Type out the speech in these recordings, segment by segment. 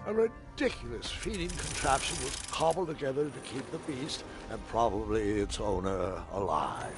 A ridiculous feeding contraption was cobbled together to keep the beast and probably its owner alive.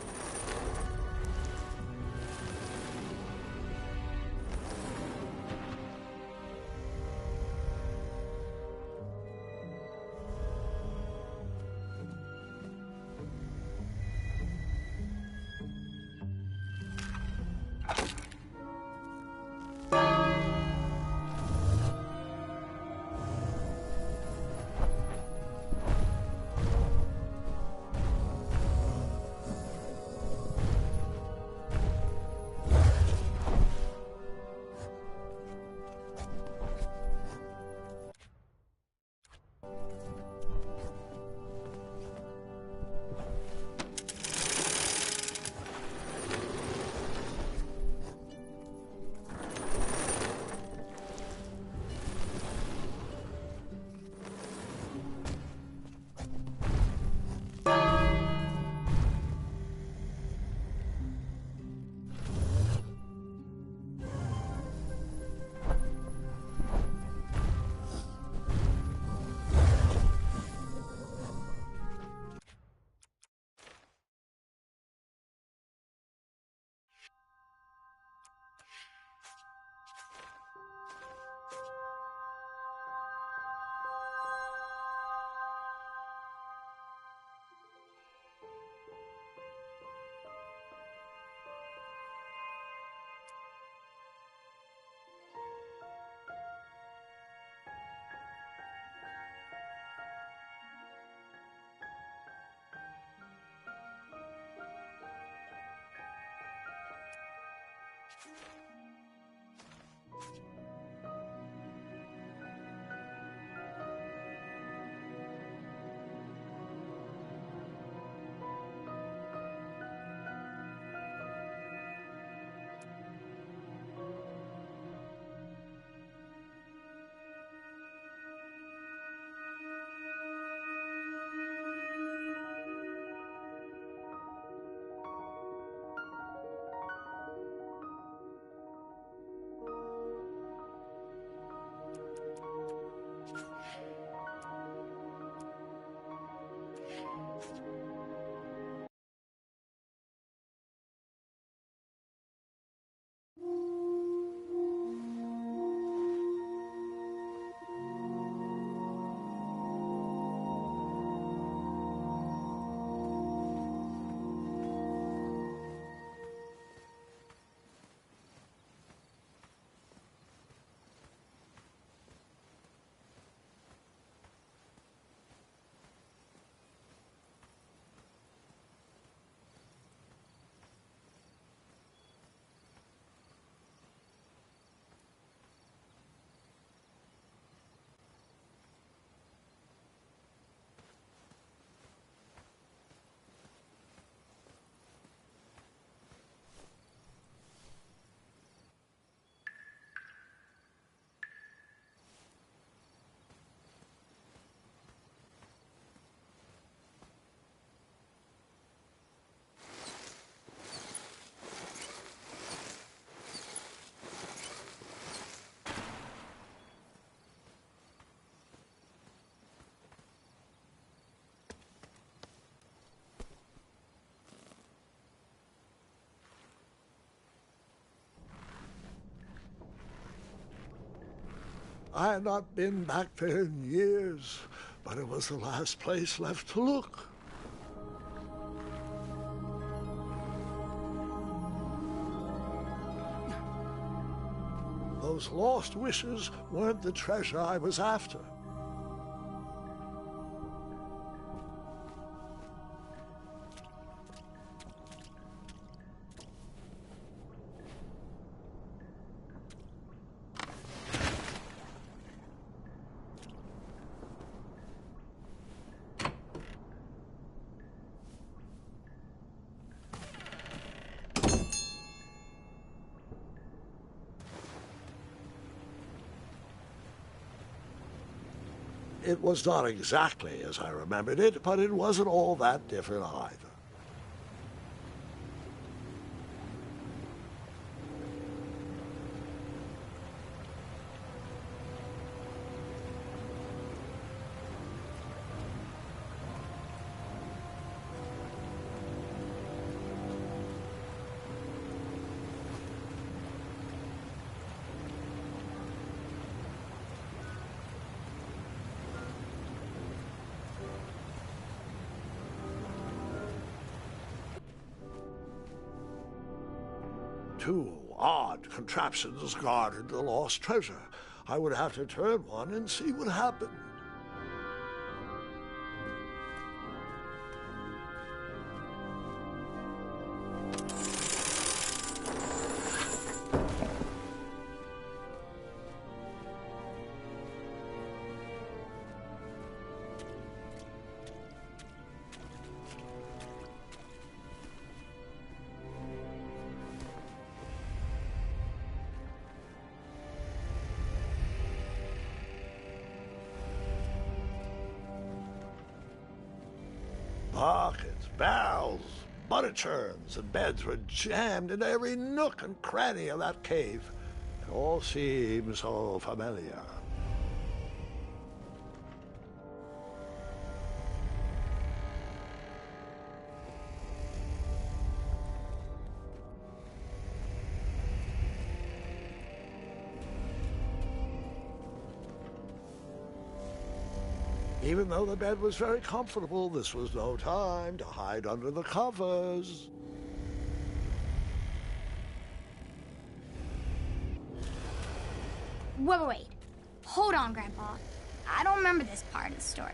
I had not been back there in years, but it was the last place left to look. Those lost wishes weren't the treasure I was after. It was not exactly as I remembered it, but it wasn't all that different either. Two odd contraptions guarded the lost treasure. I would have to turn one and see what happened. Buckets, barrels, butter churns, and beds were jammed into every nook and cranny of that cave. It all seems so familiar. Even though the bed was very comfortable, this was no time to hide under the covers. Wait. Hold on, Grandpa. I don't remember this part of the story.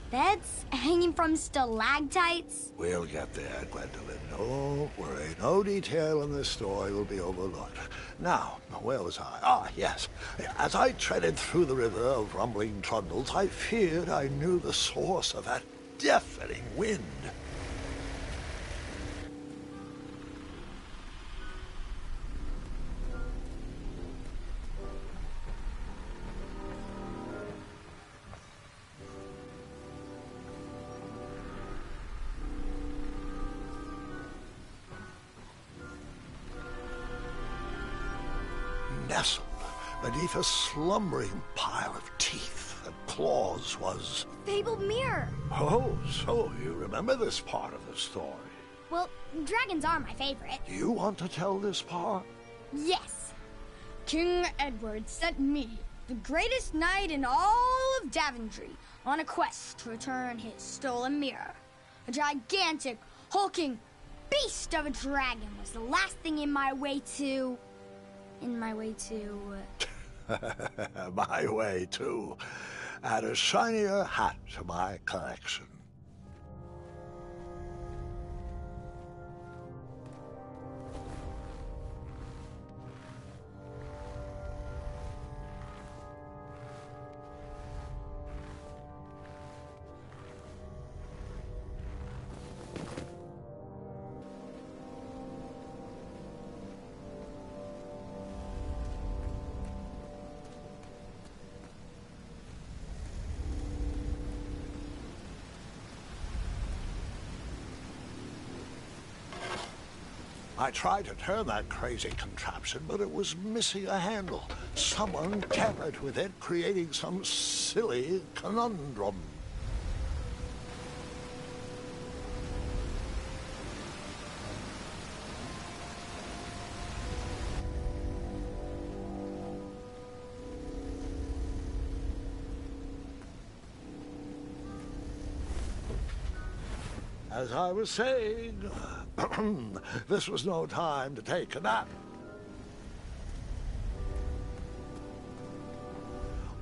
Beds hanging from stalactites? We'll get there, Gwendolyn. Don't worry. No detail in this story will be overlooked. Now, where was I? Ah, yes. As I treaded through the river of rumbling trundles, I feared I knew the source of that deafening wind. Nestled beneath a slumbering pile of teeth and claws was... Fabled mirror. Oh, so you remember this part of the story. Well, dragons are my favorite. Do you want to tell this part? Yes. King Edward sent me, the greatest knight in all of Daventry, on a quest to return his stolen mirror. A gigantic, hulking beast of a dragon was the last thing in my way to... My way to add a shinier hat to my collection. I tried to turn that crazy contraption, but it was missing a handle. Someone tampered with it, creating some silly conundrum. As I was saying, this was no time to take a nap.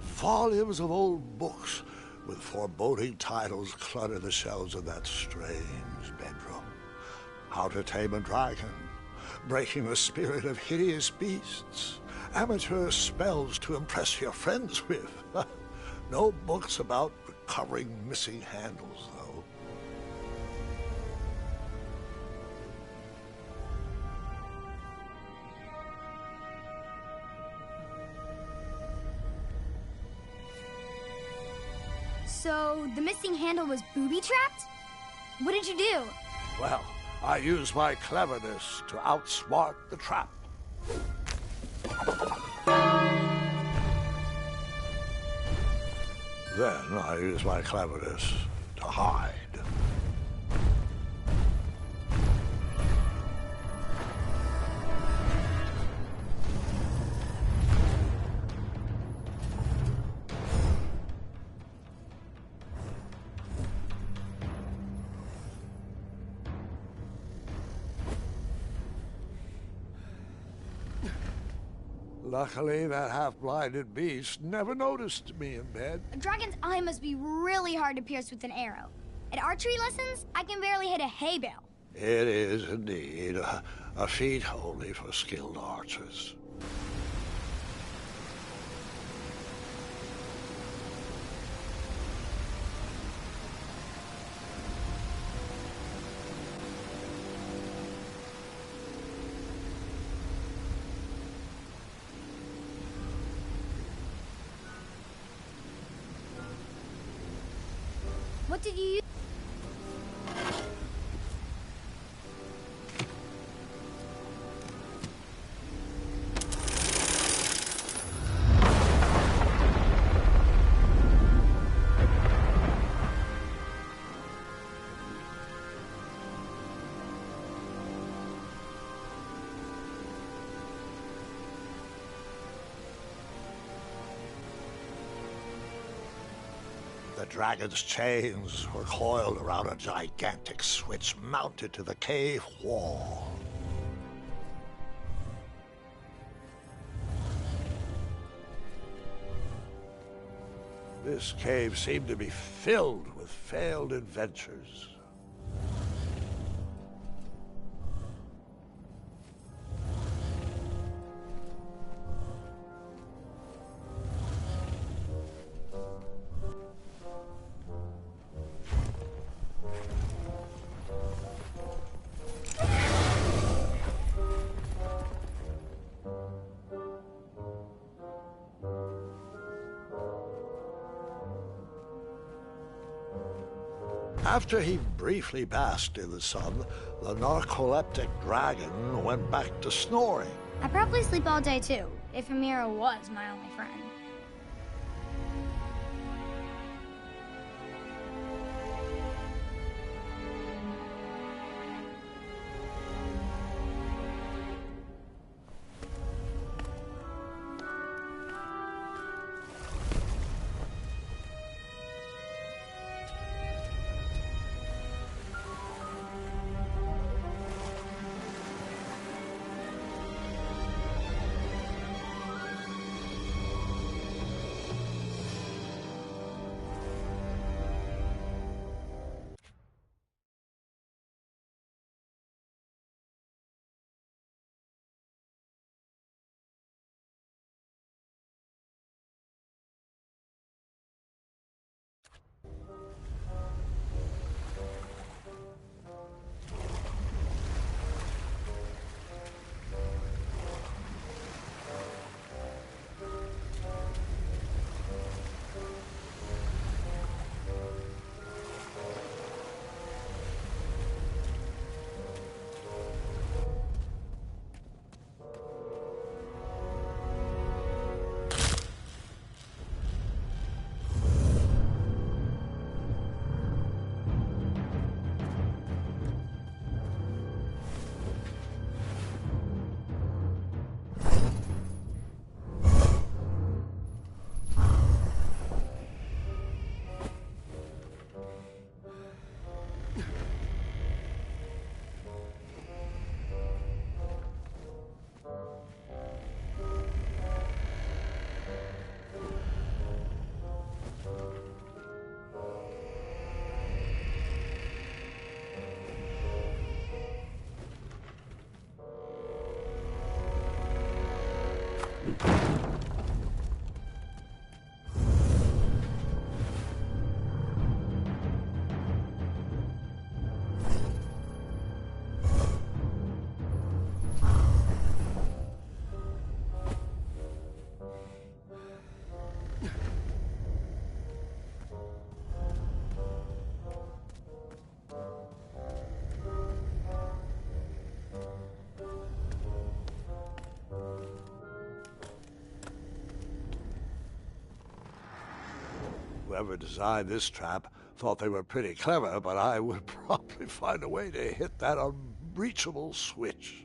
Volumes of old books with foreboding titles clutter the shelves of that strange bedroom. How to Tame a Dragon, Breaking the Spirit of Hideous Beasts, Amateur Spells to Impress Your Friends with. No books about recovering missing handles, though. So, the missing handle was booby-trapped? What did you do? Well, I used my cleverness to outsmart the trap. Then I used my cleverness to hide. Luckily, that half-blinded beast never noticed me in bed. A dragon's eye must be really hard to pierce with an arrow. At archery lessons, I can barely hit a hay bale. It is indeed a feat only for skilled archers. What did you use? The dragon's chains were coiled around a gigantic switch mounted to the cave wall. This cave seemed to be filled with failed adventures. After he briefly basked in the sun, the narcoleptic dragon went back to snoring. I probably sleep all day too, if Amira was my only friend. Whoever designed this trap thought they were pretty clever, but I would probably find a way to hit that unreachable switch.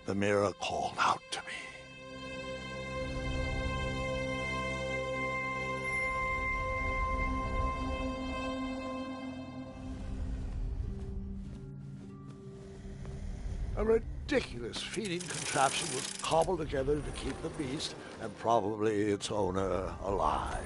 The mirror called out to me. A ridiculous feeding contraption was cobbled together to keep the beast and probably its owner alive.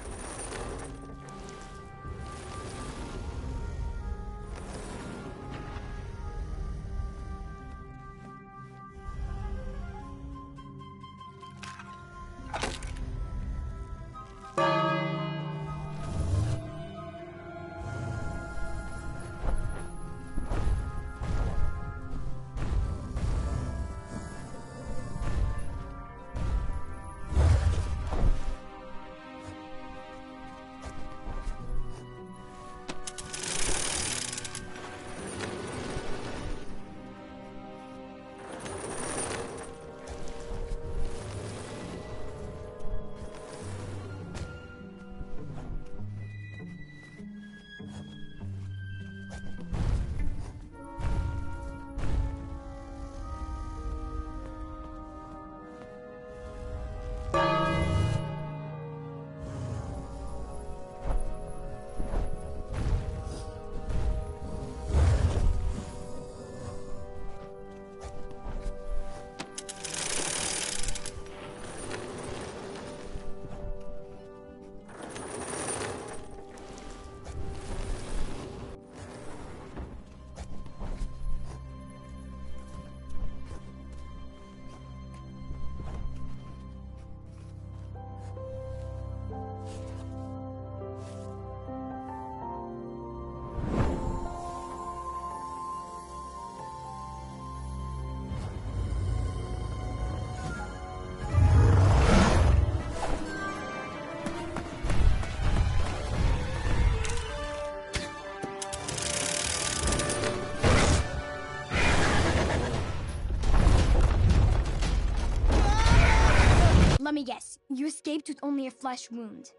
Let me guess, you escaped with only a flesh wound.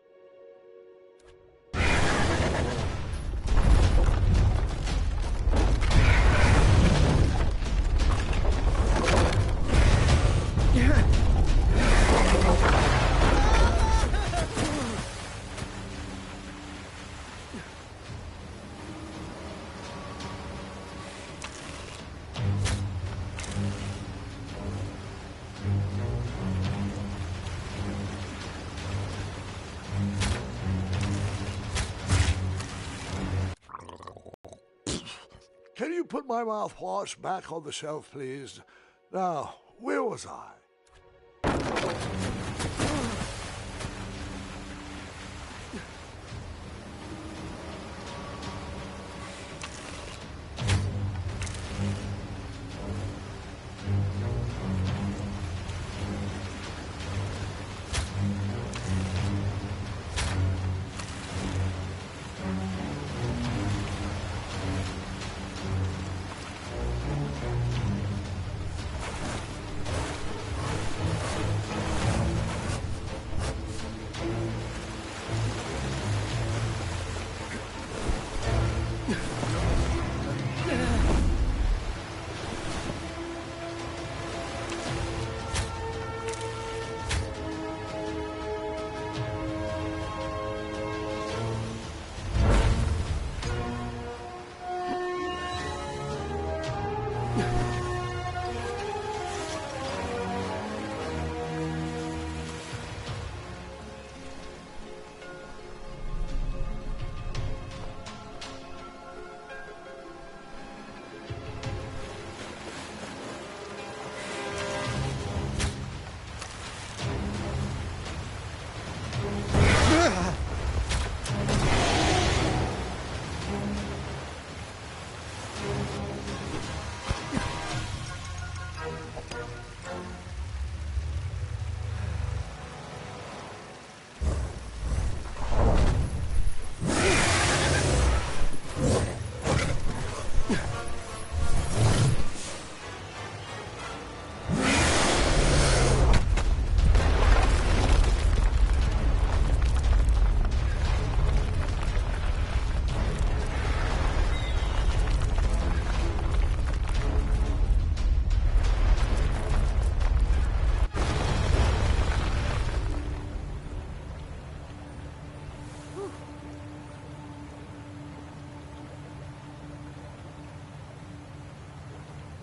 Can you put my mouthwash back on the shelf, please? Now, where was I?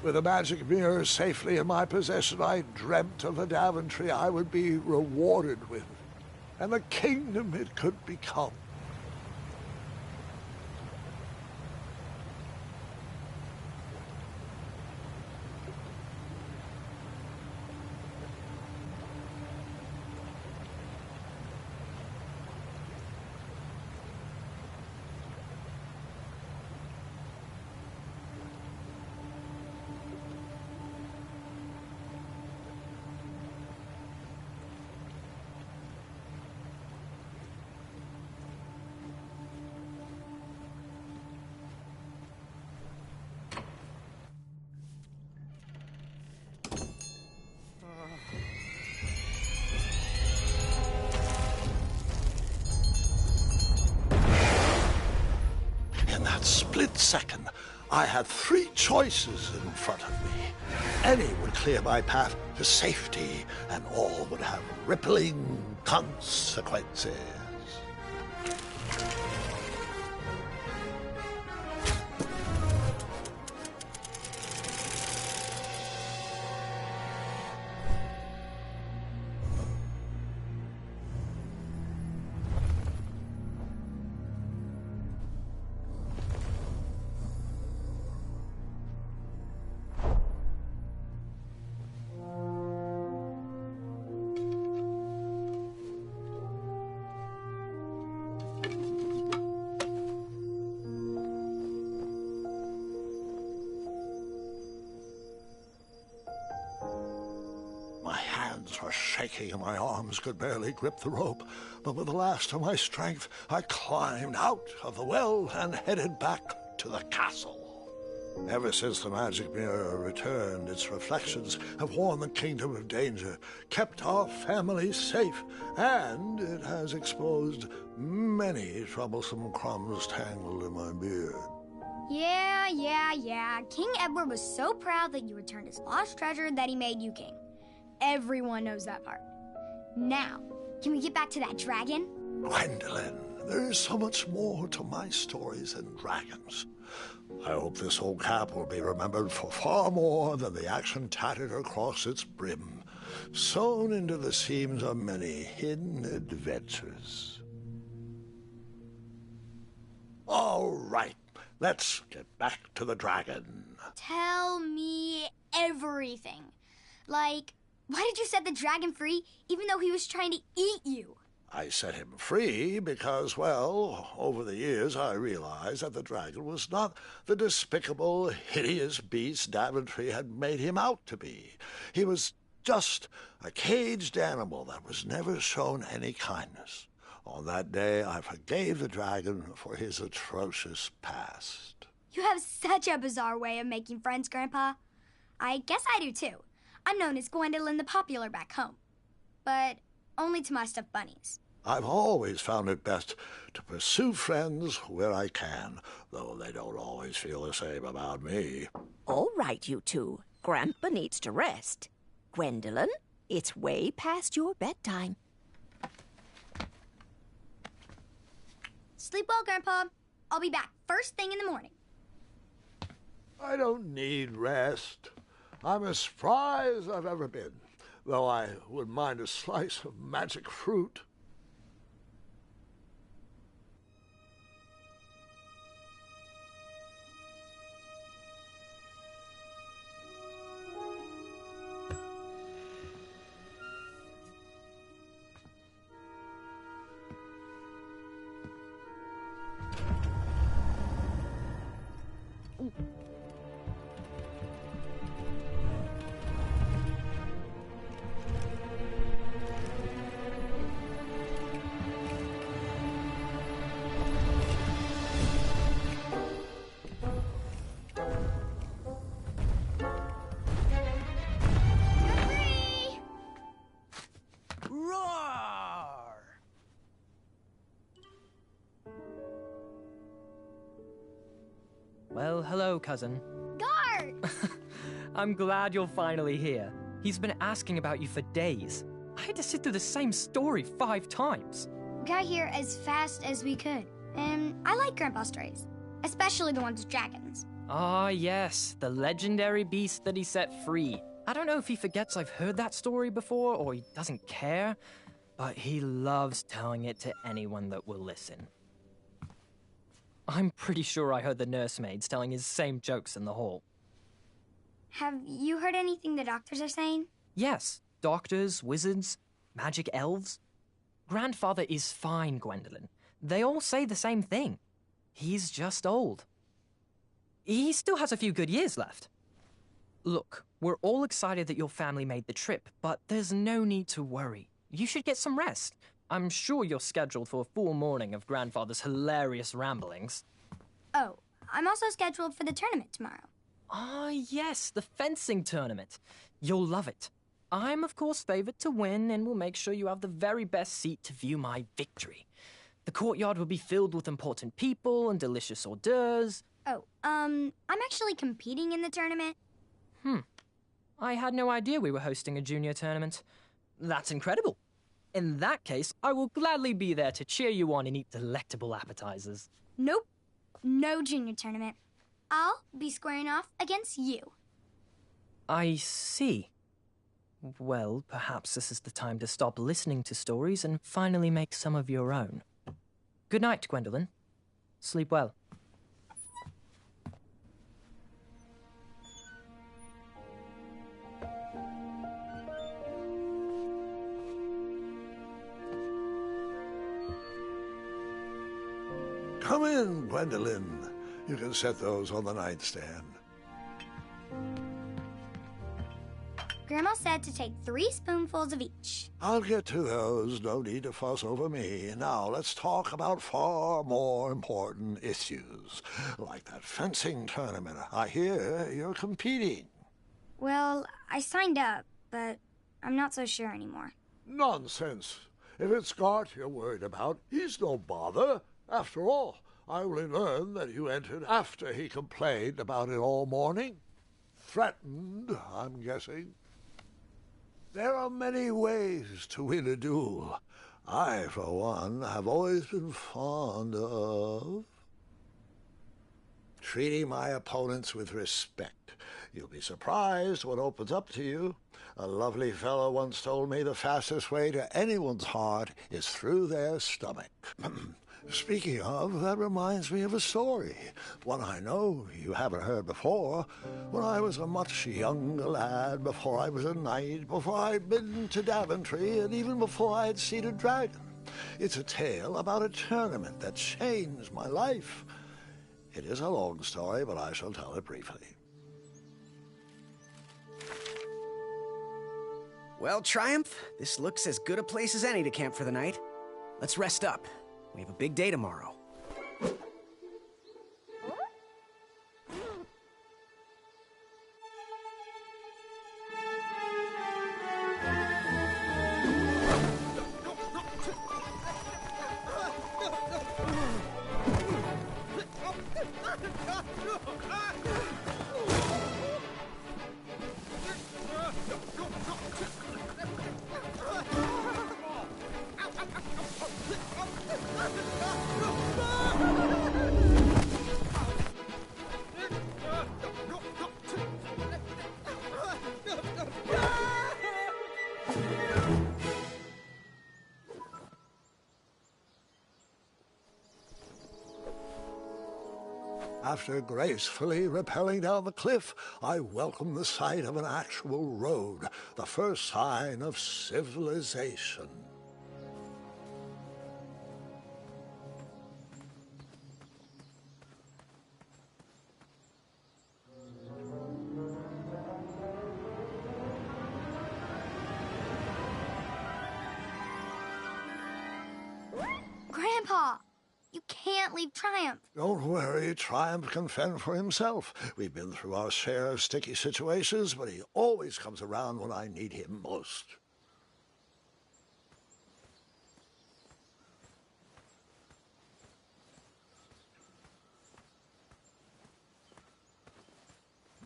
With a magic mirror safely in my possession, I dreamt of a Daventry I would be rewarded with, and the kingdom it could become. In that split second, I had three choices in front of me. Any would clear my path to safety, and all would have rippling consequences. My hands were shaking and my arms could barely grip the rope, but with the last of my strength, I climbed out of the well and headed back to the castle. Ever since the magic mirror returned, its reflections have warned the kingdom of danger, kept our family safe, and it has exposed many troublesome crumbs tangled in my beard. Yeah. King Edward was so proud that you returned his lost treasure that he made you king. Everyone knows that part. Now, can we get back to that dragon? Gwendolyn, there is so much more to my stories than dragons. I hope this old cap will be remembered for far more than the action tattered across its brim, sewn into the seams of many hidden adventures. All right, let's get back to the dragon. Tell me everything. Like, why did you set the dragon free even though he was trying to eat you? I set him free because, well, over the years I realized that the dragon was not the despicable, hideous beast Daventry had made him out to be. He was just a caged animal that was never shown any kindness. On that day, I forgave the dragon for his atrocious past. You have such a bizarre way of making friends, Grandpa. I guess I do too. I'm known as Gwendolyn the Popular back home, but only to my stuffed bunnies. I've always found it best to pursue friends where I can, though they don't always feel the same about me. All right, you two. Grandpa needs to rest. Gwendolyn, it's way past your bedtime. Sleep well, Grandpa. I'll be back first thing in the morning. I don't need rest. I'm as spry as I've ever been, though I wouldn't mind a slice of magic fruit. Well, hello, cousin. Guard! I'm glad you're finally here. He's been asking about you for days. I had to sit through the same story 5 times. We got here as fast as we could, and I like Grandpa's stories, especially the ones with dragons. Ah, yes, the legendary beast that he set free. I don't know if he forgets I've heard that story before or he doesn't care, but he loves telling it to anyone that will listen. I'm pretty sure I heard the nursemaids telling his same jokes in the hall. Have you heard anything the doctors are saying? Yes, doctors, wizards, magic elves. Grandfather is fine, Gwendolyn. They all say the same thing. He's just old. He still has a few good years left. Look, we're all excited that your family made the trip, but there's no need to worry. You should get some rest. I'm sure you're scheduled for a full morning of Grandfather's hilarious ramblings. Oh, I'm also scheduled for the tournament tomorrow. Ah, yes, the fencing tournament. You'll love it. I'm, of course, favored to win and will make sure you have the very best seat to view my victory. The courtyard will be filled with important people and delicious hors d'oeuvres. Oh, I'm actually competing in the tournament. I had no idea we were hosting a junior tournament. That's incredible. In that case, I will gladly be there to cheer you on and eat delectable appetizers. Nope, no junior tournament. I'll be squaring off against you. I see. Well, perhaps this is the time to stop listening to stories and finally make some of your own. Good night, Gwendolyn. Sleep well. Come in, Gwendolyn. You can set those on the nightstand. Grandma said to take 3 spoonfuls of each. I'll get to those. No need to fuss over me. Now, let's talk about far more important issues, like that fencing tournament. I hear you're competing. Well, I signed up, but I'm not so sure anymore. Nonsense. If it's Scott you're worried about, he's no bother. After all, I only learned that you entered after he complained about it all morning. Threatened, I'm guessing. There are many ways to win a duel. I, for one, have always been fond of treating my opponents with respect. You'll be surprised what opens up to you. A lovely fellow once told me the fastest way to anyone's heart is through their stomach. Speaking of, that reminds me of a story, one I know you haven't heard before. When I was a much younger lad, before I was a knight, before I'd been to Daventry, and even before I'd seen a dragon. It's a tale about a tournament that changed my life. It is a long story, but I shall tell it briefly. Well, Triumph, this looks as good a place as any to camp for the night. Let's rest up. We have a big day tomorrow. After gracefully rappelling down the cliff, I welcomed the sight of an actual road, the first sign of civilization. Grandpa, you can't leave Triumph. Don't worry, Triumph can fend for himself. We've been through our share of sticky situations, but he always comes around when I need him most.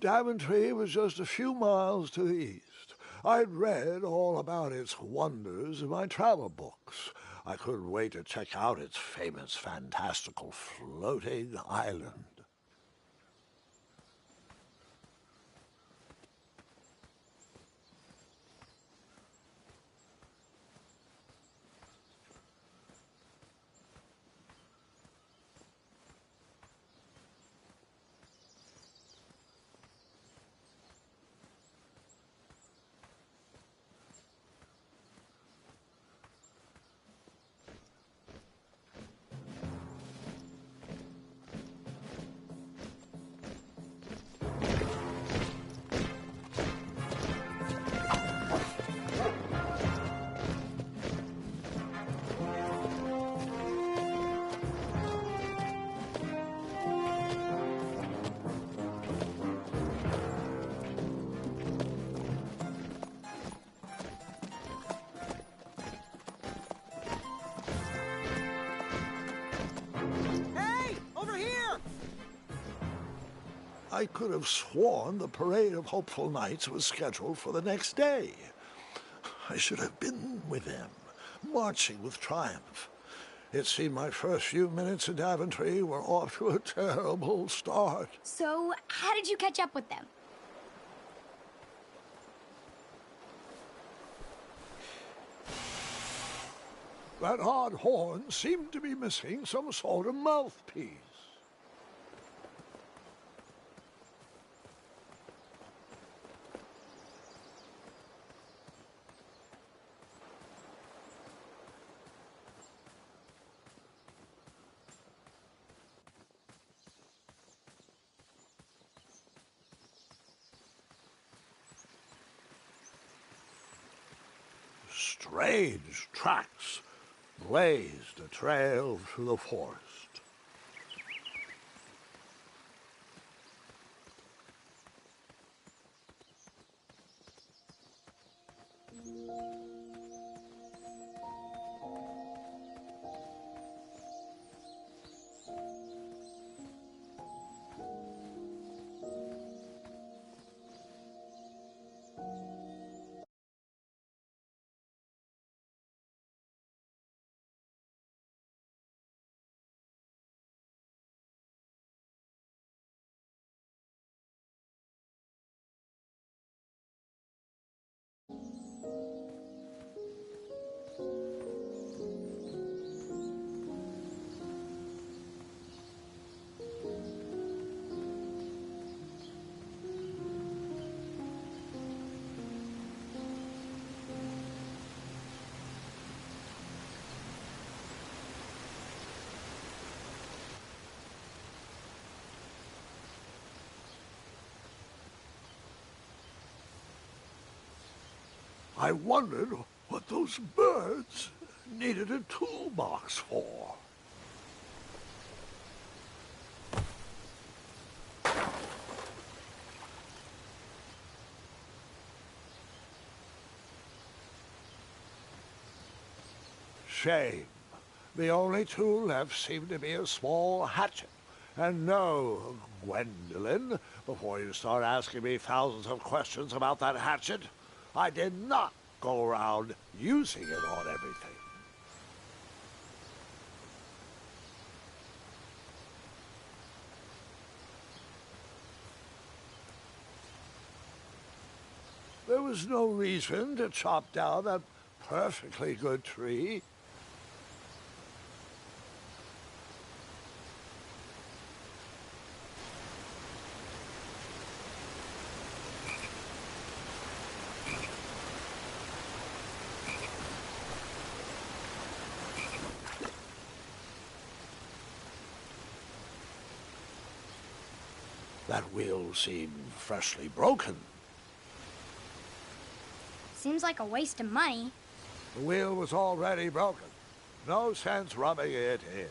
Daventry was just a few miles to the east. I'd read all about its wonders in my travel books. I couldn't wait to check out its famous, fantastical floating island. I could have sworn the parade of hopeful knights was scheduled for the next day. I should have been with them, marching with triumph. It seemed my first few minutes in Daventry were off to a terrible start. So, how did you catch up with them? That odd horn seemed to be missing some sort of mouthpiece. Strange tracks blazed a trail through the forest. I wondered what those birds needed a toolbox for. Shame. The only tool left seemed to be a small hatchet. And no, Gwendolyn, before you start asking me thousands of questions about that hatchet, I did not go around using it on everything. There was no reason to chop down that perfectly good tree. That wheel seemed freshly broken. Seems like a waste of money. The wheel was already broken. No sense rubbing it in.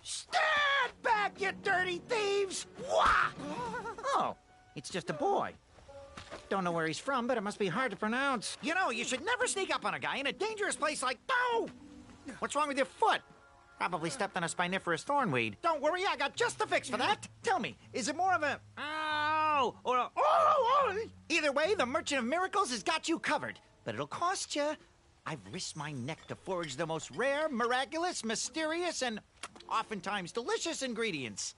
Stand back, you dirty thieves! Wah! Oh, it's just a boy. Don't know where he's from, but it must be hard to pronounce. You know, you should never sneak up on a guy in a dangerous place like... Oh! What's wrong with your foot? Probably stepped on a spiniferous thornweed. Don't worry, I got just the fix for that. Tell me, is it more of a... Ow! Or a... Oh! Either way, the Merchant of Miracles has got you covered. But it'll cost you. I've risked my neck to forage the most rare, miraculous, mysterious, and oftentimes delicious ingredients.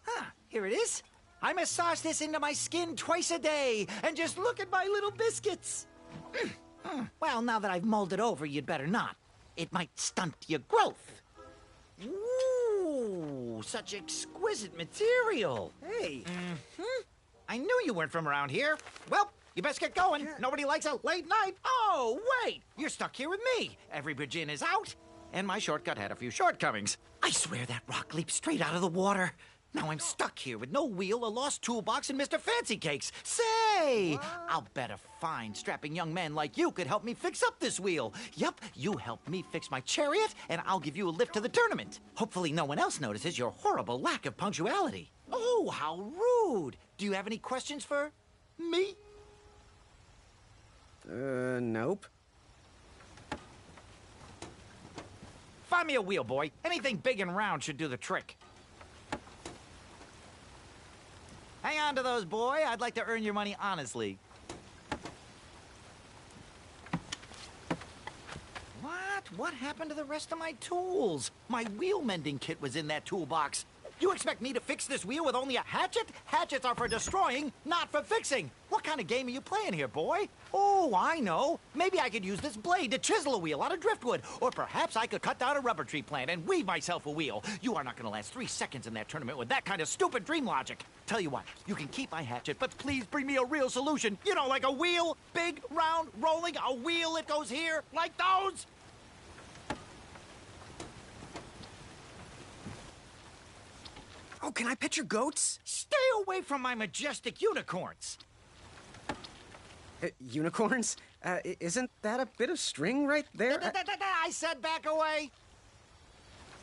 Ah, here it is. I massage this into my skin twice a day, and just look at my little biscuits. Well, now that I've molded over, you'd better not. It might stunt your growth. Ooh, such exquisite material. Hey, I knew you weren't from around here. Well, you best get going. Nobody likes a late night. Oh, wait! You're stuck here with me. Every Bridgin is out, and my shortcut had a few shortcomings. I swear that rock leaped straight out of the water. Now I'm stuck here with no wheel, a lost toolbox, and Mr. Fancy Cakes. Say, I'll bet a fine, strapping young man like you could help me fix up this wheel. Yup, you help me fix my chariot, and I'll give you a lift to the tournament. Hopefully no one else notices your horrible lack of punctuality. Oh, how rude. Do you have any questions for me? Nope. Find me a wheel, boy. Anything big and round should do the trick. Hang on to those, boy. I'd like to earn your money honestly. What happened to the rest of my tools? My wheel mending kit was in that toolbox. You expect me to fix this wheel with only a hatchet? Hatchets are for destroying, not for fixing. What kind of game are you playing here, boy? Oh, I know. Maybe I could use this blade to chisel a wheel out of driftwood. Or perhaps I could cut down a rubber tree plant and weave myself a wheel. You are not going to last 3 seconds in that tournament with that kind of stupid dream logic. Tell you what, you can keep my hatchet, but please bring me a real solution. You know, like a wheel, big, round, rolling, a wheel that goes here, like those. Oh, can I pet your goats? Stay away from my majestic unicorns. Unicorns? Isn't that a bit of string right there? I said back away.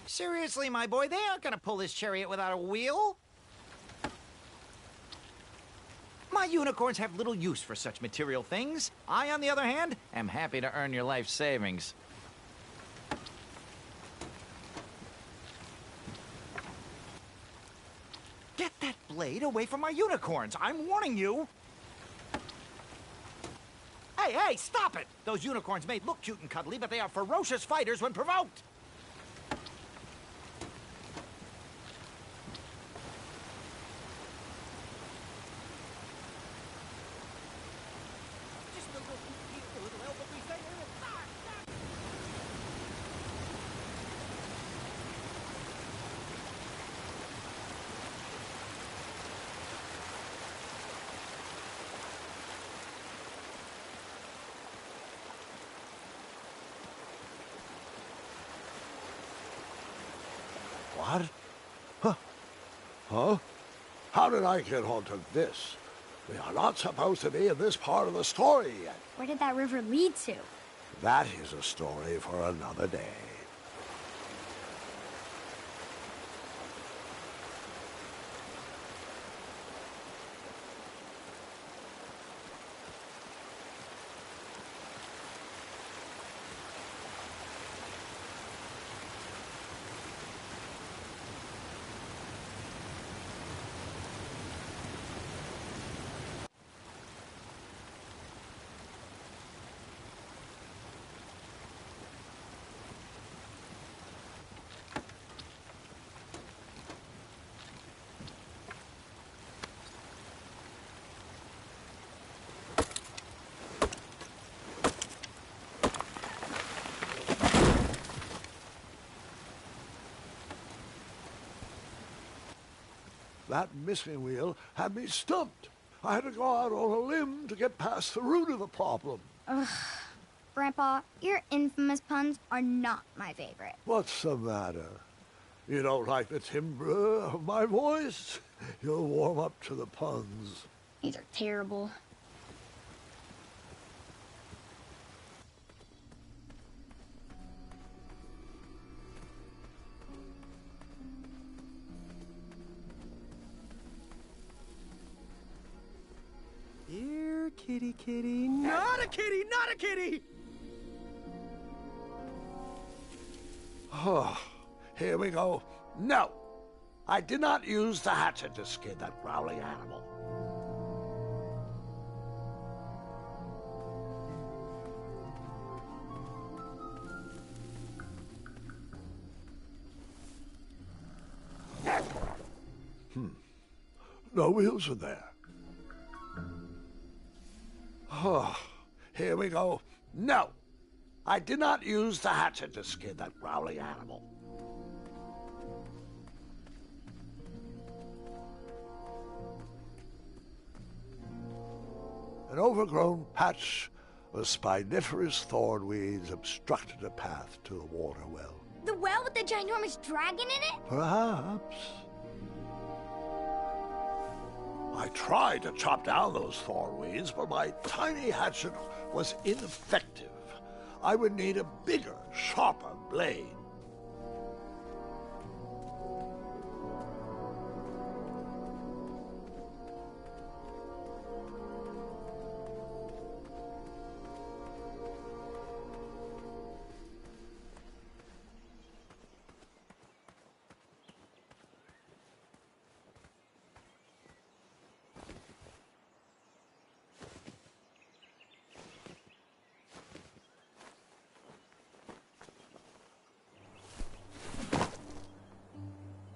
Seriously, my boy, they aren't gonna pull this chariot without a wheel. My unicorns have little use for such material things. I, on the other hand, am happy to earn your life savings. Get that blade away from my unicorns. I'm warning you. Hey, stop it! Those unicorns may look cute and cuddly, but they are ferocious fighters when provoked. What? Huh? How did I get onto this? We are not supposed to be in this part of the story yet. Where did that river lead to? That is a story for another day. That missing wheel had me stumped. I had to go out on a limb to get past the root of the problem. Grandpa, your infamous puns are not my favorite. What's the matter? You don't like the timbre of my voice? You'll warm up to the puns. These are terrible. Here, kitty, kitty. Not a kitty, not a kitty! Oh, here we go. No, I did not use the hatchet to skin that growling animal. No wheels in there. Oh, here we go. No, I did not use the hatchet to skin that growling animal. An overgrown patch of spiniferous thornweeds obstructed a path to the water well. The well with the ginormous dragon in it? Perhaps. I tried to chop down those thornweeds, but my tiny hatchet was ineffective. I would need a bigger, sharper blade.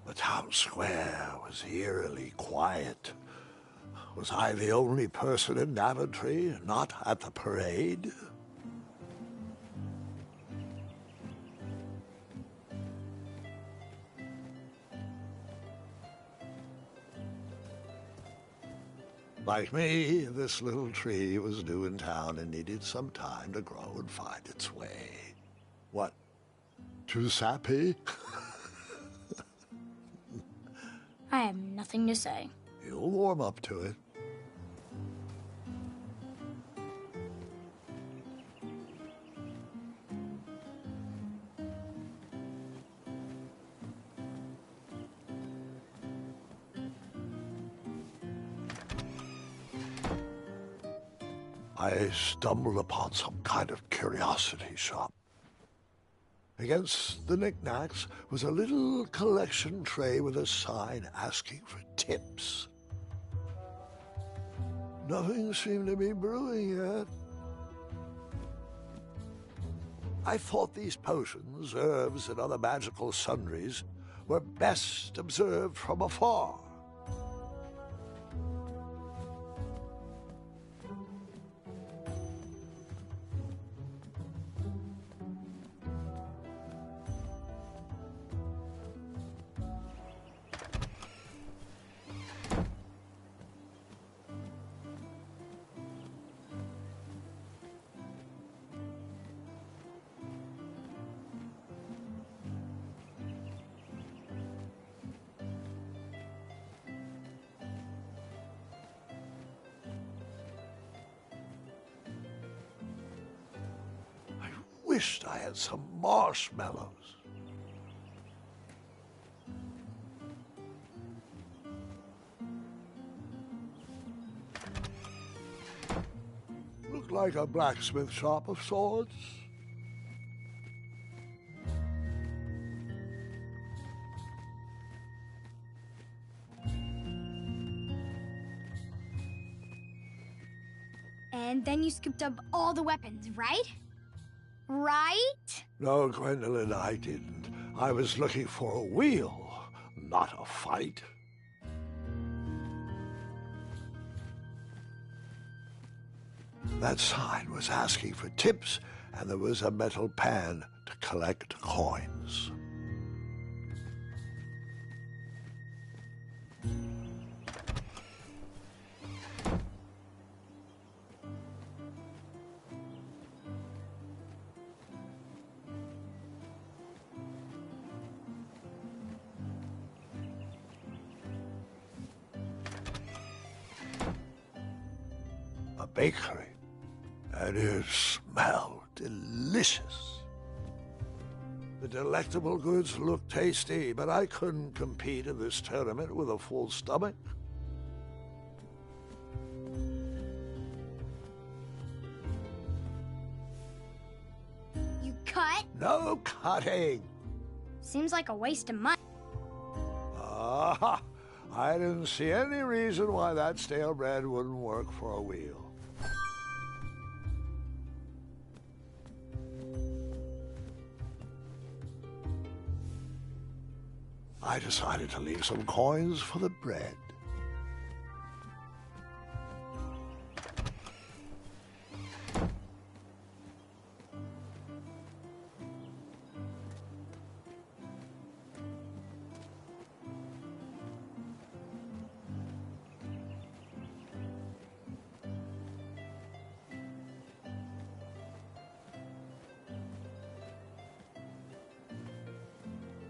The town square was eerily quiet. Was I the only person in Daventry not at the parade? Like me, this little tree was new in town and needed some time to grow and find its way. What? Too sappy? I have nothing to say. You'll warm up to it. I stumbled upon some kind of curiosity shop. Against the knickknacks was a little collection tray with a sign asking for tips. Nothing seemed to be brewing yet. I thought these potions, herbs, and other magical sundries were best observed from afar. Wished I had some marshmallows. Looked like a blacksmith shop of sorts. And then you scooped up all the weapons, right? Right? No, Gwendolyn, I didn't. I was looking for a wheel, not a fight. That sign was asking for tips, and there was a metal pan to collect coins. A bakery, and it smelled delicious. The delectable goods looked tasty, but I couldn't compete in this tournament with a full stomach. You cut? No cutting. Seems like a waste of money. Ah, I didn't see any reason why that stale bread wouldn't work for a wheel. I decided to leave some coins for the bread.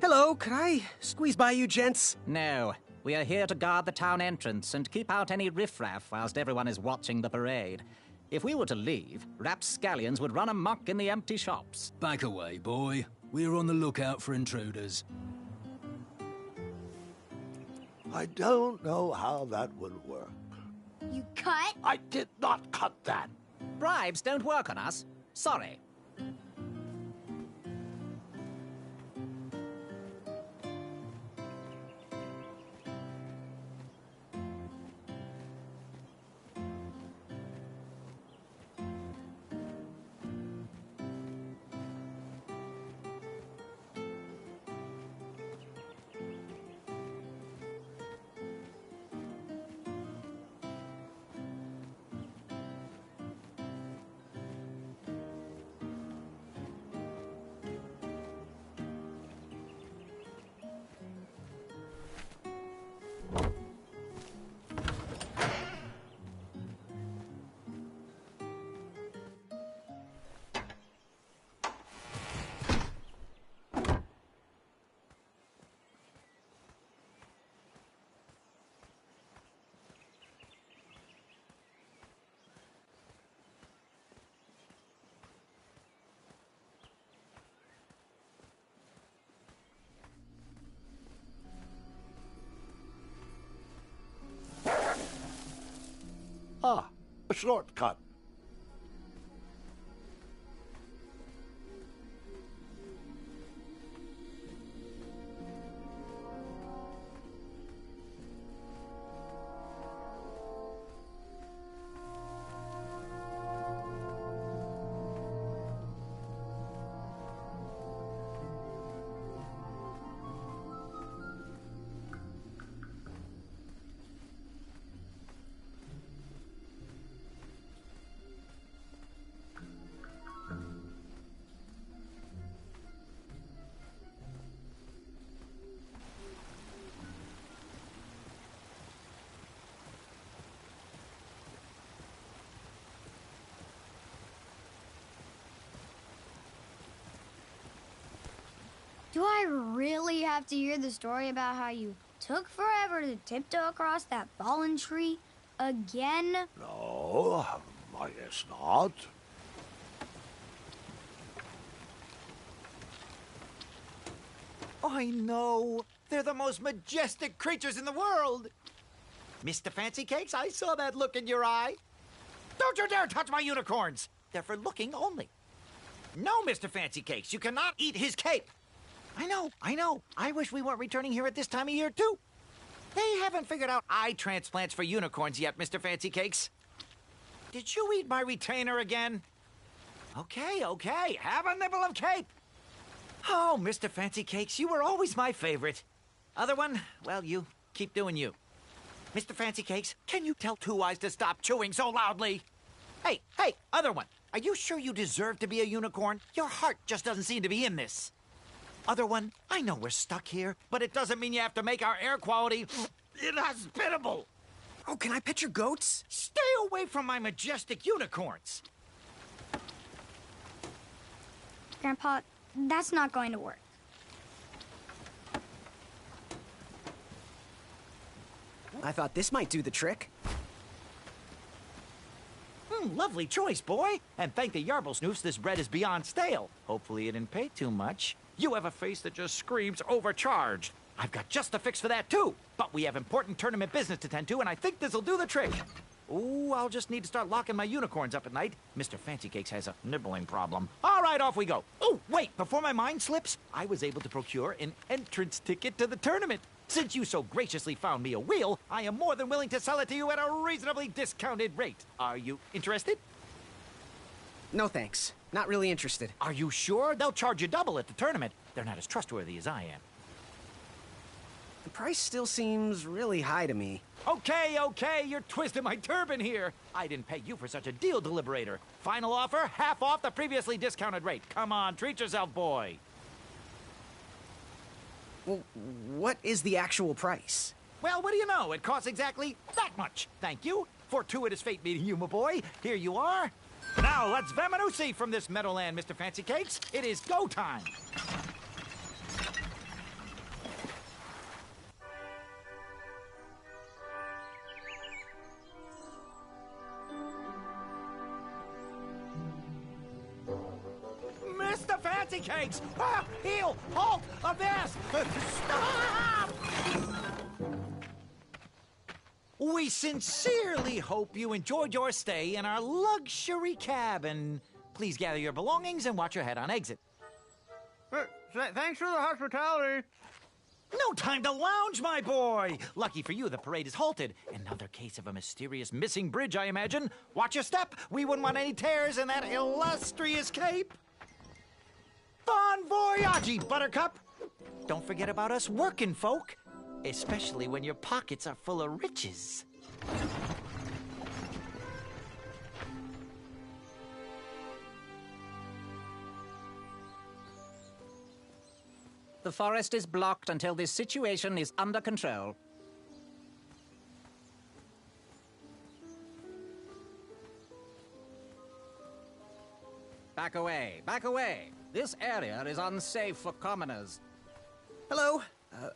Hello, could I squeeze by you gents? No. We are here to guard the town entrance and keep out any riffraff whilst everyone is watching the parade. If we were to leave, rapscallions would run amok in the empty shops. Back away, boy. We're on the lookout for intruders. I don't know how that would work. You cut? I did not cut that. Bribes don't work on us. Sorry. Ah, a shortcut. Do I really have to hear the story about how you took forever to tiptoe across that fallen tree again? No, I guess not. I know. They're the most majestic creatures in the world. Mr. Fancy Cakes, I saw that look in your eye. Don't you dare touch my unicorns. They're for looking only. No, Mr. Fancy Cakes, you cannot eat his cape. I know. I wish we weren't returning here at this time of year, too. They haven't figured out eye transplants for unicorns yet, Mr. Fancy Cakes. Did you eat my retainer again? Okay. Have a nibble of cape. Oh, Mr. Fancy Cakes, you were always my favorite. Other one, well, you keep doing you. Mr. Fancy Cakes, can you tell Two Eyes to stop chewing so loudly? Hey, other one, are you sure you deserve to be a unicorn? Your heart just doesn't seem to be in this. Other one, I know we're stuck here, but it doesn't mean you have to make our air quality inhospitable. Oh, can I pet your goats? Stay away from my majestic unicorns. Grandpa, that's not going to work. I thought this might do the trick. Lovely choice, boy. And thank the Yarblesnoofs, this bread is beyond stale. Hopefully it didn't pay too much. You have a face that just screams overcharged. I've got just the fix for that, too. But we have important tournament business to tend to, and I think this'll do the trick. Ooh, I'll just need to start locking my unicorns up at night. Mr. Fancy Cakes has a nibbling problem. All right, off we go. Oh, wait, before my mind slips, I was able to procure an entrance ticket to the tournament. Since you so graciously found me a wheel, I am more than willing to sell it to you at a reasonably discounted rate. Are you interested? No thanks. Not really interested. Are you sure? They'll charge you double at the tournament. They're not as trustworthy as I am. The price still seems really high to me. Okay, you're twisting my turban here. I didn't pay you for such a deal, Deliberator. Final offer, half off the previously discounted rate. Come on, treat yourself, boy. Well, what is the actual price? Well, what do you know? It costs exactly that much. Thank you. Fortuitous fate meeting you, my boy. Here you are. Now, let's Vamanusi from this Meadowland, Mr. Fancy Cakes. It is go time. fancy cakes! Ah, heel! Halt! Avast! Stop! We sincerely hope you enjoyed your stay in our luxury cabin. Please gather your belongings and watch your head on exit. Thanks for the hospitality. No time to lounge, my boy! Lucky for you, the parade is halted. Another case of a mysterious missing bridge, I imagine. Watch your step. We wouldn't want any tears in that illustrious cape. Bon voyage, Buttercup! Don't forget about us working folk, especially when your pockets are full of riches. The forest is blocked until this situation is under control. Back away, back away. This area is unsafe for commoners. Hello.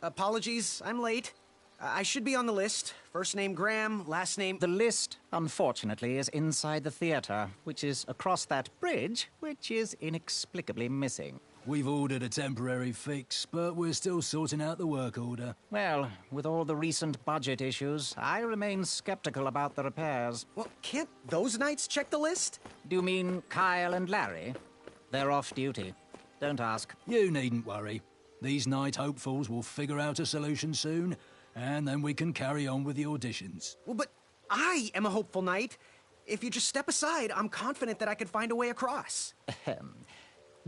Apologies, I'm late. I should be on the list. First name Graham, last name... The list, unfortunately, is inside the theater, which is across that bridge, which is inexplicably missing. We've ordered a temporary fix, but we're still sorting out the work order. Well, with all the recent budget issues, I remain skeptical about the repairs. Well, can't those knights check the list? Do you mean Kyle and Larry? They're off duty. Don't ask. You needn't worry. These night hopefuls will figure out a solution soon, and then we can carry on with the auditions. Well, but I am a hopeful knight. If you just step aside, I'm confident that I could find a way across.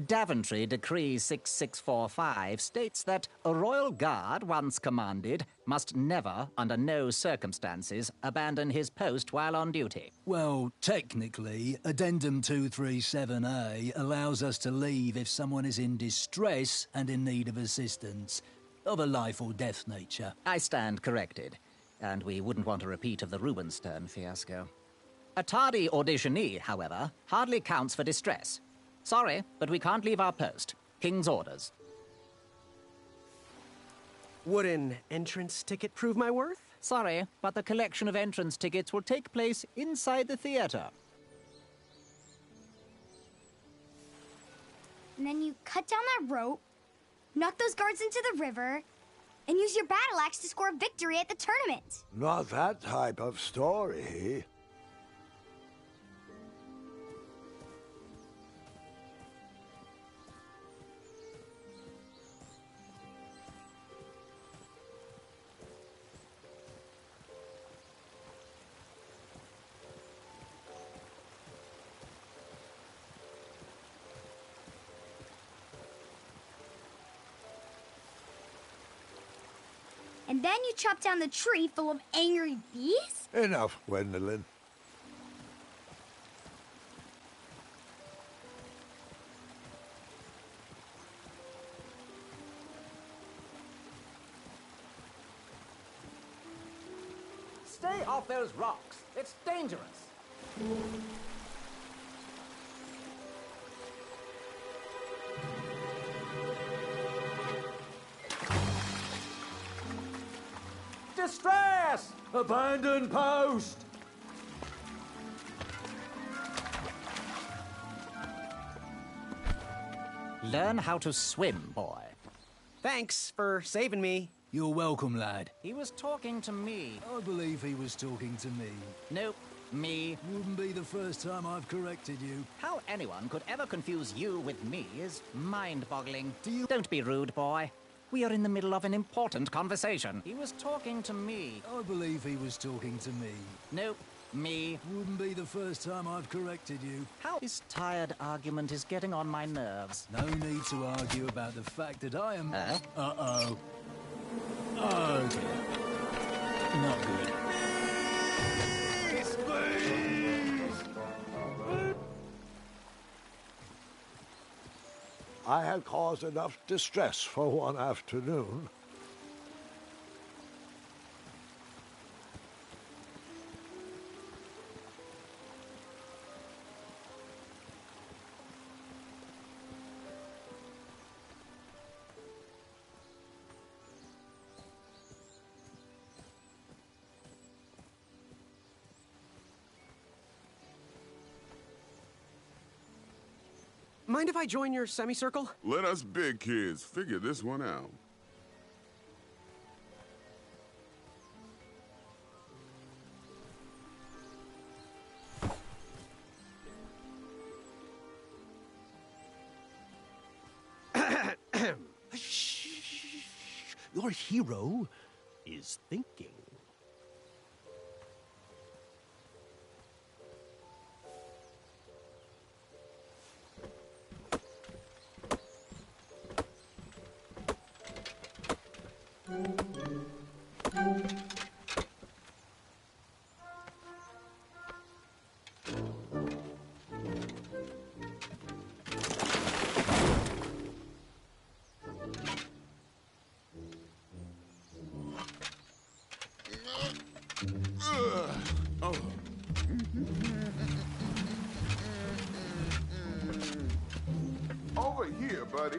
Daventry Decree 6645 states that a royal guard once commanded must never, under no circumstances, abandon his post while on duty. Well, technically, Addendum 237A allows us to leave if someone is in distress and in need of assistance, of a life or death nature. I stand corrected, and we wouldn't want a repeat of the Rubenstern fiasco. A tardy auditionee, however, hardly counts for distress. Sorry, but we can't leave our post. King's orders. Would an entrance ticket prove my worth? Sorry, but the collection of entrance tickets will take place inside the theater. And then you cut down that rope, knock those guards into the river, and use your battle axe to score victory at the tournament. Not that type of story. And then you chop down the tree full of angry bees? Enough, Gwendolyn. Stay off those rocks. It's dangerous. Distress! Abandon post! Learn how to swim, boy. Thanks for saving me. You're welcome, lad. He was talking to me. I believe he was talking to me. Nope, me. Wouldn't be the first time I've corrected you. How anyone could ever confuse you with me is mind-boggling. Don't be rude, boy. We are in the middle of an important conversation. He was talking to me. I believe he was talking to me. Nope, me. Wouldn't be the first time I've corrected you. How this tired argument is getting on my nerves. No need to argue about the fact that I am... Huh? Uh-oh. Oh, dear. Not good. I had caused enough distress for one afternoon. mind if I join your semicircle? Let us big kids figure this one out. Your hero is thinking. Over here, buddy.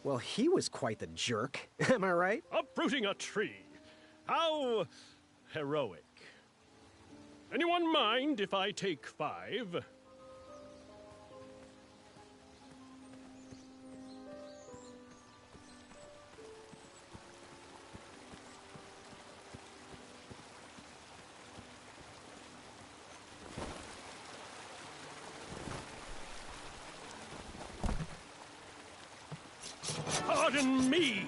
Well, he was quite the jerk. Am I right? Uprooting a tree. How heroic. Anyone mind if I take 5? Pardon me!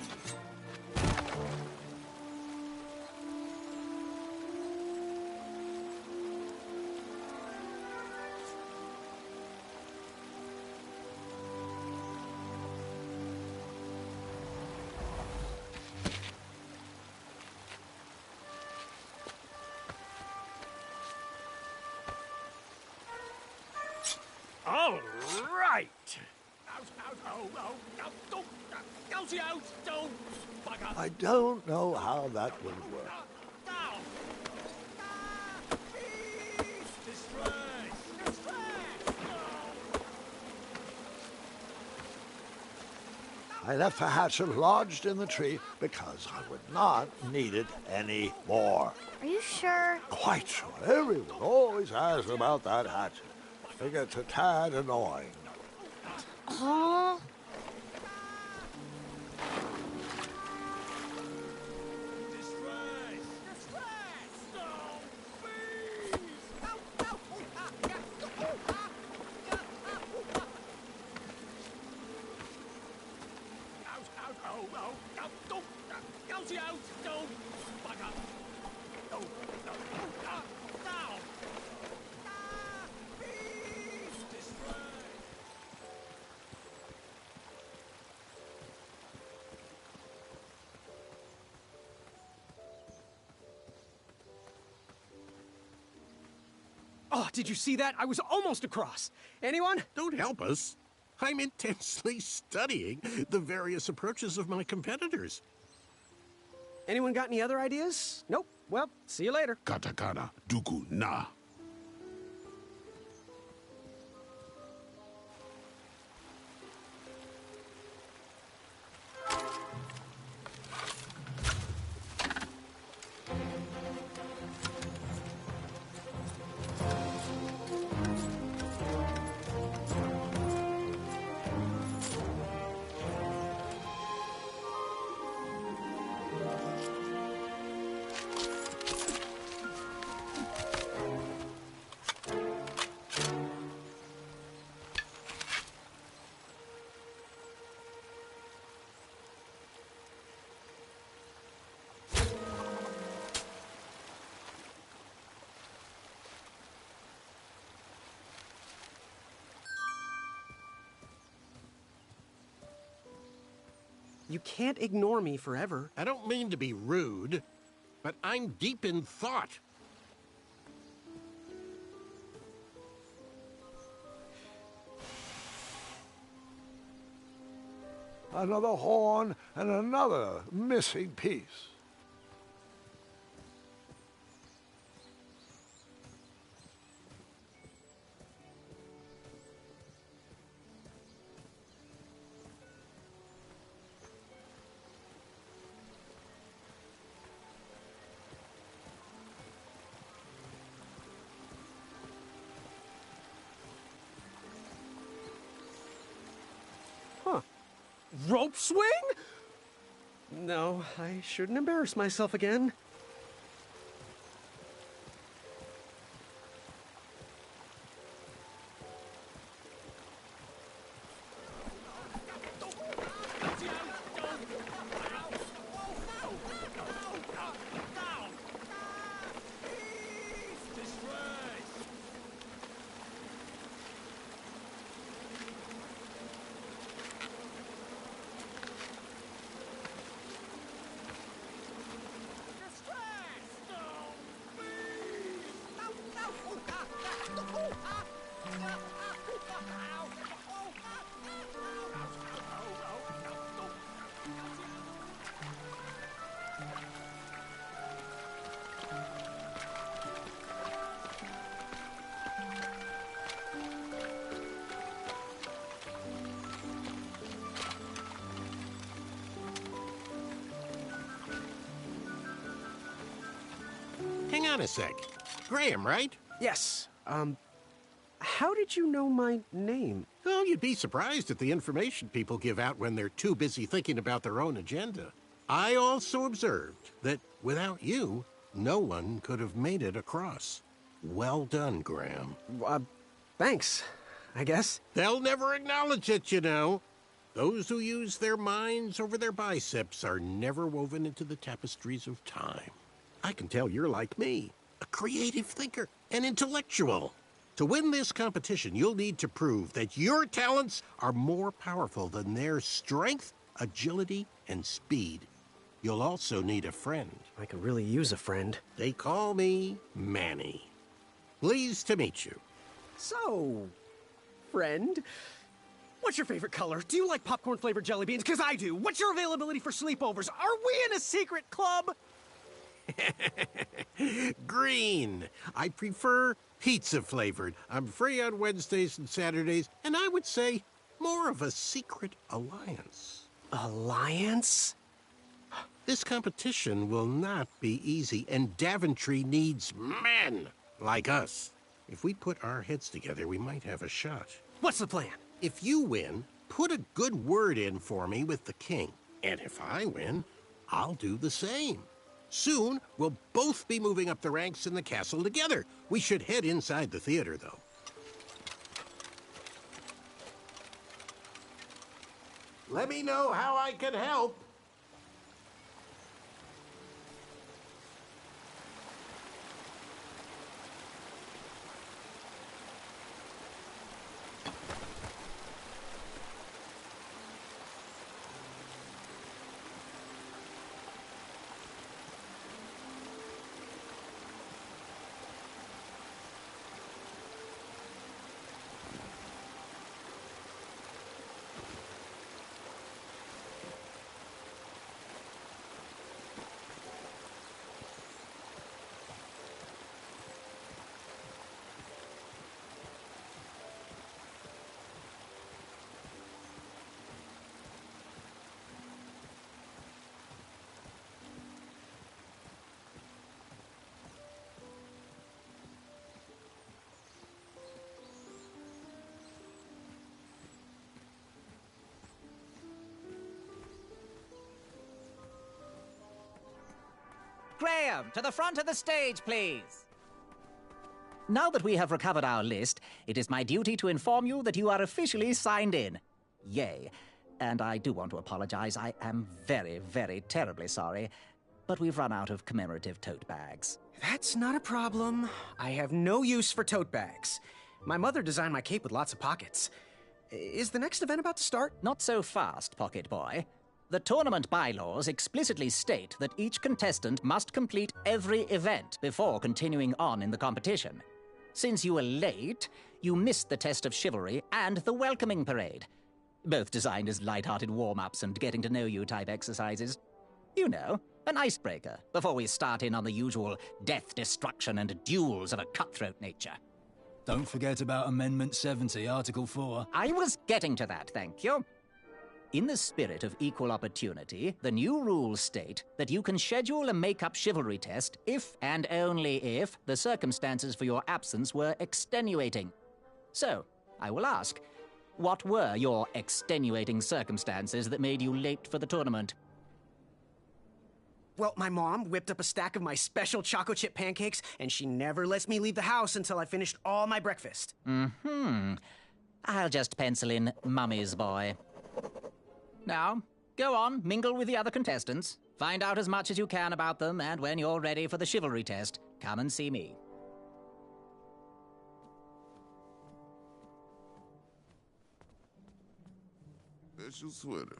All right! I don't know how that would work. I left the hatchet lodged in the tree because I would not need it anymore. Are you sure? Quite sure. Everyone always asks about that hatchet. I figure it's a tad annoying. Oh. Oh, did you see that? I was almost across. Anyone? Don't help us. I'm intensely studying the various approaches of my competitors. Anyone got any other ideas? Nope. Well, see you later. Katakana, duku na. You can't ignore me forever. I don't mean to be rude, but I'm deep in thought. Another horn and another missing piece. rope swing? No, I shouldn't embarrass myself again. Hang on a sec. Graham, right? Yes. How did you know my name? Oh, you'd be surprised at the information people give out when they're too busy thinking about their own agenda. I also observed that without you, no one could have made it across. Well done, Graham. Thanks, I guess. They'll never acknowledge it, you know. Those who use their minds over their biceps are never woven into the tapestries of time. I can tell you're like me, a creative thinker, an intellectual. To win this competition, you'll need to prove that your talents are more powerful than their strength, agility, and speed. You'll also need a friend. I could really use a friend. They call me Manny. Pleased to meet you. So, friend, what's your favorite color? Do you like popcorn-flavored jelly beans? Because I do. What's your availability for sleepovers? Are we in a secret club? Green. I prefer pizza-flavored. I'm free on Wednesdays and Saturdays, and I would say more of a secret alliance. Alliance? This competition will not be easy, and Daventry needs men like us. If we put our heads together, we might have a shot. What's the plan? If you win, put a good word in for me with the king. And if I win, I'll do the same. Soon, we'll both be moving up the ranks in the castle together. We should head inside the theater, though. Let me know how I can help. Graham, to the front of the stage, please. Now that we have recovered our list, it is my duty to inform you that you are officially signed in. Yay. And I do want to apologize. I am very, very terribly sorry. But we've run out of commemorative tote bags. That's not a problem. I have no use for tote bags. My mother designed my cape with lots of pockets. Is the next event about to start? Not so fast, Pocket Boy. The tournament bylaws explicitly state that each contestant must complete every event before continuing on in the competition. Since you were late, you missed the test of chivalry and the welcoming parade, both designed as light-hearted warm-ups and getting-to-know-you type exercises. You know, an icebreaker before we start in on the usual death, destruction, and duels of a cutthroat nature. Don't forget about Amendment 70, Article 4. I was getting to that, thank you. In the spirit of equal opportunity, the new rules state that you can schedule a make-up chivalry test if and only if the circumstances for your absence were extenuating. So, I will ask, What were your extenuating circumstances that made you late for the tournament? Well, my mom whipped up a stack of my special choco chip pancakes, and she never lets me leave the house until I finished all my breakfast. I'll just pencil in Mummy's boy. Now, go on, mingle with the other contestants. Find out as much as you can about them, and when you're ready for the chivalry test, come and see me. Special sweater.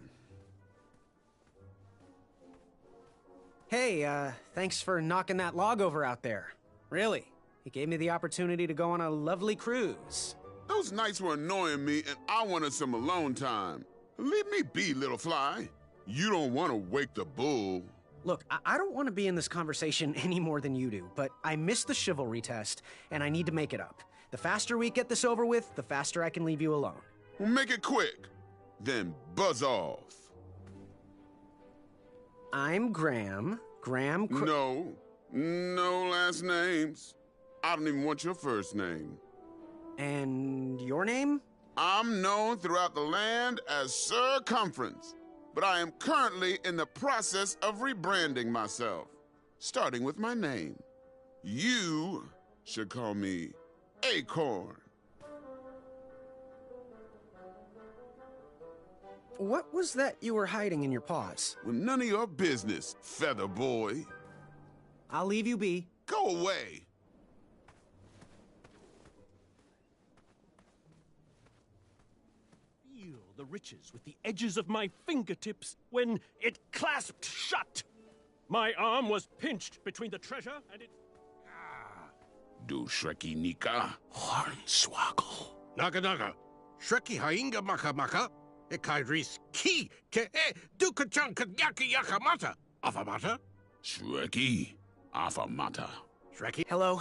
Hey, thanks for knocking that log over out there. Really, it gave me the opportunity to go on a lovely cruise. Those nights were annoying me, and I wanted some alone time. Leave me be, little fly. You don't want to wake the bull. Look, I don't want to be in this conversation any more than you do, but I missed the chivalry test, and I need to make it up. The faster we get this over with, the faster I can leave you alone. Well, make it quick. Then buzz off. I'm Graham. No last names. I don't even want your first name. And your name? I'm known throughout the land as Circumference, but I am currently in the process of rebranding myself, starting with my name. You should call me Acorn. What was that you were hiding in your paws? Well, none of your business, Feather Boy. I'll leave you be. Go away. Feel the riches with the edges of my fingertips when it clasped shut. My arm was pinched between the treasure and it... Do Shreki Nika. Hornswoggle. Naga Naga. Shreki Hainga Maka Maka. Ekaidris Ki Ke E Dukachan Kanyaki Yakamata. Afamata? Shreki Afamata. Shreki? Hello,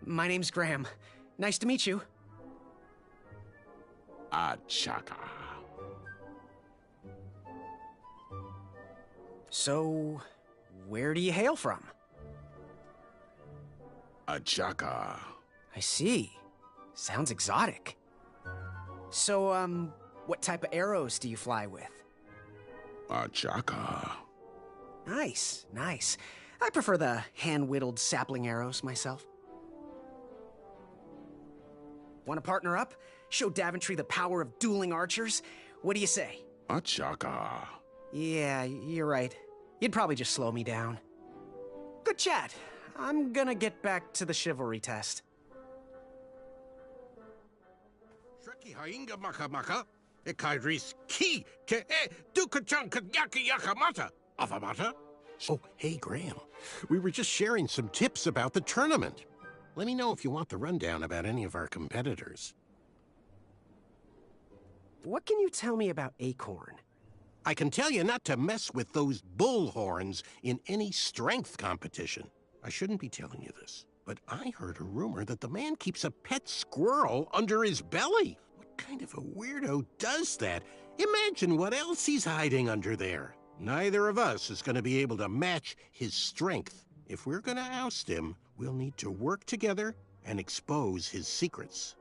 my name's Graham. Nice to meet you. Achaka. So, where do you hail from? Achaka. I see. Sounds exotic. So, what type of arrows do you fly with? Achaka. Nice, nice. I prefer the hand-whittled sapling arrows myself. Want to partner up? Show Daventry the power of dueling archers? What do you say? Achaka. Yeah, you're right. You'd probably just slow me down. Good chat. I'm gonna get back to the chivalry test. Shreki Hainga Maka Maka. Ekaidris Ki Ke E Dukachan Kanyaki Yakamata. Afamata? Oh, hey, Graham. We were just sharing some tips about the tournament. Let me know if you want the rundown about any of our competitors. What can you tell me about Acorn? I can tell you not to mess with those bullhorns in any strength competition. I shouldn't be telling you this, but I heard a rumor that the man keeps a pet squirrel under his belly. What kind of a weirdo does that? Imagine what else he's hiding under there. Neither of us is going to be able to match his strength. If we're going to oust him, we'll need to work together and expose his secrets.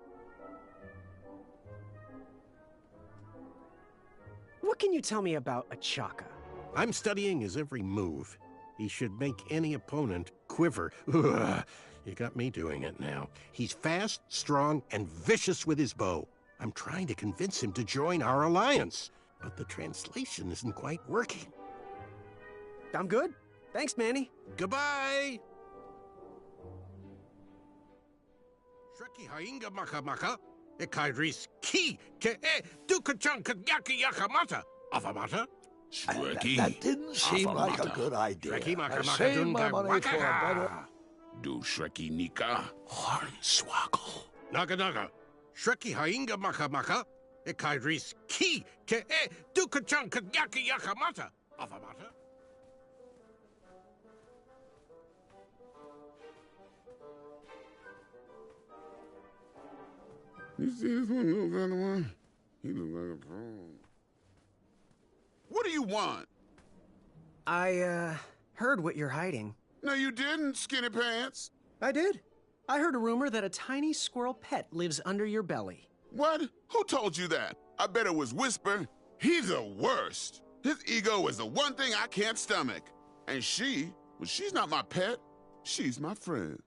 What can you tell me about Achaka? I'm studying his every move. He should make any opponent quiver. Ugh, you got me doing it now. He's fast, strong, and vicious with his bow. I'm trying to convince him to join our alliance, but the translation isn't quite working. I'm good. Thanks, Manny. Goodbye! Shreki Hainga Maka Maka. Ekaidris Ki Ke E Dukachan Kanyaki Yakamata. Afamata? Shreki. That didn't seem like a good idea. Shreki Maka I Maka saved my Dunga money for a better... Waka. Do Shreki Nika. Hornswoggle. Naga Naga. Shreki Hainga Maka Maka. Ekaidris Ki Ke E Dukachan Kanyaki Yakamata. Afamata? You see this one, little fella one? He look like a pro. What do you want? I, heard what you're hiding. No, you didn't, skinny pants. I did. I heard a rumor that a tiny squirrel pet lives under your belly. What? Who told you that? I bet it was Whisper. He's the worst. His ego is the one thing I can't stomach. And she's not my pet. She's my friend.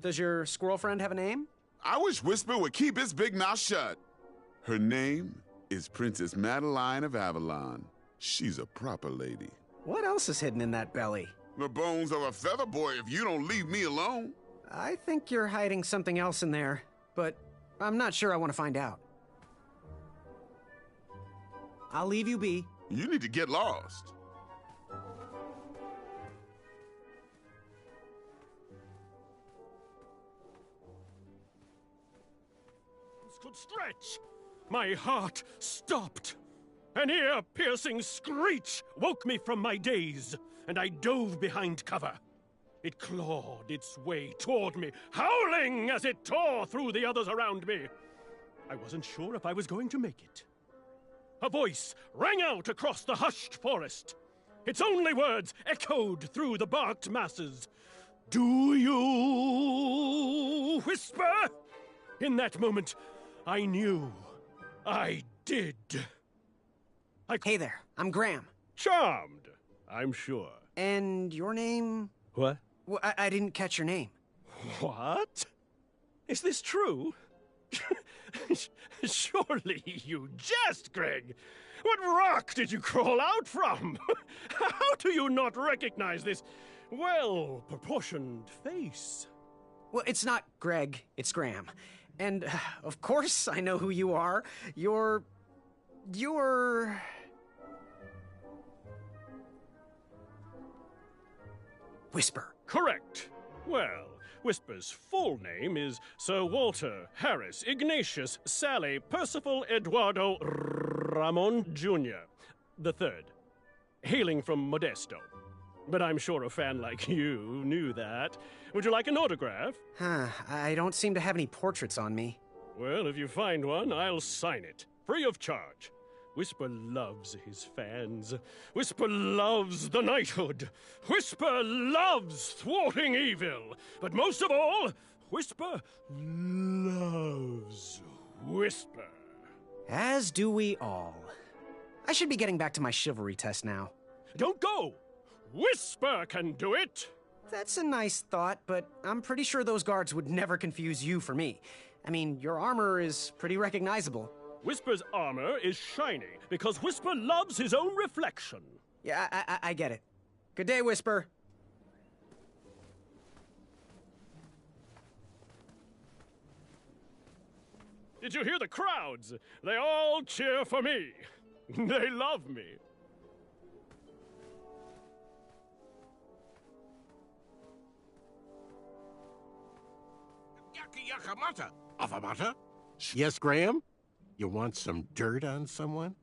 Does your squirrel friend have a name? I wish Whisper would keep his big mouth shut. Her name is Princess Madeline of Avalon. She's a proper lady. What else is hidden in that belly? The bones of a feather boy if you don't leave me alone. I think you're hiding something else in there, but I'm not sure I want to find out. I'll leave you be. You need to get lost. Could stretch. My heart stopped. An ear-piercing screech woke me from my daze, and I dove behind cover. It clawed its way toward me, howling as it tore through the others around me. I wasn't sure if I was going to make it. A voice rang out across the hushed forest. Its only words echoed through the barked masses. Do you whisper? In that moment, I knew. I did. Hey there, I'm Graham. Charmed, I'm sure. And your name? What? Well, I didn't catch your name. What? Is this true? Surely you jest, Greg. What rock did you crawl out from? How do you not recognize this well-proportioned face? Well, it's not Greg, it's Graham. And, of course, I know who you are. You're... Whisper. Correct. Well, Whisper's full name is Sir Walter Harris Ignatius Sally Percival Eduardo Ramon Jr. the Third, hailing from Modesto. But I'm sure a fan like you knew that. Would you like an autograph? I don't seem to have any portraits on me. Well, if you find one, I'll sign it, free of charge. Whisper loves his fans. Whisper loves the knighthood. Whisper loves thwarting evil. But most of all, Whisper loves Whisper. As do we all. I should be getting back to my chivalry test now. Don't go! Whisper can do it! That's a nice thought, but I'm pretty sure those guards would never confuse you for me. I mean, your armor is pretty recognizable. Whisper's armor is shiny because Whisper loves his own reflection. Yeah, I get it. Good day, Whisper. Did you hear the crowds? They all cheer for me. They love me. Yakamata. Avamata? Yes, Graham? You want some dirt on someone?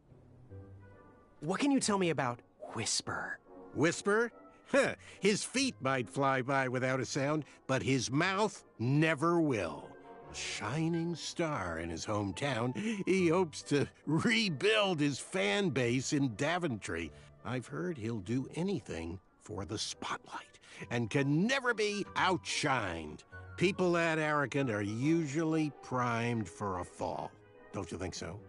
What can you tell me about Whisper? Whisper? Huh. His feet might fly by without a sound, but his mouth never will. A shining star in his hometown, he hopes to rebuild his fan base in Daventry. I've heard he'll do anything for the spotlight and can never be outshined. People that arrogant are usually primed for a fall. Don't you think so?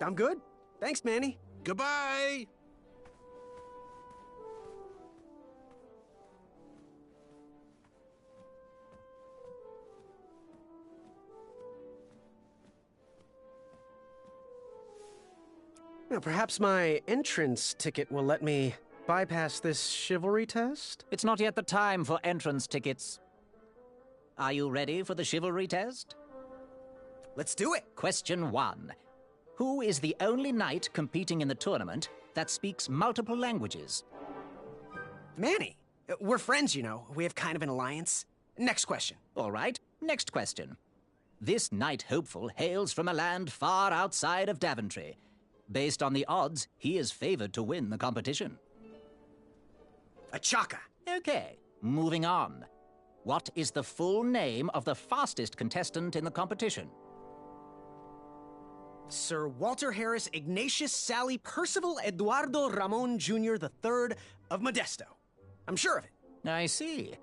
I'm good. Thanks, Manny. Goodbye! Now, perhaps my entrance ticket will let me bypass this chivalry test? It's not yet the time for entrance tickets. Are you ready for the chivalry test? Let's do it! Question 1. Who is the only knight competing in the tournament that speaks multiple languages? Manny. We're friends, you know. We have kind of an alliance. Next question. All right, next question. This knight hopeful hails from a land far outside of Daventry. Based on the odds, he is favored to win the competition. Achaka. Okay, moving on. What is the full name of the fastest contestant in the competition? Sir Walter Harris Ignatius Sally Percival Eduardo Ramon Jr. the Third of Modesto. I'm sure of it. I see.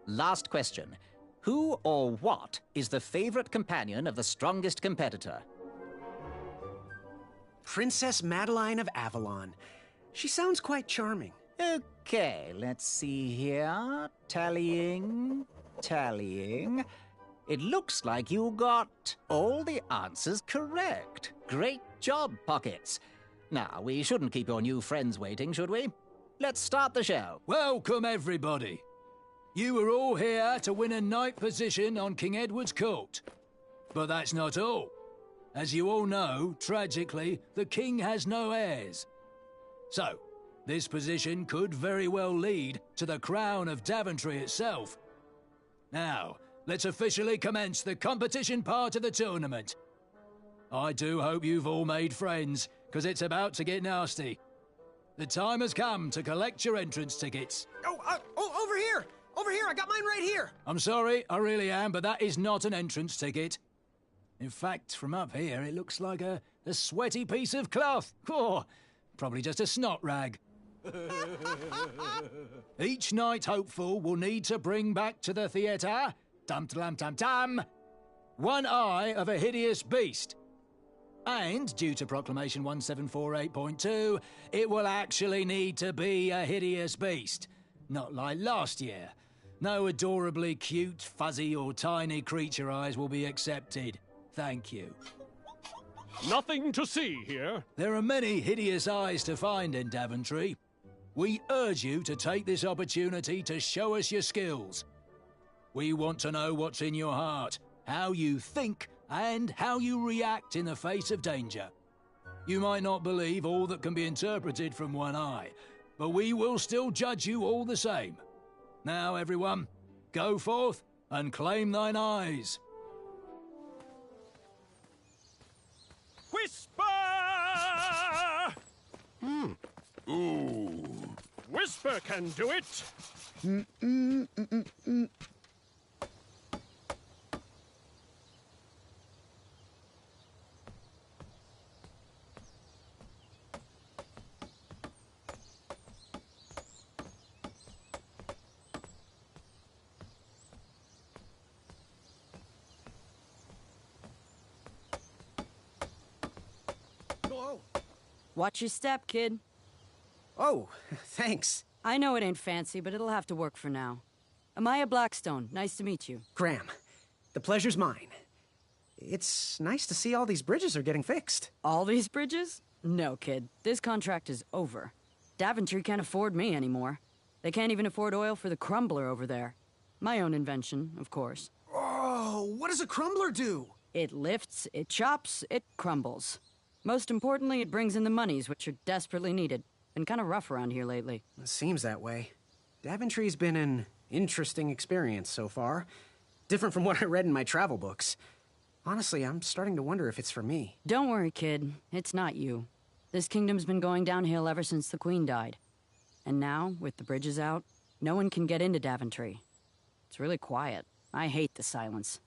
Last question. Who or what is the favorite companion of the strongest competitor? Princess Madeline of Avalon. She sounds quite charming. Okay, let's see here. Tallying. It looks like you got all the answers correct. Great job, Pockets. Now, we shouldn't keep your new friends waiting, should we? Let's start the show. Welcome, everybody. You are all here to win a knight position on King Edward's court. But that's not all. As you all know, tragically, the king has no heirs. So, this position could very well lead to the crown of Daventry itself. Now, let's officially commence the competition part of the tournament. I do hope you've all made friends, because it's about to get nasty. The time has come to collect your entrance tickets. Oh, over here! Over here, I got mine right here! I'm sorry, I really am, but that is not an entrance ticket. In fact, from up here, it looks like a sweaty piece of cloth. Oh, probably just a snot rag. Each knight hopeful will need to bring back to the theatre, dum-dum-dum-dum, one eye of a hideous beast. And, due to Proclamation 1748.2, it will actually need to be a hideous beast. Not like last year. No adorably cute, fuzzy or tiny creature eyes will be accepted. Thank you. Nothing to see here. There are many hideous eyes to find in Daventry. We urge you to take this opportunity to show us your skills. We want to know what's in your heart, how you think, and how you react in the face of danger. You might not believe all that can be interpreted from one eye, but we will still judge you all the same. Now, everyone, go forth and claim thine eyes. Whisper! Ooh. Whisper can do it. Watch your step, kid. Oh, thanks. I know it ain't fancy, but it'll have to work for now. Amaya Blackstone, nice to meet you. Graham, the pleasure's mine. It's nice to see all these bridges are getting fixed. All these bridges? No, kid. This contract is over. Daventry can't afford me anymore. They can't even afford oil for the crumbler over there. My own invention, of course. Oh, what does a crumbler do? It lifts, it chops, it crumbles. Most importantly, it brings in the monies, which are desperately needed. Been kind of rough around here lately. It seems that way. Daventry's been an interesting experience so far. Different from what I read in my travel books. Honestly, I'm starting to wonder if it's for me. Don't worry, kid. It's not you. This kingdom's been going downhill ever since the Queen died. And now, with the bridges out, no one can get into Daventry. It's really quiet. I hate the silence.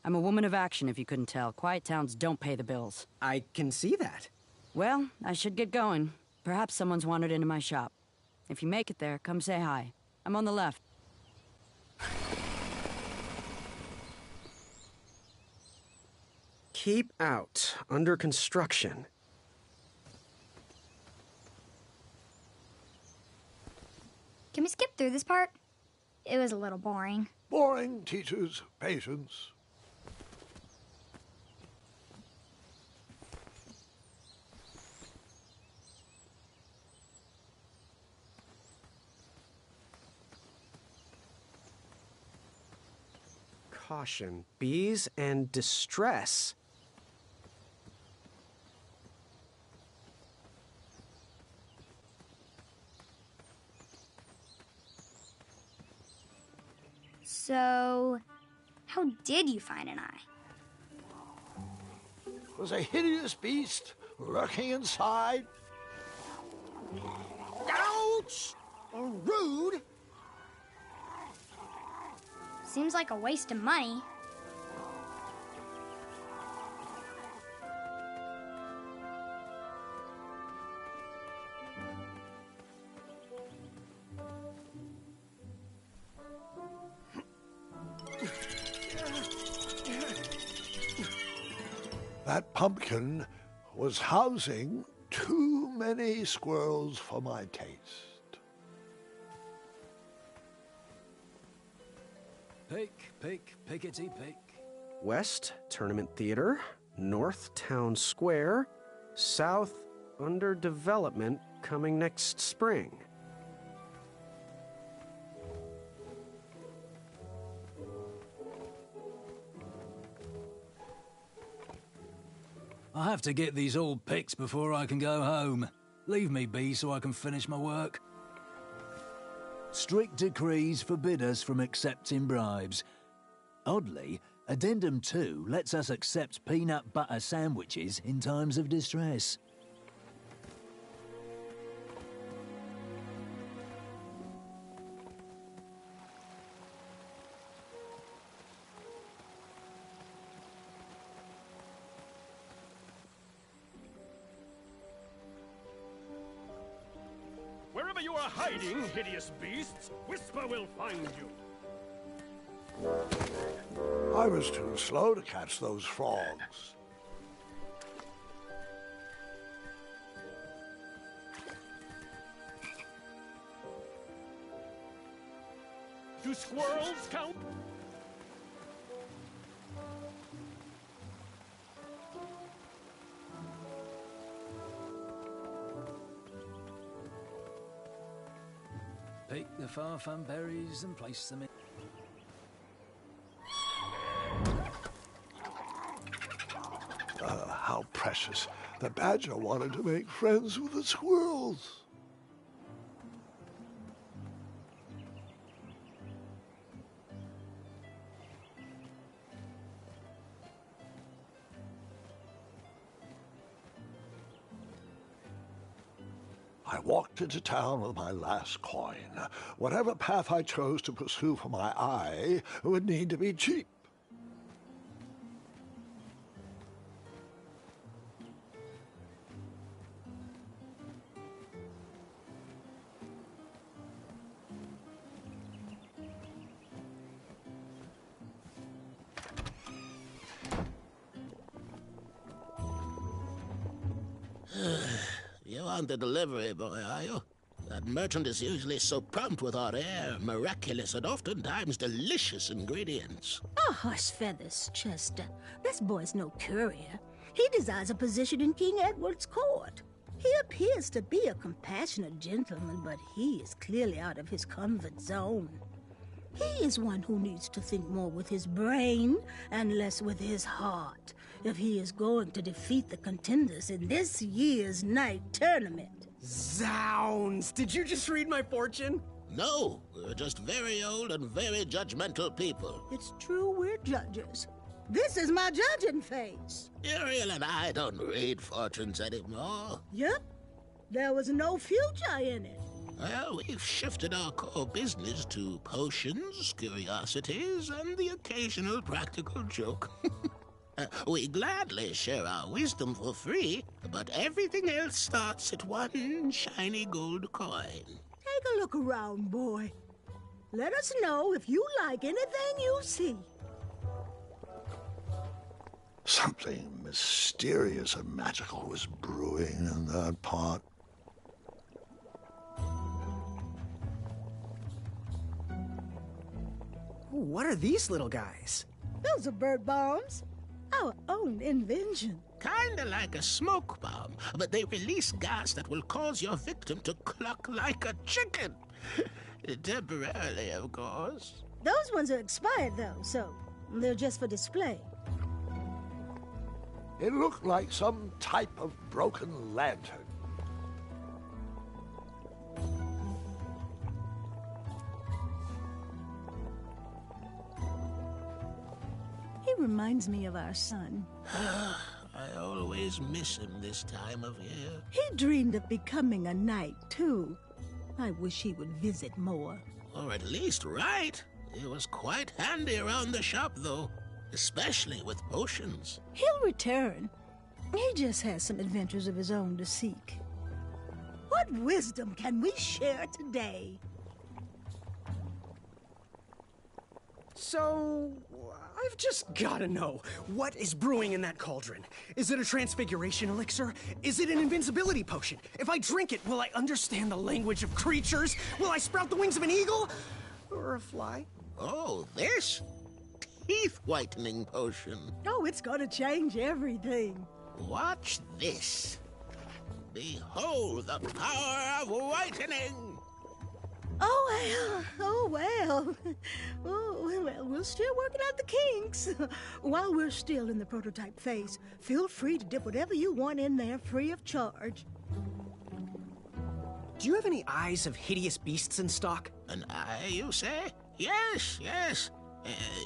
I'm a woman of action, if you couldn't tell. Quiet towns don't pay the bills. I can see that. Well, I should get going. Perhaps someone's wandered into my shop. If you make it there, come say hi. I'm on the left. Keep out. Under construction. Can we skip through this part? It was a little boring. Boring teaches patience. Caution. Bees and distress. So, how did you find an eye? Was a hideous beast lurking inside. Ouch! Rude! Seems like a waste of money. That pumpkin was housing too many squirrels for my taste. Pick, pickety pick. West, Tournament Theater. North, Town Square. South, under development, coming next spring. I have to get these all picked before I can go home. Leave me be so I can finish my work. Strict decrees forbid us from accepting bribes. Oddly, Addendum 2 lets us accept peanut butter sandwiches in times of distress. Wherever you are hiding, hideous beasts, Whisper will find you. I was too slow to catch those frogs. Do squirrels count? Pick the farfan berries and place them in. How precious. The badger wanted to make friends with the squirrels. I walked into town with my last coin. Whatever path I chose to pursue for my eye would need to be cheap. You aren't the delivery boy, are you? That merchant is usually so prompt with our rare, miraculous, and oftentimes delicious ingredients. Oh, hush feathers, Chester. This boy's no courier. He desires a position in King Edward's court. He appears to be a compassionate gentleman, but he is clearly out of his comfort zone. He is one who needs to think more with his brain and less with his heart if he is going to defeat the contenders in this year's night tournament. Zounds! Did you just read my fortune? No, we're just very old and very judgmental people. It's true we're judges. This is my judging face. Ariel and I don't read fortunes anymore. Yep. There was no future in it. Well, we've shifted our core business to potions, curiosities, and the occasional practical joke. We gladly share our wisdom for free, but everything else starts at one shiny gold coin. Take a look around, boy. Let us know if you like anything you see. Something mysterious and magical was brewing in that pot. What are these little guys? Those are bird bombs. Our own invention. Kinda like a smoke bomb, but they release gas that will cause your victim to cluck like a chicken. Temporarily, of course. Those ones are expired, though, so they're just for display. It looked like some type of broken lantern. He reminds me of our son. I always miss him this time of year. He dreamed of becoming a knight, too. I wish he would visit more. Or at least write. He was quite handy around the shop, though. Especially with potions. He'll return. He just has some adventures of his own to seek. What wisdom can we share today? So, I've just gotta know, what is brewing in that cauldron? Is it a transfiguration elixir? Is it an invincibility potion? If I drink it, will I understand the language of creatures? Will I sprout the wings of an eagle? Or a fly? Oh, this? Teeth whitening potion. Oh, it's gonna change everything. Watch this. Behold the power of whitening. Oh, well. Oh, well, we're still working out the kinks. While we're still in the prototype phase, feel free to dip whatever you want in there free of charge. Do you have any eyes of hideous beasts in stock? An eye, you say? Yes, yes.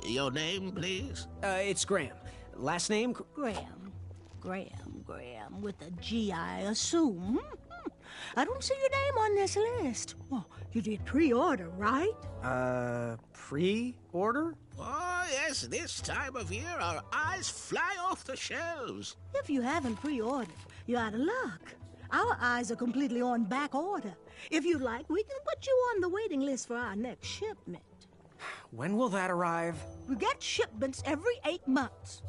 Your name, please? It's Graham. Last name? Graham, with a G, I assume. I don't see your name on this list. Well, you did pre-order, right? Pre-order? Oh, yes, this time of year our eyes fly off the shelves. If you haven't pre-ordered, you're out of luck. Our eyes are completely on back order. If you'd like, we can put you on the waiting list for our next shipment. When will that arrive? We get shipments every 8 months.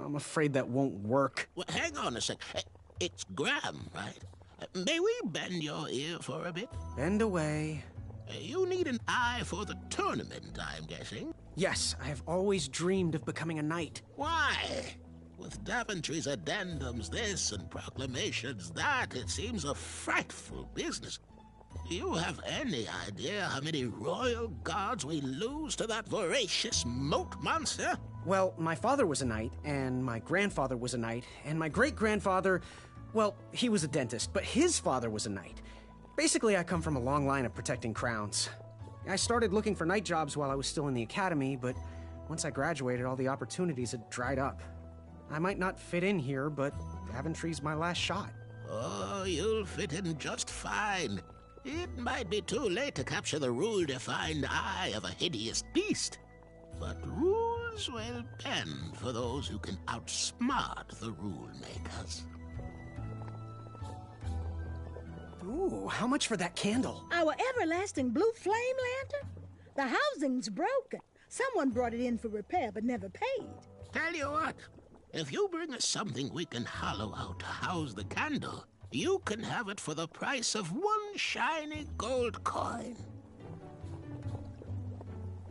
I'm afraid that won't work. Well, hang on a sec. It's Graham, right? May we bend your ear for a bit? Bend away. You need an eye for the tournament, I'm guessing. Yes, I have always dreamed of becoming a knight. Why? With Daventry's addendums this and proclamations that, it seems a frightful business. Do you have any idea how many royal guards we lose to that voracious moat monster? Well, my father was a knight, and my grandfather was a knight, and my great-grandfather, well, he was a dentist, but his father was a knight. Basically, I come from a long line of protecting crowns. I started looking for knight jobs while I was still in the academy, but once I graduated, all the opportunities had dried up. I might not fit in here, but Daventry's my last shot. Oh, you'll fit in just fine. It might be too late to capture the rule-defined eye of a hideous beast, but rules will bend for those who can outsmart the rule-makers. Ooh, how much for that candle? Our everlasting blue flame lantern? The housing's broken. Someone brought it in for repair but never paid. Tell you what, if you bring us something we can hollow out to house the candle, you can have it for the price of one shiny gold coin.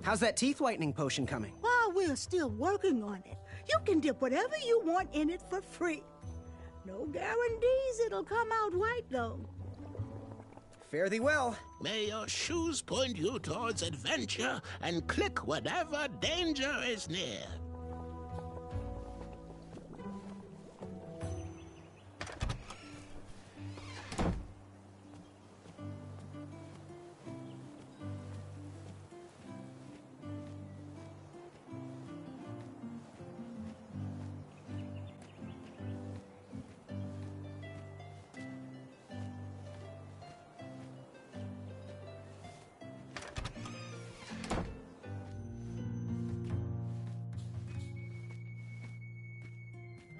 How's that teeth whitening potion coming? While we're still working on it, you can dip whatever you want in it for free. No guarantees it'll come out right, though. Fare thee well. May your shoes point you towards adventure and click whenever danger is near.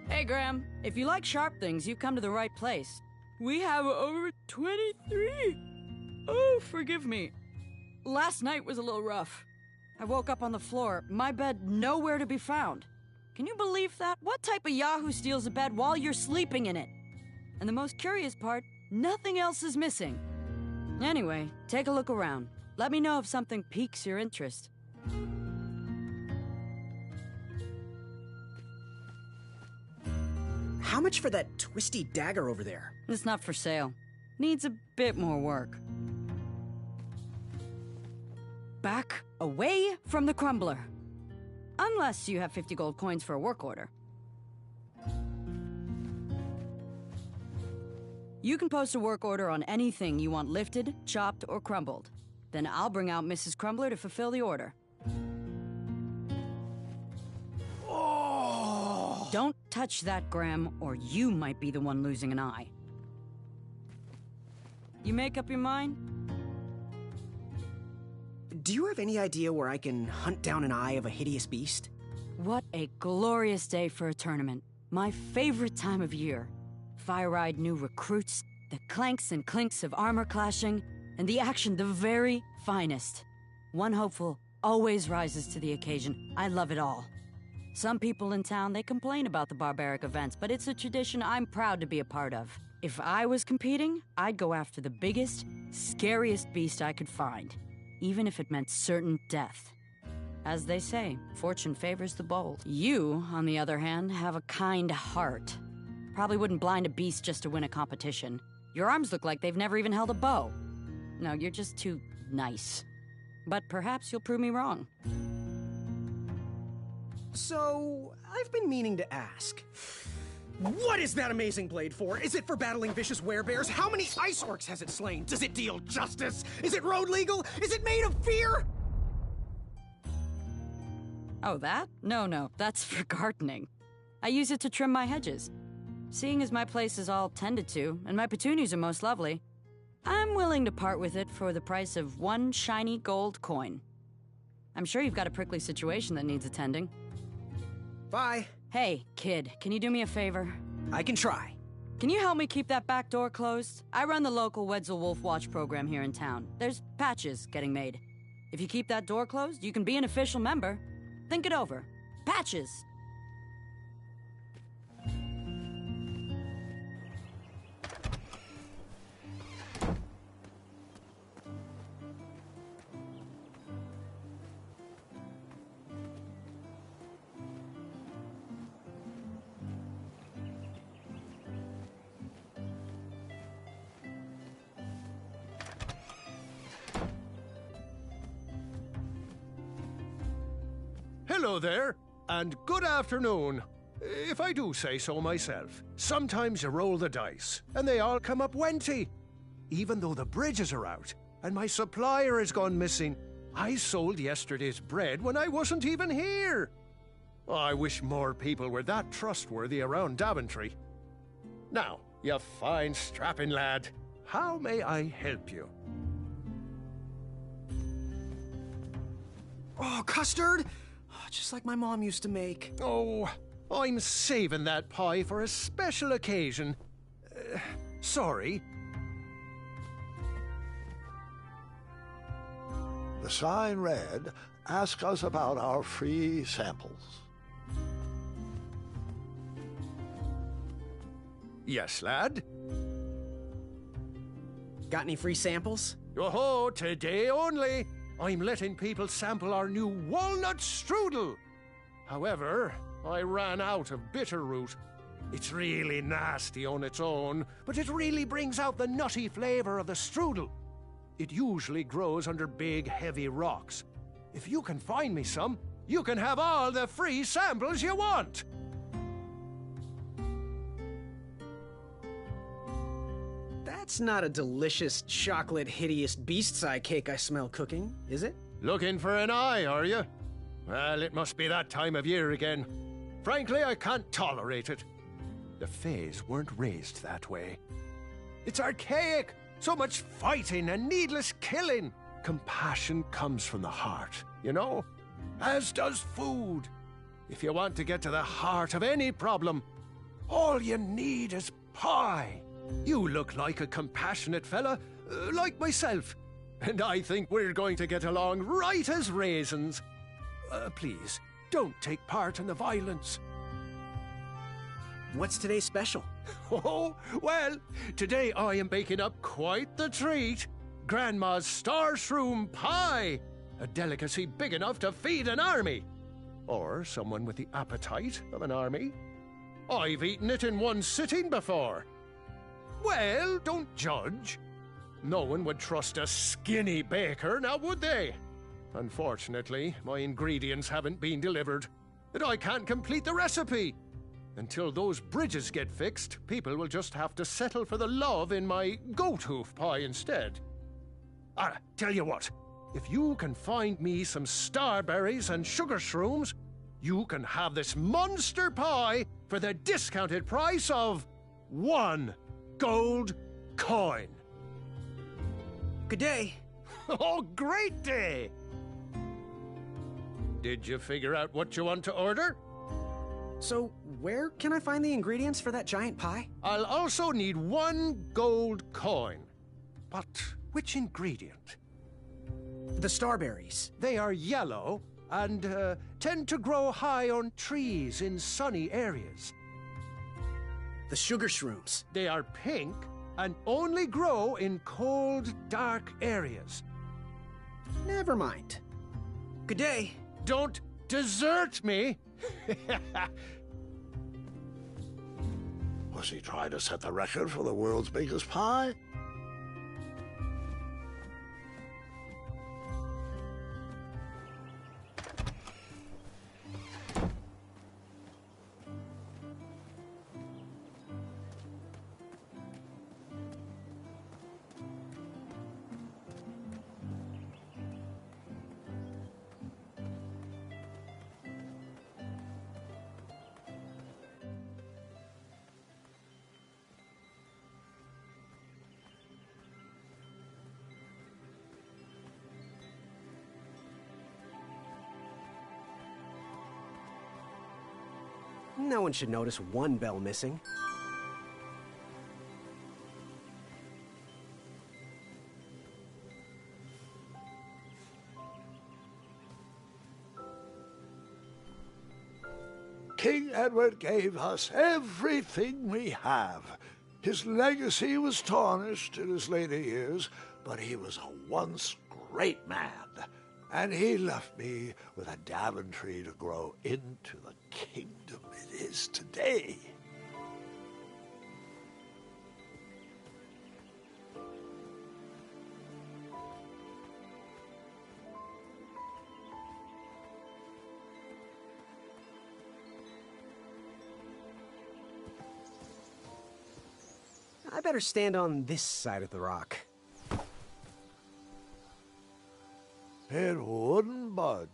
Hey, Graham. If you like sharp things, you've come to the right place. We have over 23. Oh, forgive me. Last night was a little rough. I woke up on the floor, my bed nowhere to be found. Can you believe that? What type of yahoo steals a bed while you're sleeping in it? And the most curious part, nothing else is missing. Anyway, take a look around. Let me know if something piques your interest. How much for that twisty dagger over there? It's not for sale. Needs a bit more work. Back away from the crumbler. Unless you have 50 gold coins for a work order. You can post a work order on anything you want lifted, chopped, or crumbled. Then I'll bring out Mrs. Crumbler to fulfill the order. Don't touch that, Graham, or you might be the one losing an eye. You make up your mind? Do you have any idea where I can hunt down an eye of a hideous beast? What a glorious day for a tournament. My favorite time of year. Fire-eyed new recruits, the clanks and clinks of armor clashing, and the action the very finest. One hopeful, always rises to the occasion. I love it all. Some people in town, they complain about the barbaric events, but it's a tradition I'm proud to be a part of. If I was competing, I'd go after the biggest, scariest beast I could find, even if it meant certain death. As they say, fortune favors the bold. You, on the other hand, have a kind heart. Probably wouldn't blind a beast just to win a competition. Your arms look like they've never even held a bow. No, you're just too nice. But perhaps you'll prove me wrong. So, I've been meaning to ask. What is that amazing blade for? Is it for battling vicious werebears? How many ice orcs has it slain? Does it deal justice? Is it road legal? Is it made of fear? Oh, that? No, that's for gardening. I use it to trim my hedges. Seeing as my place is all tended to, and my petunias are most lovely, I'm willing to part with it for the price of 1 shiny gold coin. I'm sure you've got a prickly situation that needs attending. Bye. Hey, kid, can you do me a favor? I can try. Can you help me keep that back door closed? I run the local Wetzel Wolf Watch program here in town. There's patches getting made. If you keep that door closed, you can be an official member. Think it over. Patches! Hello there, and good afternoon. If I do say so myself, sometimes you roll the dice, and they all come up wenty. Even though the bridges are out, and my supplier has gone missing, I sold yesterday's bread when I wasn't even here. I wish more people were that trustworthy around Daventry. Now, you fine strapping lad, how may I help you? Oh, custard! Just like my mom used to make. Oh, I'm saving that pie for a special occasion. Sorry. The sign read, "Ask us about our free samples." Yes, lad? Got any free samples? Oh, today only. I'm letting people sample our new walnut strudel. However, I ran out of bitterroot. It's really nasty on its own, but it really brings out the nutty flavor of the strudel. It usually grows under big, heavy rocks. If you can find me some, you can have all the free samples you want. That's not a delicious, chocolate, hideous beast's eye cake I smell cooking, is it? Looking for an eye, are you? Well, it must be that time of year again. Frankly, I can't tolerate it. The Fays weren't raised that way. It's archaic. So much fighting and needless killing. Compassion comes from the heart, you know? As does food. If you want to get to the heart of any problem, all you need is pie. You look like a compassionate fella, like myself. And I think we're going to get along right as raisins. Please, don't take part in the violence. What's today's special? Oh, well, today I am baking up quite the treat. Grandma's star shroom pie. A delicacy big enough to feed an army. Or someone with the appetite of an army. I've eaten it in one sitting before. Well, don't judge. No one would trust a skinny baker, now would they? Unfortunately, my ingredients haven't been delivered, and I can't complete the recipe. Until those bridges get fixed, people will just have to settle for the love in my goat hoof pie instead. Tell you what, if you can find me some starberries and sugar shrooms, you can have this monster pie for the discounted price of 1 gold coin. Good day. Oh, great day! Did you figure out what you want to order? So, where can I find the ingredients for that giant pie? I'll also need 1 gold coin. But which ingredient? The starberries. They are yellow and tend to grow high on trees in sunny areas. The sugar shrooms. They are pink and only grow in cold, dark areas. Never mind. Good day. Don't desert me! Was he trying to set the record for the world's biggest pie? No one should notice one bell missing. King Edward gave us everything we have. His legacy was tarnished in his later years, but he was a once great man. And he left me with a Daventry to grow into the kingdom it is today. I better stand on this side of the rock. It wouldn't budge.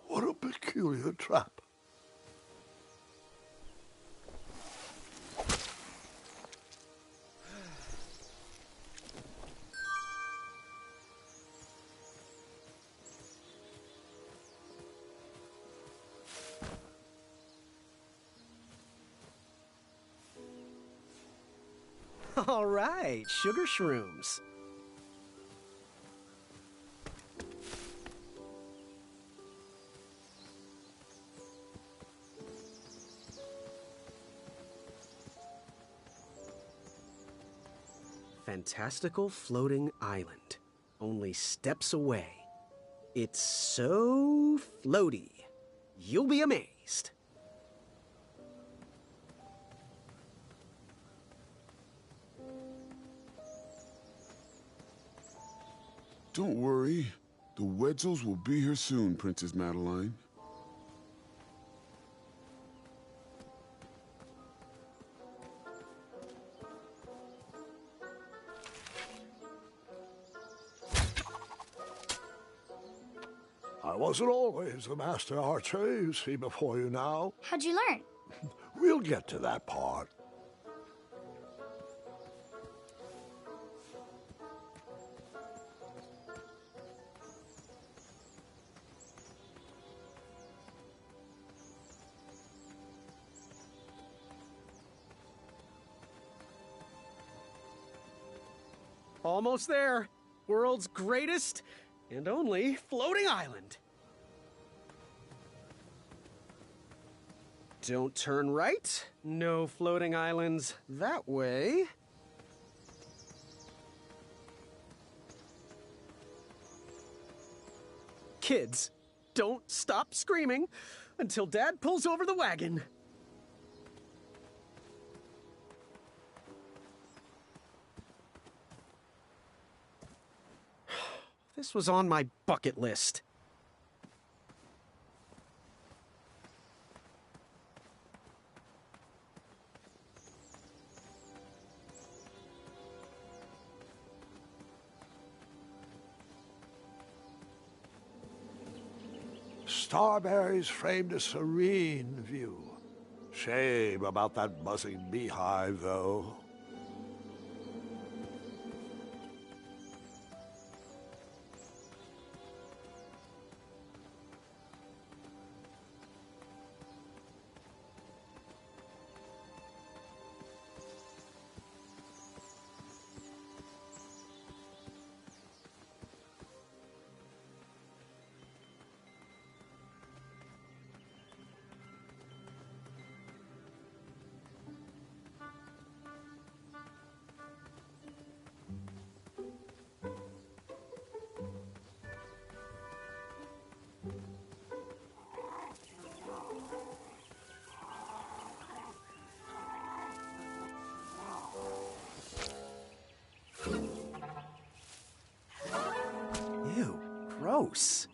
What a peculiar trap. All right, sugar shrooms. Fantastical floating island. Only steps away. It's so floaty. You'll be amazed. Don't worry. The Wetzels will be here soon, Princess Madeline. I wasn't always the master archer you see before you now. How'd you learn? We'll get to that part. Almost there. World's greatest and only floating island. Don't turn right. No floating islands that way. Kids, don't stop screaming until Dad pulls over the wagon. This was on my bucket list. Starberries framed a serene view. Shame about that buzzing beehive, though. gross.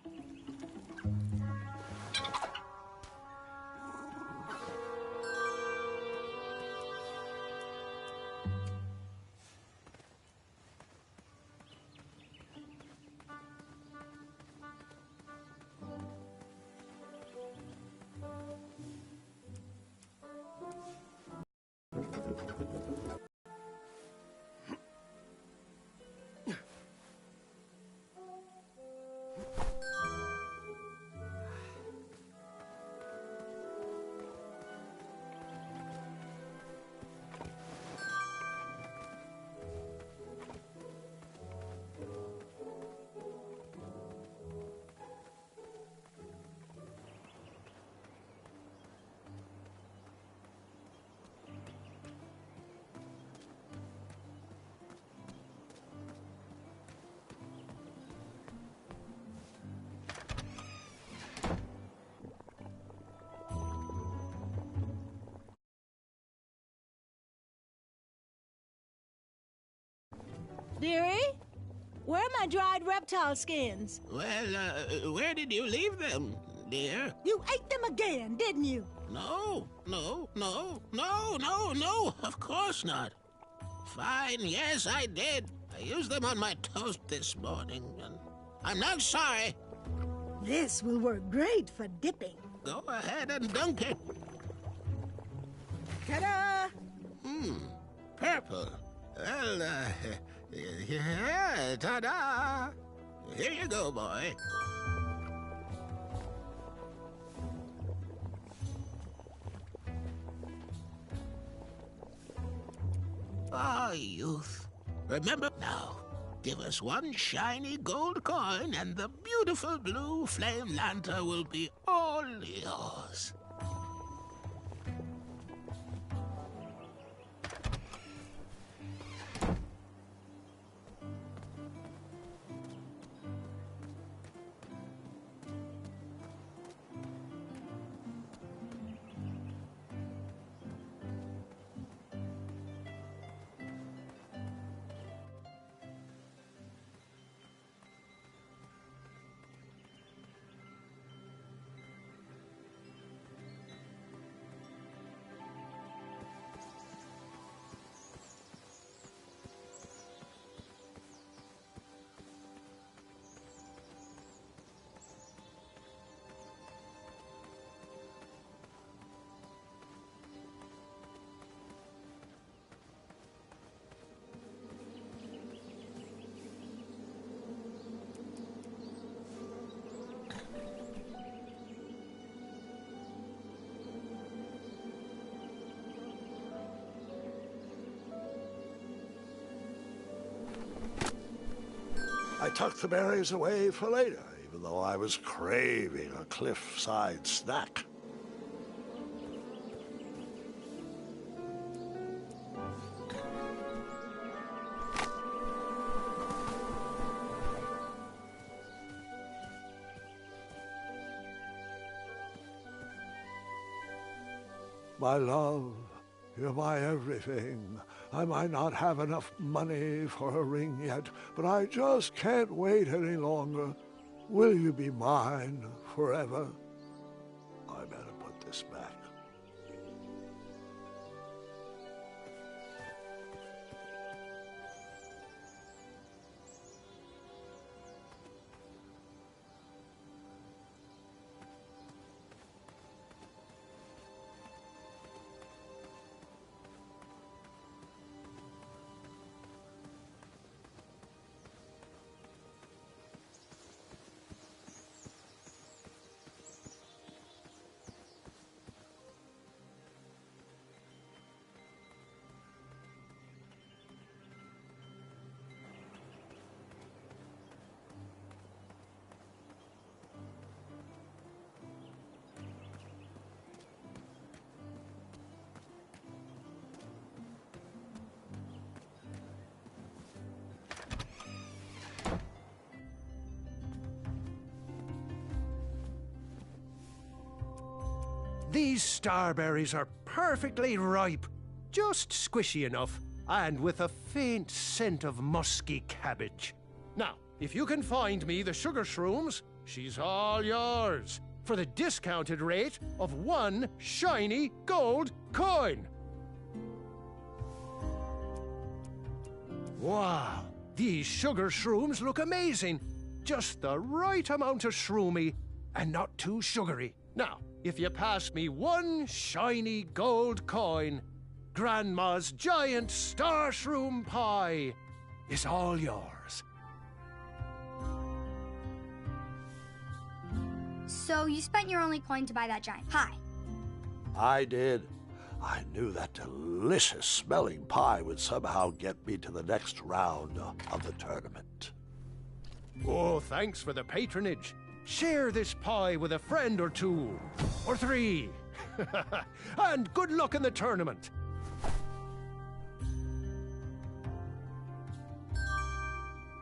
Dearie, where are my dried reptile skins? Well, where did you leave them, dear? You ate them again, didn't you? No, of course not. Fine, yes, I did. I used them on my toast this morning, and I'm not sorry. This will work great for dipping. Go ahead and dunk it. Ta-da! Purple. Well, yeah, ta-da! Here you go, boy. Ah, youth. Remember now, give us one shiny gold coin and the beautiful blue flame lantern will be all yours. I tucked the berries away for later, even though I was craving a cliffside snack. My love, you're my everything. I might not have enough money for a ring yet, but I just can't wait any longer. Will you be mine forever? I better put this back. These starberries are perfectly ripe, just squishy enough, and with a faint scent of musky cabbage. Now, if you can find me the sugar shrooms, she's all yours for the discounted rate of 1 shiny gold coin. Wow, these sugar shrooms look amazing. Just the right amount of shroomy and not too sugary. Now, if you pass me 1 shiny gold coin, Grandma's giant star shroom pie is all yours. So you spent your only coin to buy that giant pie? I did. I knew that delicious smelling pie would somehow get me to the next round of the tournament. Oh, thanks for the patronage. Share this pie with a friend or 2, or 3. And good luck in the tournament.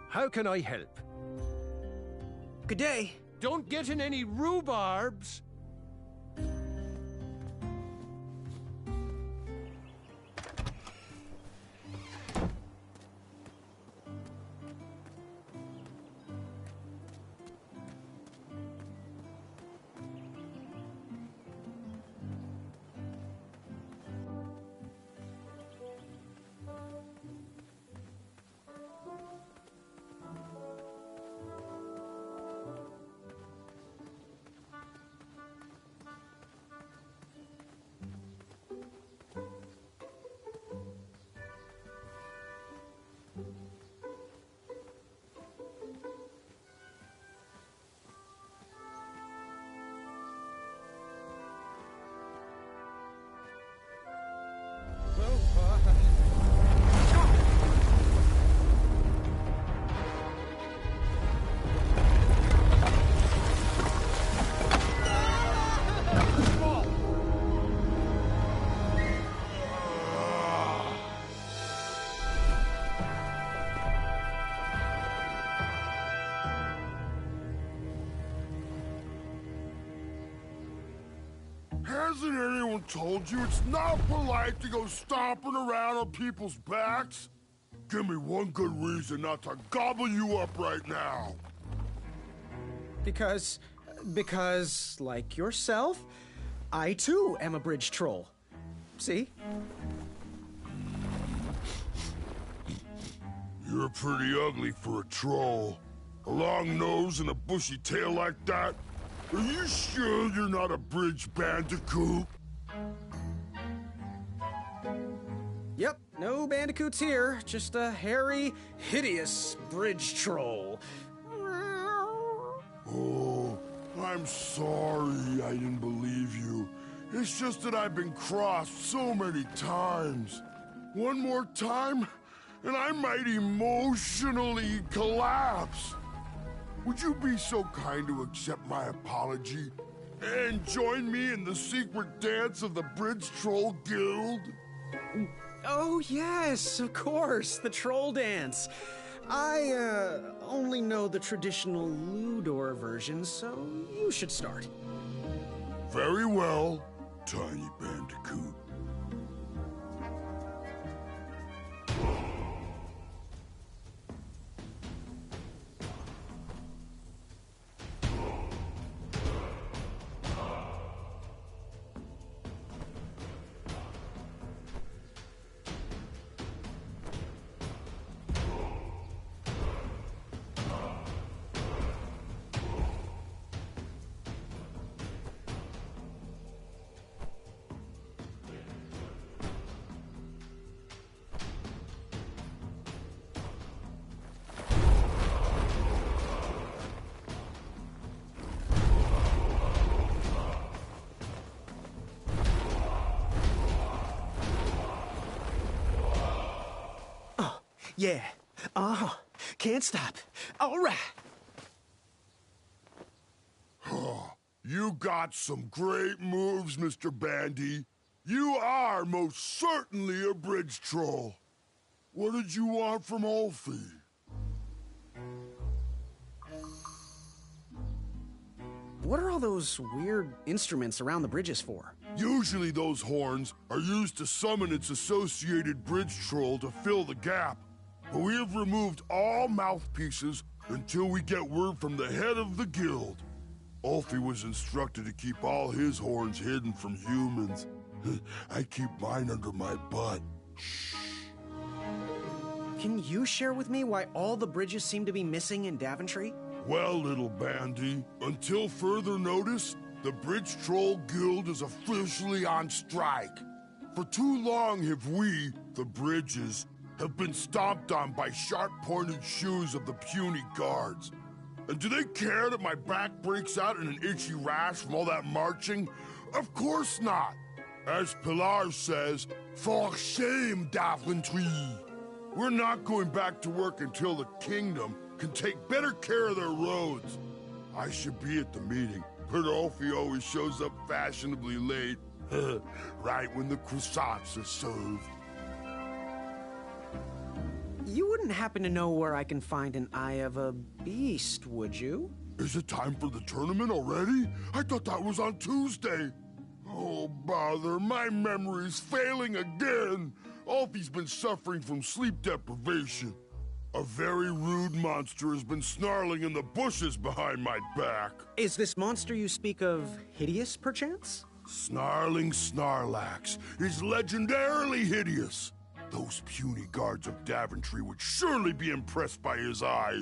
How can I help? Good day. Don't get in any rhubarbs. Hasn't anyone told you it's not polite to go stomping around on people's backs? Give me one good reason not to gobble you up right now. Because, like yourself, I too am a bridge troll. See? You're pretty ugly for a troll. A long nose and a bushy tail like that. Are you sure you're not a bridge bandicoot? Yep, no bandicoots here. Just a hairy, hideous bridge troll. Oh, I'm sorry I didn't believe you. It's just that I've been crossed so many times. One more time, and I might emotionally collapse. Would you be so kind to accept my apology and join me in the secret dance of the Bridge Troll Guild? Oh, yes, of course, the troll dance. I, only know the traditional Ludor version, so you should start. Very well, Tiny Bandicoot. Yeah. Can't stop. All right. You got some great moves, Mr. Bandy. You are most certainly a bridge troll. What did you want from Ulfie? What are all those weird instruments around the bridges for? Usually those horns are used to summon its associated bridge troll to fill the gap. but we have removed all mouthpieces until we get word from the head of the guild. Ulfi was instructed to keep all his horns hidden from humans. I keep mine under my butt. Shh. Can you share with me why all the bridges seem to be missing in Daventry? Well, little bandy, until further notice, the Bridge Troll Guild is officially on strike. For too long have we, the Bridges, have been stomped on by sharp-pointed shoes of the puny guards. And do they care that my back breaks out in an itchy rash from all that marching? Of course not. As Pilar says, for shame, Daventry. We're not going back to work until the kingdom can take better care of their roads. I should be at the meeting, but Ulfi always shows up fashionably late, right when the croissants are served. You wouldn't happen to know where I can find an Eye of a Beast, would you? Is it time for the tournament already? I thought that was on Tuesday. Oh, bother, my memory's failing again. Ulfi's been suffering from sleep deprivation. A very rude monster has been snarling in the bushes behind my back. Is this monster you speak of hideous, perchance? Snarling Snarlax is legendarily hideous. Those puny guards of Daventry would surely be impressed by his eye.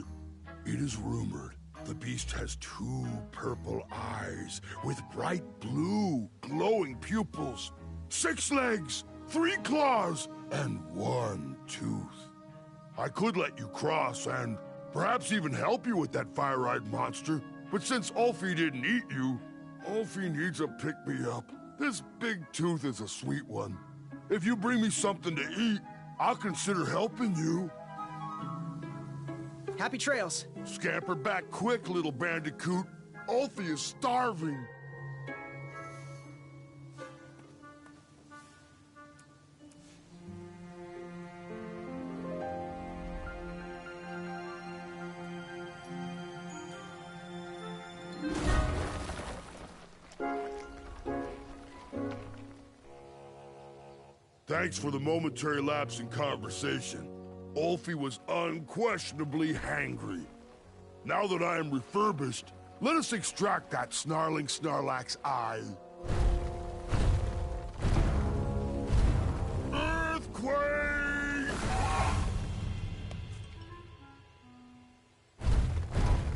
It is rumored the beast has 2 purple eyes with bright blue, glowing pupils, 6 legs, 3 claws, and 1 tooth. I could let you cross and perhaps even help you with that fire-eyed monster, but since Ulfi didn't eat you, Ulfi needs a pick-me-up. This big tooth is a sweet one. If you bring me something to eat, I'll consider helping you. Happy trails. Scamper back quick, little bandicoot. Ulfi is starving. Thanks for the momentary lapse in conversation. Ulfi was unquestionably hangry. Now that I am refurbished, let us extract that snarling Snarlax eye. Earthquake!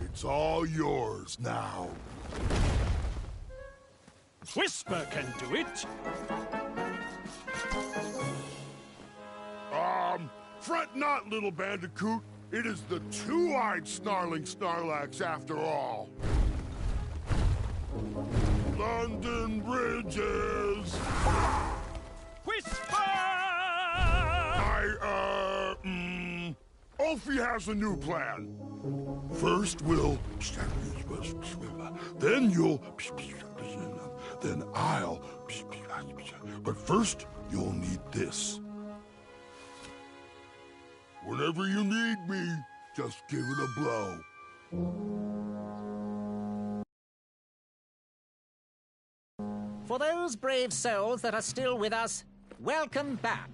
It's all yours now. Whisper can do it. Fret not, little bandicoot. It is the 2-eyed snarling Snarlax after all. London Bridges! Whisper! Ulfi has a new plan. First we'll... Then you'll... Then I'll... But first, you'll need this. Whenever you need me, just give it a blow. For those brave souls that are still with us, welcome back.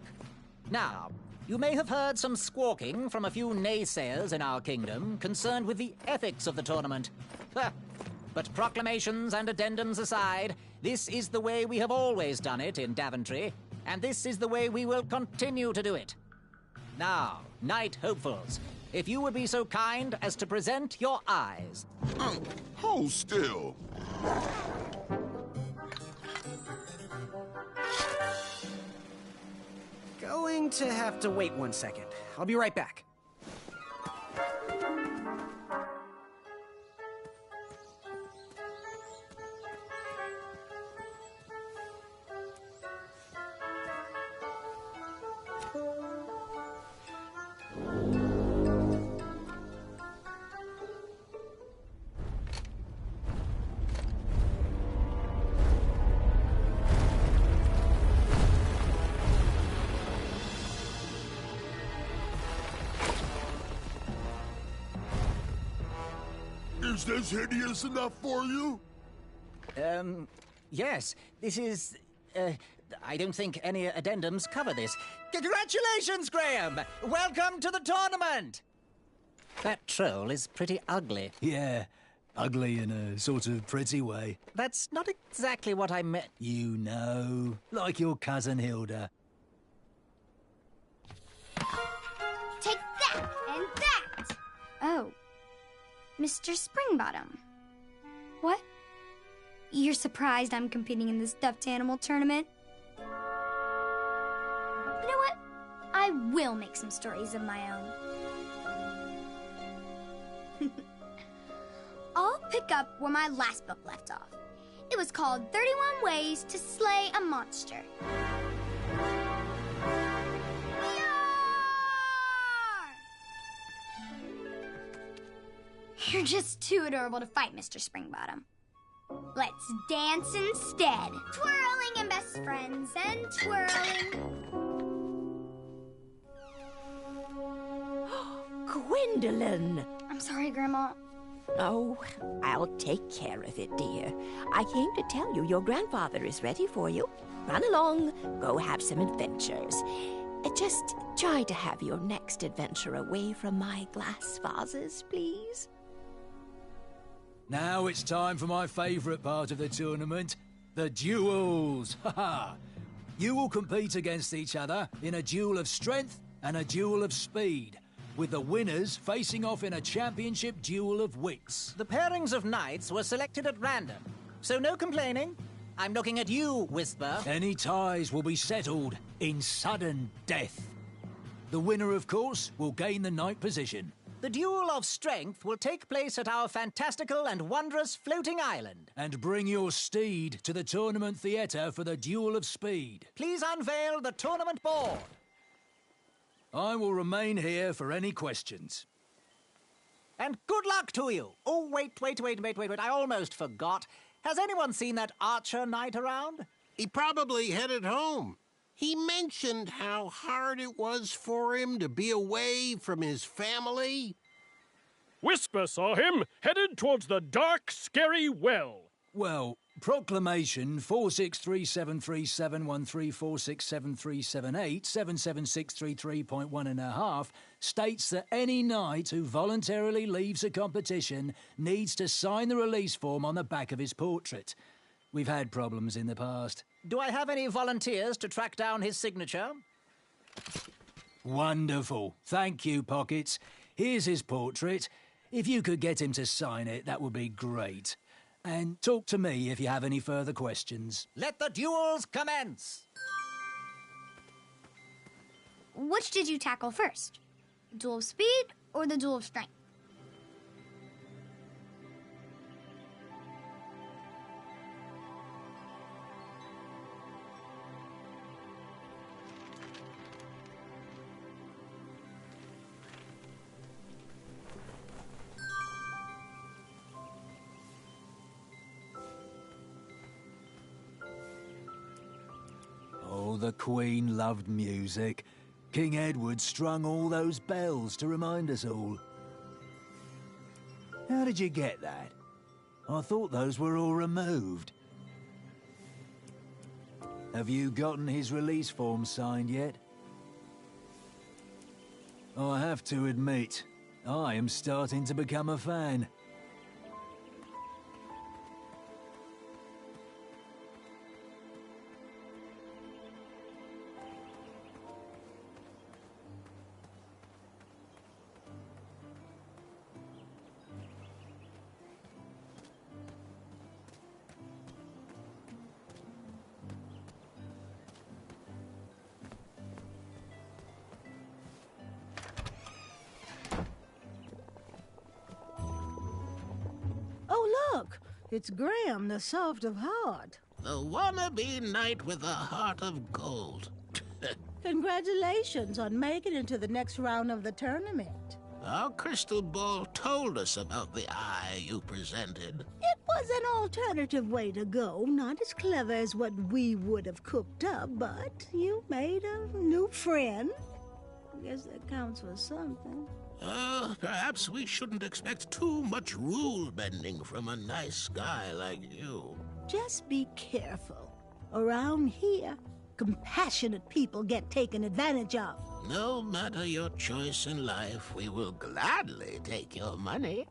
Now, you may have heard some squawking from a few naysayers in our kingdom concerned with the ethics of the tournament. But proclamations and addendums aside, this is the way we have always done it in Daventry, and this is the way we will continue to do it. Now, Knight Hopefuls, if you would be so kind as to present your eyes. Hold still. Going to have to wait 1 second. I'll be right back. Is this hideous enough for you? Yes. This is... I don't think any addendums cover this. Congratulations, Graham! Welcome to the tournament! That troll is pretty ugly. Yeah, ugly in a sort of pretty way. That's not exactly what I meant. You know, like your cousin Hilda. Take that and that! Oh, Mr. Springbottom. What? You're surprised I'm competing in the stuffed animal tournament? You know what? I will make some stories of my own. I'll pick up where my last book left off. It was called 31 Ways to Slay a Monster. You're just too adorable to fight, Mr. Springbottom. Let's dance instead. Twirling and best friends and twirling. Gwendolyn! I'm sorry, Grandma. Oh, I'll take care of it, dear. I came to tell you your grandfather is ready for you. Run along, go have some adventures. Just try to have your next adventure away from my glass vases, please. Now it's time for my favourite part of the tournament, the duels. Ha! You will compete against each other in a duel of strength and a duel of speed, with the winners facing off in a championship duel of wits. The pairings of knights were selected at random, so no complaining. I'm looking at you, Whisper. Any ties will be settled in sudden death. The winner, of course, will gain the knight position. The duel of strength will take place at our fantastical and wondrous floating island. And bring your steed to the tournament theatre for the duel of speed. Please unveil the tournament board. I will remain here for any questions. And good luck to you. Oh, wait. I almost forgot. Has anyone seen that archer knight around? He probably headed home. He mentioned how hard it was for him to be away from his family. Whisper saw him headed towards the dark, scary well. Well, Proclamation 463737134673787763.1.5 states that any knight who voluntarily leaves a competition needs to sign the release form on the back of his portrait. We've had problems in the past. Do I have any volunteers to track down his signature? Wonderful. Thank you, Pockets. Here's his portrait. If you could get him to sign it, that would be great. And talk to me if you have any further questions. Let the duels commence! Which did you tackle first? The duel of speed or the duel of strength? Oh, the Queen loved music. King Edward strung all those bells to remind us all. How did you get that? I thought those were all removed. Have you gotten his release form signed yet? I have to admit, I am starting to become a fan. Look, it's Graham, the soft of heart. The wannabe knight with a heart of gold. Congratulations on making it to the next round of the tournament. Our crystal ball told us about the eye you presented. It was an alternative way to go, not as clever as what we would have cooked up, but you made a new friend. I guess that counts for something. Perhaps we shouldn't expect too much rule-bending from a nice guy like you. Just be careful. Around here, compassionate people get taken advantage of. No matter your choice in life, we will gladly take your money.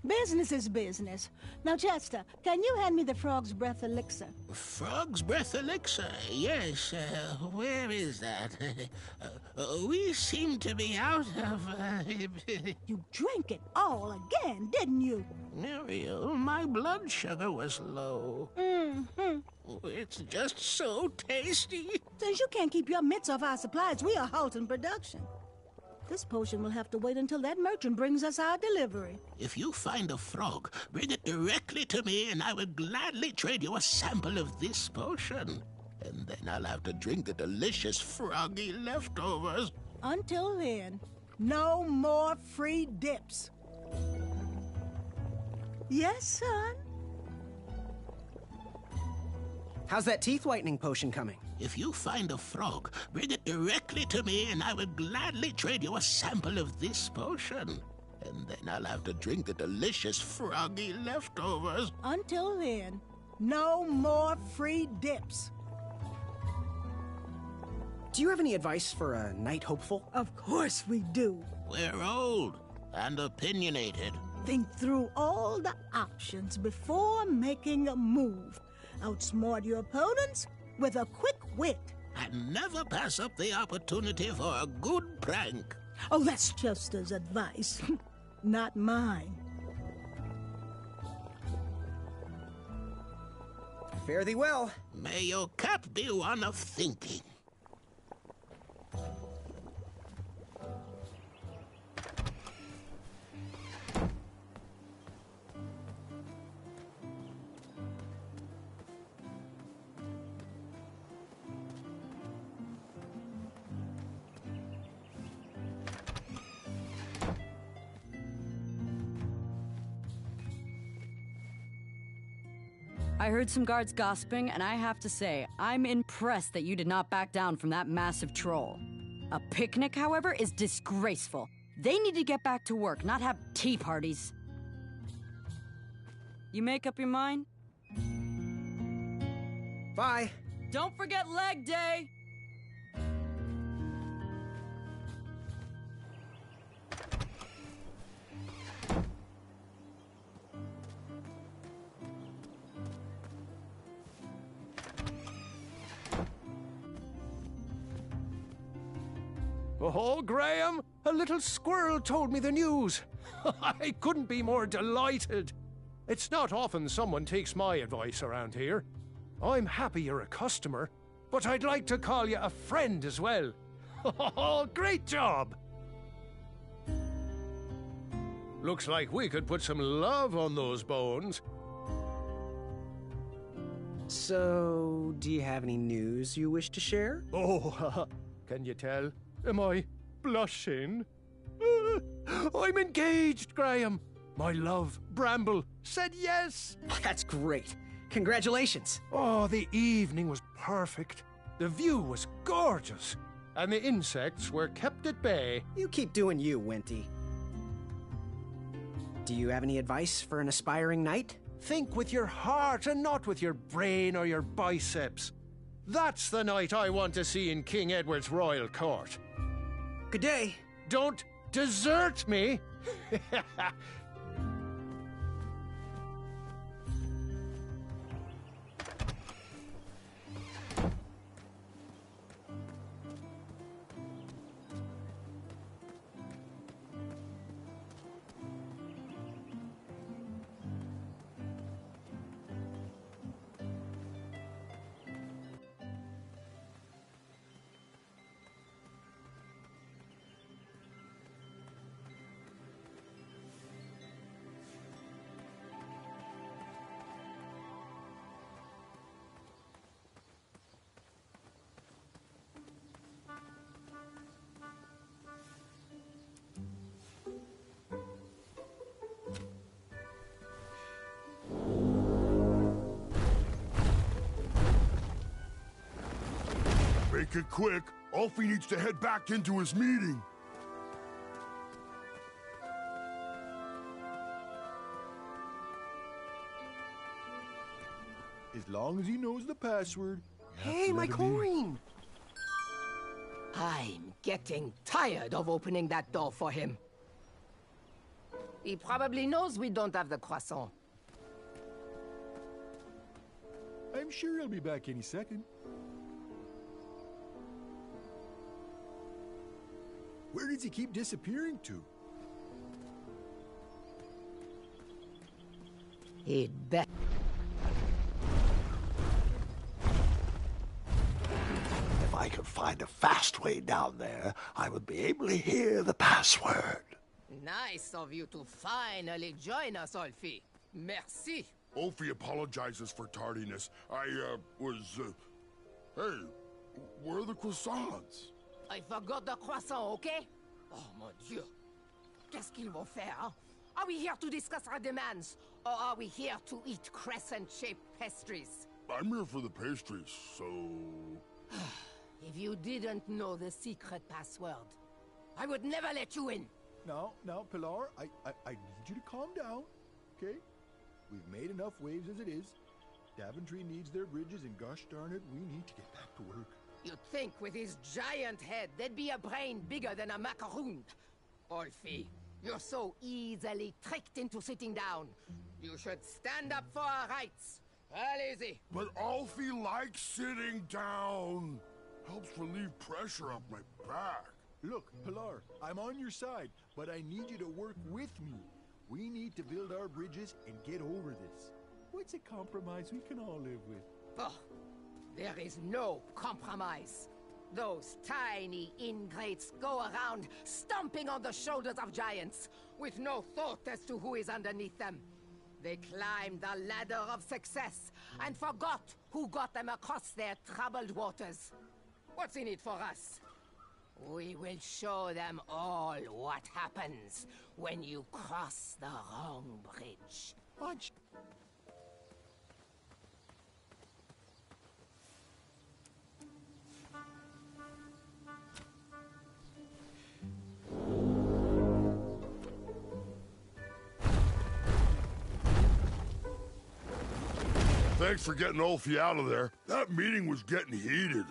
Business is business. Now, Chester, can you hand me the frog's breath elixir? Frog's breath elixir? Yes. Where is that? We seem to be out of... You drank it all again, didn't you? Muriel, my blood sugar was low. Mm-hmm. It's just so tasty. Since you can't keep your mitts off our supplies, we are halting production. This potion will have to wait until that merchant brings us our delivery. If you find a frog, bring it directly to me and I will gladly trade you a sample of this potion. And then I'll have to drink the delicious froggy leftovers. Until then, no more free dips. Yes, son? How's that teeth whitening potion coming? If you find a frog, bring it directly to me and I will gladly trade you a sample of this potion. And then I'll have to drink the delicious froggy leftovers. Until then, no more free dips. Do you have any advice for a knight hopeful? Of course we do. We're old and opinionated. Think through all the options before making a move. Outsmart your opponents with a quick wit. And never pass up the opportunity for a good prank. Oh, that's Chester's advice, not mine. Fare thee well. May your cap be one of thinking. I heard some guards gossiping, and I have to say, I'm impressed that you did not back down from that massive troll. A picnic, however, is disgraceful. They need to get back to work, not have tea parties. You make up your mind? Bye. Don't forget leg day! Oh, Graham, a little squirrel told me the news. I couldn't be more delighted. It's not often someone takes my advice around here. I'm happy you're a customer, but I'd like to call you a friend as well. Oh, great job! Looks like we could put some love on those bones. So, do you have any news you wish to share? Oh, can you tell? Am I blushing? I'm engaged, Graham. My love, Bramble, said yes. That's great. Congratulations. Oh, the evening was perfect. The view was gorgeous. And the insects were kept at bay. You keep doing you, Wenty. Do you have any advice for an aspiring knight? Think with your heart and not with your brain or your biceps. That's the knight I want to see in King Edward's royal court. Good day. Don't desert me. Make it quick. Alfie needs to head back into his meeting. As long as he knows the password. Hey, my coin! I'm getting tired of opening that door for him. He probably knows we don't have the croissant. I'm sure he'll be back any second. Where does he keep disappearing to? He'd bet. If I could find a fast way down there, I would be able to hear the password. Nice of you to finally join us, Olfie. Merci. Olfie apologizes for tardiness. Hey, where are the croissants? I forgot the croissant, okay? Oh, mon Dieu. Qu'est-ce qu'ils vont faire, hein? Are we here to discuss our demands, or are we here to eat crescent-shaped pastries? I'm here for the pastries, so... If you didn't know the secret password, I would never let you in. Now, Pilar, I need you to calm down, okay? We've made enough waves as it is. Daventry needs their bridges, and gosh darn it, we need to get back to work. You'd think with his giant head, there'd be a brain bigger than a macaroon. Olfie, you're so easily tricked into sitting down. You should stand up for our rights. Easy. But Alfie likes sitting down. Helps relieve pressure off my back. Look, Pilar, I'm on your side, but I need you to work with me. We need to build our bridges and get over this. What's a compromise we can all live with? Oh, there is no compromise. Those tiny ingrates go around stomping on the shoulders of giants with no thought as to who is underneath them. They climbed the ladder of success and forgot who got them across their troubled waters. What's in it for us? We will show them all what happens when you cross the wrong bridge. Punch! Thanks for getting Olfie out of there. That meeting was getting heated.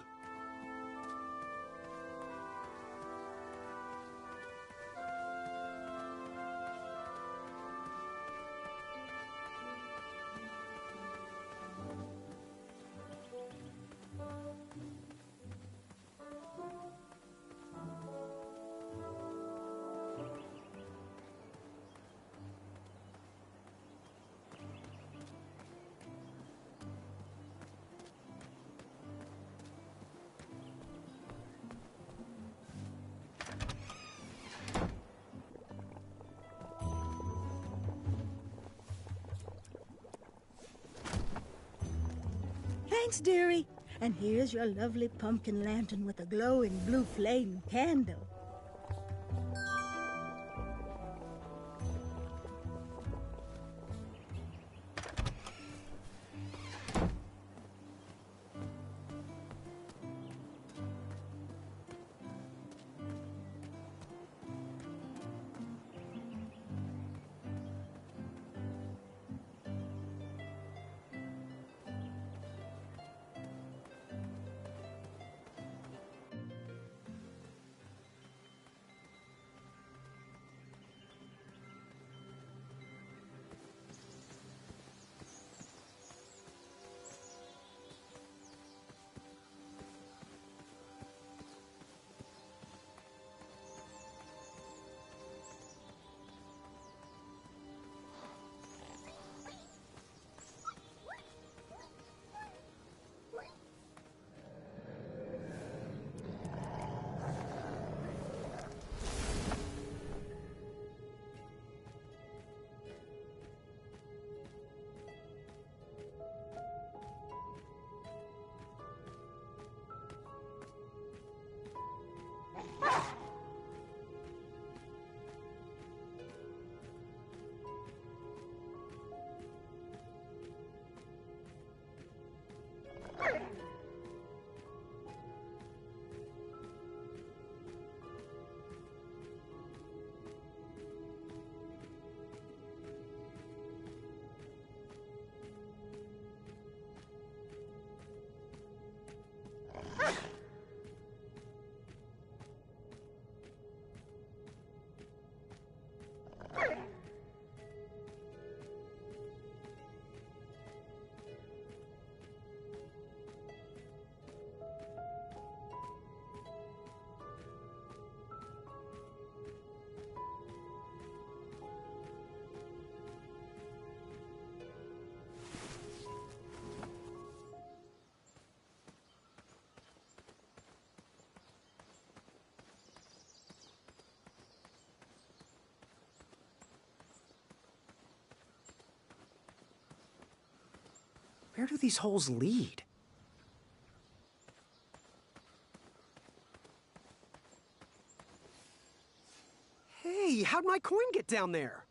Thanks, dearie. And here's your lovely pumpkin lantern with a glowing blue flame candle. Where do these holes lead? Hey, how'd my coin get down there?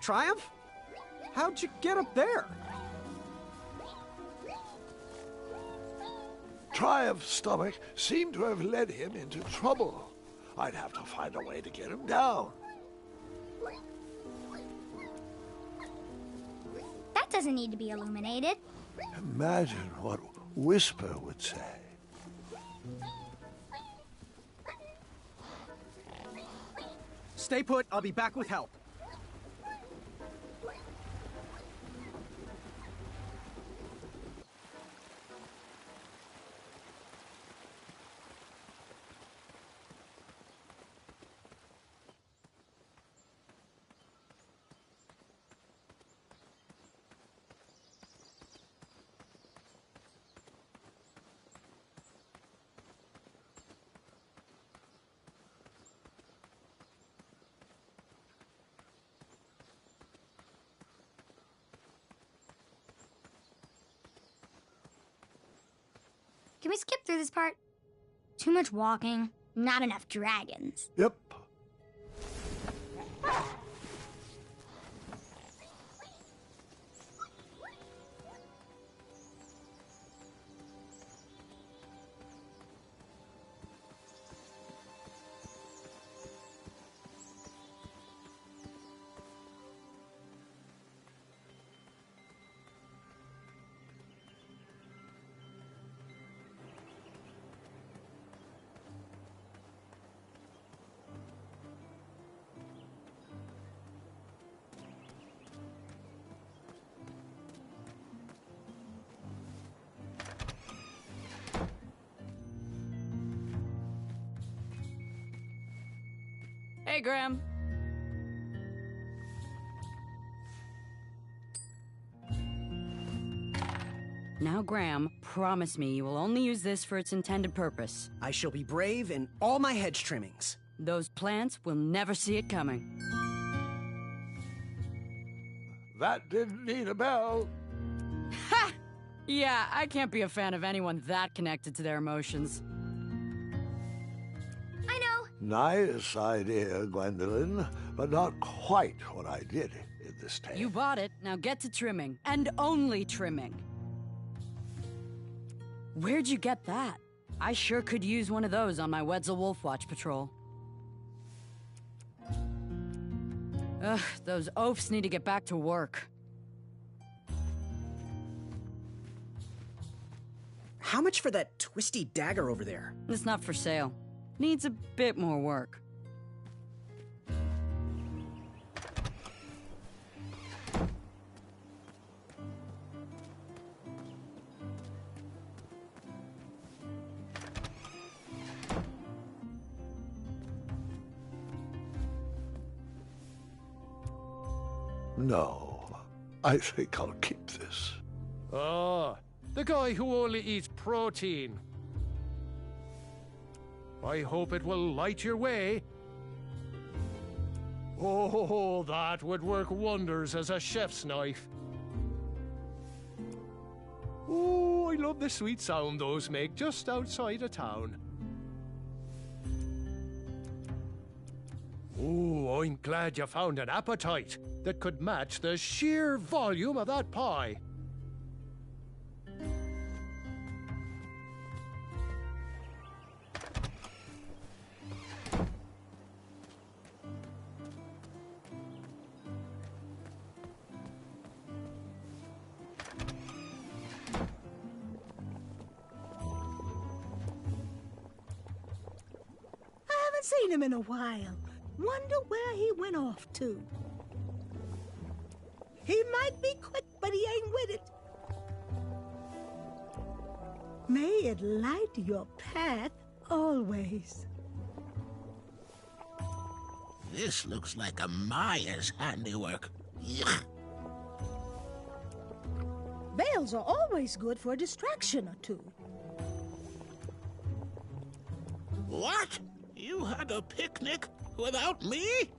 Triumph? How'd you get up there? Triumph's stomach seemed to have led him into trouble. I'd have to find a way to get him down. That doesn't need to be illuminated. Imagine what Whisper would say. Stay put, I'll be back with help. Can we skip through this part? Too much walking, not enough dragons. Yep. Hey, Graham. Now, Graham, promise me you will only use this for its intended purpose. I shall be brave in all my hedge trimmings. Those plants will never see it coming. That didn't need a bell. Ha! Yeah, I can't be a fan of anyone that connected to their emotions. I know. Nice idea, Gwendolyn, but not quite what I did in this tale. You bought it, now get to trimming. And only trimming. Where'd you get that? I sure could use one of those on my Wetzel Wolfwatch patrol. Ugh, those oafs need to get back to work. How much for that twisty dagger over there? It's not for sale. Needs a bit more work. No, I think I'll keep this. Ah, the guy who only eats protein. I hope it will light your way. Oh, that would work wonders as a chef's knife. Oh, I love the sweet sound those make just outside of town. Oh, I'm glad you found an appetite that could match the sheer volume of that pie. I haven't seen him in a while. Wonder where he went off to. He might be quick, but he ain't with it. May it light your path always. This looks like a Maya's handiwork. Yuck. Veils are always good for a distraction or two. What? You had a picnic without me?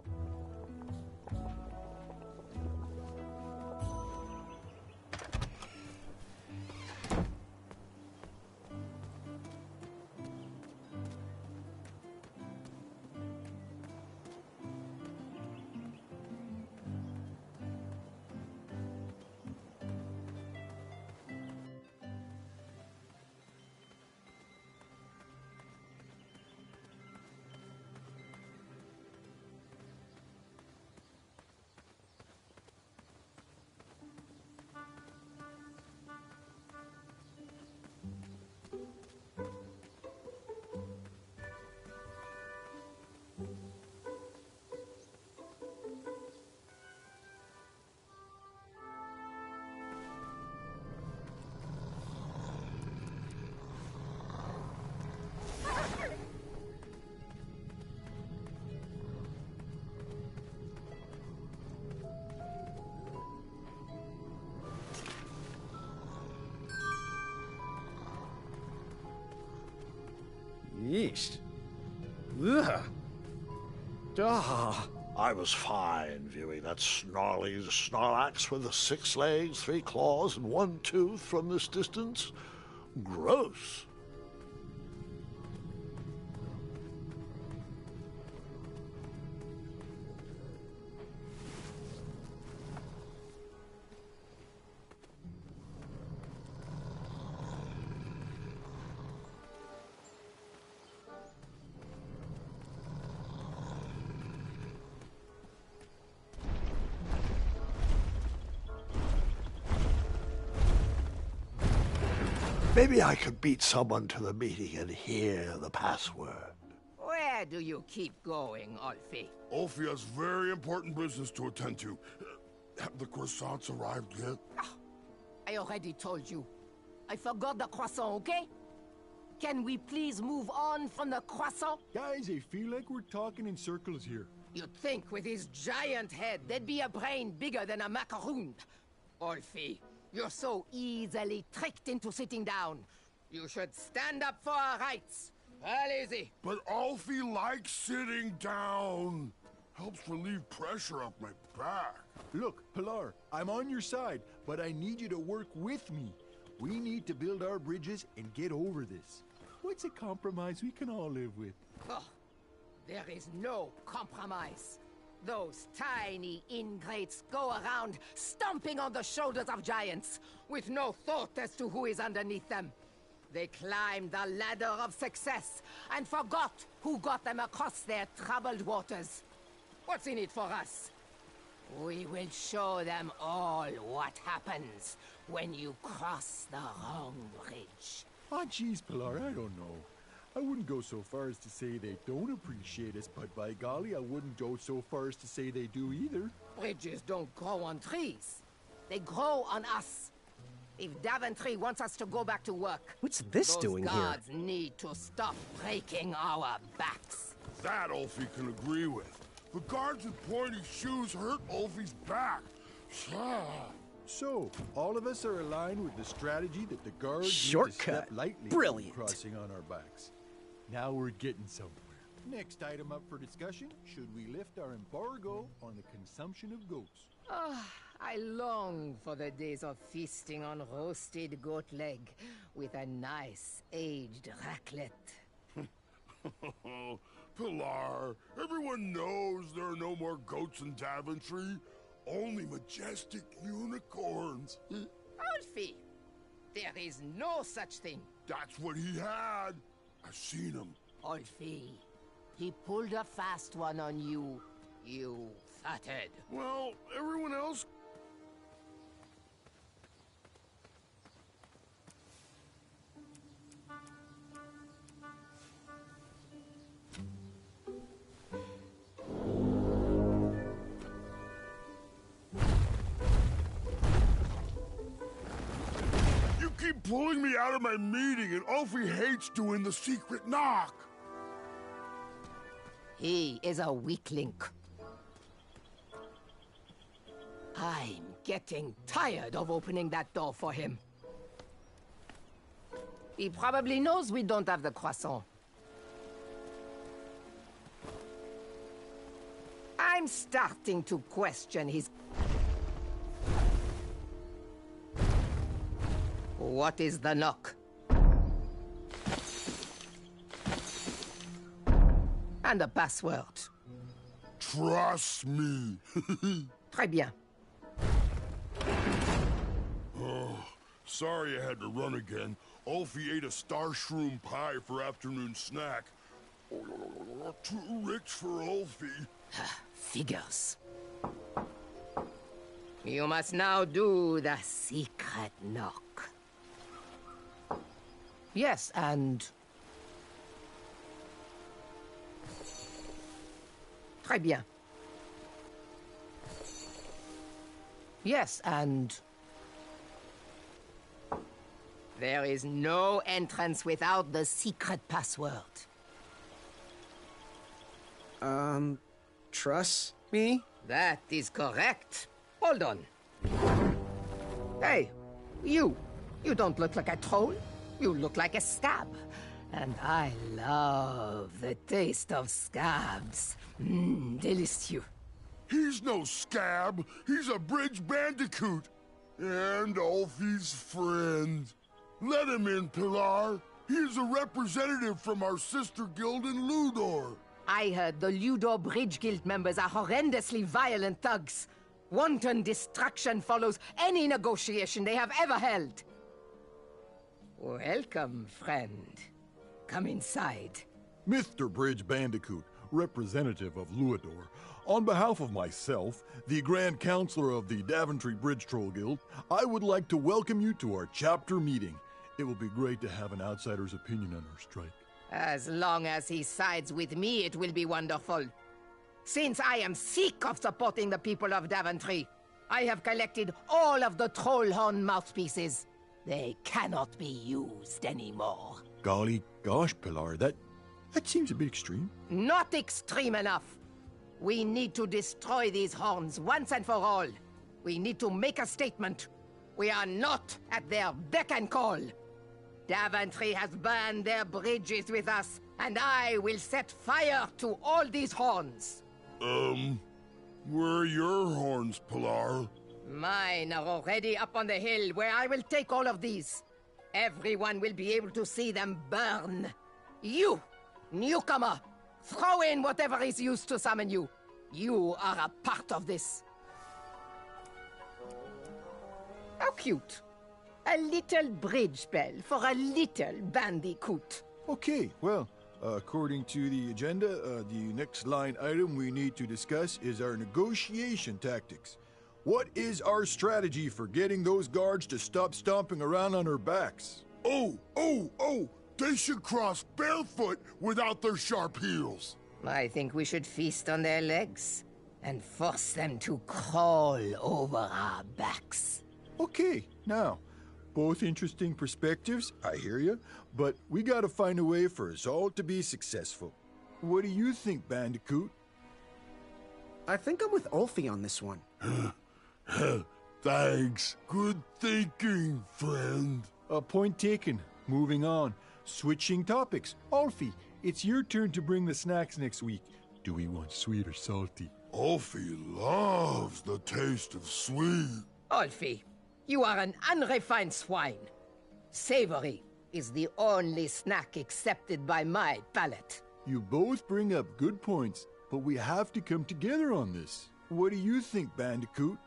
Yeesh. Ugh. I was fine viewing that snarly Snorlax with the 6 legs, 3 claws, and 1 tooth from this distance. Gross. Maybe I could beat someone to the meeting and hear the password. Where do you keep going, Ulfi? Ulfi has very important business to attend to. Have the croissants arrived yet? I already told you. I forgot the croissant, okay? Can we please move on from the croissant? Guys, I feel like we're talking in circles here. You'd think with his giant head, there'd be a brain bigger than a macaroon. Ulfi, you're so easily tricked into sitting down. You should stand up for our rights. Well, easy. But Ulfi likes sitting down. Helps relieve pressure off my back. Look, Pilar, I'm on your side, but I need you to work with me. We need to build our bridges and get over this. What's a compromise we can all live with? Oh, there is no compromise. Those tiny ingrates go around stomping on the shoulders of giants with no thought as to who is underneath them. They climbed the ladder of success and forgot who got them across their troubled waters. What's in it for us? We will show them all what happens when you cross the wrong bridge. Oh, geez, Pilar, I don't know. I wouldn't go so far as to say they don't appreciate us, but by golly, I wouldn't go so far as to say they do either. Bridges don't grow on trees. They grow on us. If Daventry wants us to go back to work, what's this doing here? Those guards need to stop breaking our backs. That Ulfi can agree with. The guards with pointy shoes hurt Ulfi's back. So, all of us are aligned with the strategy that the guards need to Shortcut. step lightly Brilliant. crossing on our backs. Now we're getting somewhere. Next item up for discussion, should we lift our embargo on the consumption of goats? I long for the days of feasting on roasted goat leg with a nice aged raclette. Pilar, everyone knows there are no more goats in Daventry. Only majestic unicorns. Ulfi, there is no such thing. That's what he had. I've seen him. Ulfi, he pulled a fast one on you, you fathead. Well, everyone else... You keep pulling me out of my meeting, and Ulfie hates doing the secret knock. He is a weak link. I'm getting tired of opening that door for him. He probably knows we don't have the croissant. I'm starting to question his... What is the knock? And the password. Trust me. Très bien. Oh, sorry I had to run again. Ulfie ate a star shroom pie for afternoon snack. Too rich for Ulfie. Figures. You must now do the secret knock. Yes, and... Très bien. Yes, and... There is no entrance without the secret password. Trust me? That is correct. Hold on. Hey, you don't look like a troll. You look like a scab. And I love the taste of scabs. Delicious. He's no scab. He's a bridge bandicoot. And Ulfie's friend. Let him in, Pilar. He is a representative from our sister guild in Ludor. I heard the Ludor Bridge Guild members are horrendously violent thugs. Wanton destruction follows any negotiation they have ever held. Welcome, friend. Come inside. Mr. Bridge Bandicoot, representative of Luador, on behalf of myself, the Grand Counselor of the Daventry Bridge Troll Guild, I would like to welcome you to our chapter meeting. It will be great to have an outsider's opinion on our strike. As long as he sides with me, it will be wonderful. Since I am sick of supporting the people of Daventry, I have collected all of the Trollhorn mouthpieces. They cannot be used anymore. Golly gosh, Pilar, that seems a bit extreme. Not extreme enough. We need to destroy these horns once and for all. We need to make a statement. We are not at their beck and call. Daventry has burned their bridges with us, and I will set fire to all these horns. Where are your horns, Pilar? Mine are already up on the hill where I will take all of these. Everyone will be able to see them burn. You, newcomer, throw in whatever is used to summon you. You are a part of this. How cute. A little bridge bell for a little bandicoot. Okay, well, according to the agenda, the next line item we need to discuss is our negotiation tactics. What is our strategy for getting those guards to stop stomping around on our backs? Oh! They should cross barefoot without their sharp heels. I think we should feast on their legs and force them to crawl over our backs. Okay, now, both interesting perspectives, I hear you, but we gotta find a way for us all to be successful. What do you think, Bandicoot? I think I'm with Ulfie on this one. Thanks. Good thinking, friend. Point taken. Moving on. Switching topics. Ulfie, it's your turn to bring the snacks next week. Do we want sweet or salty? Ulfie loves the taste of sweet. Ulfie, you are an unrefined swine. Savory is the only snack accepted by my palate. You both bring up good points, but we have to come together on this. What do you think, Bandicoot?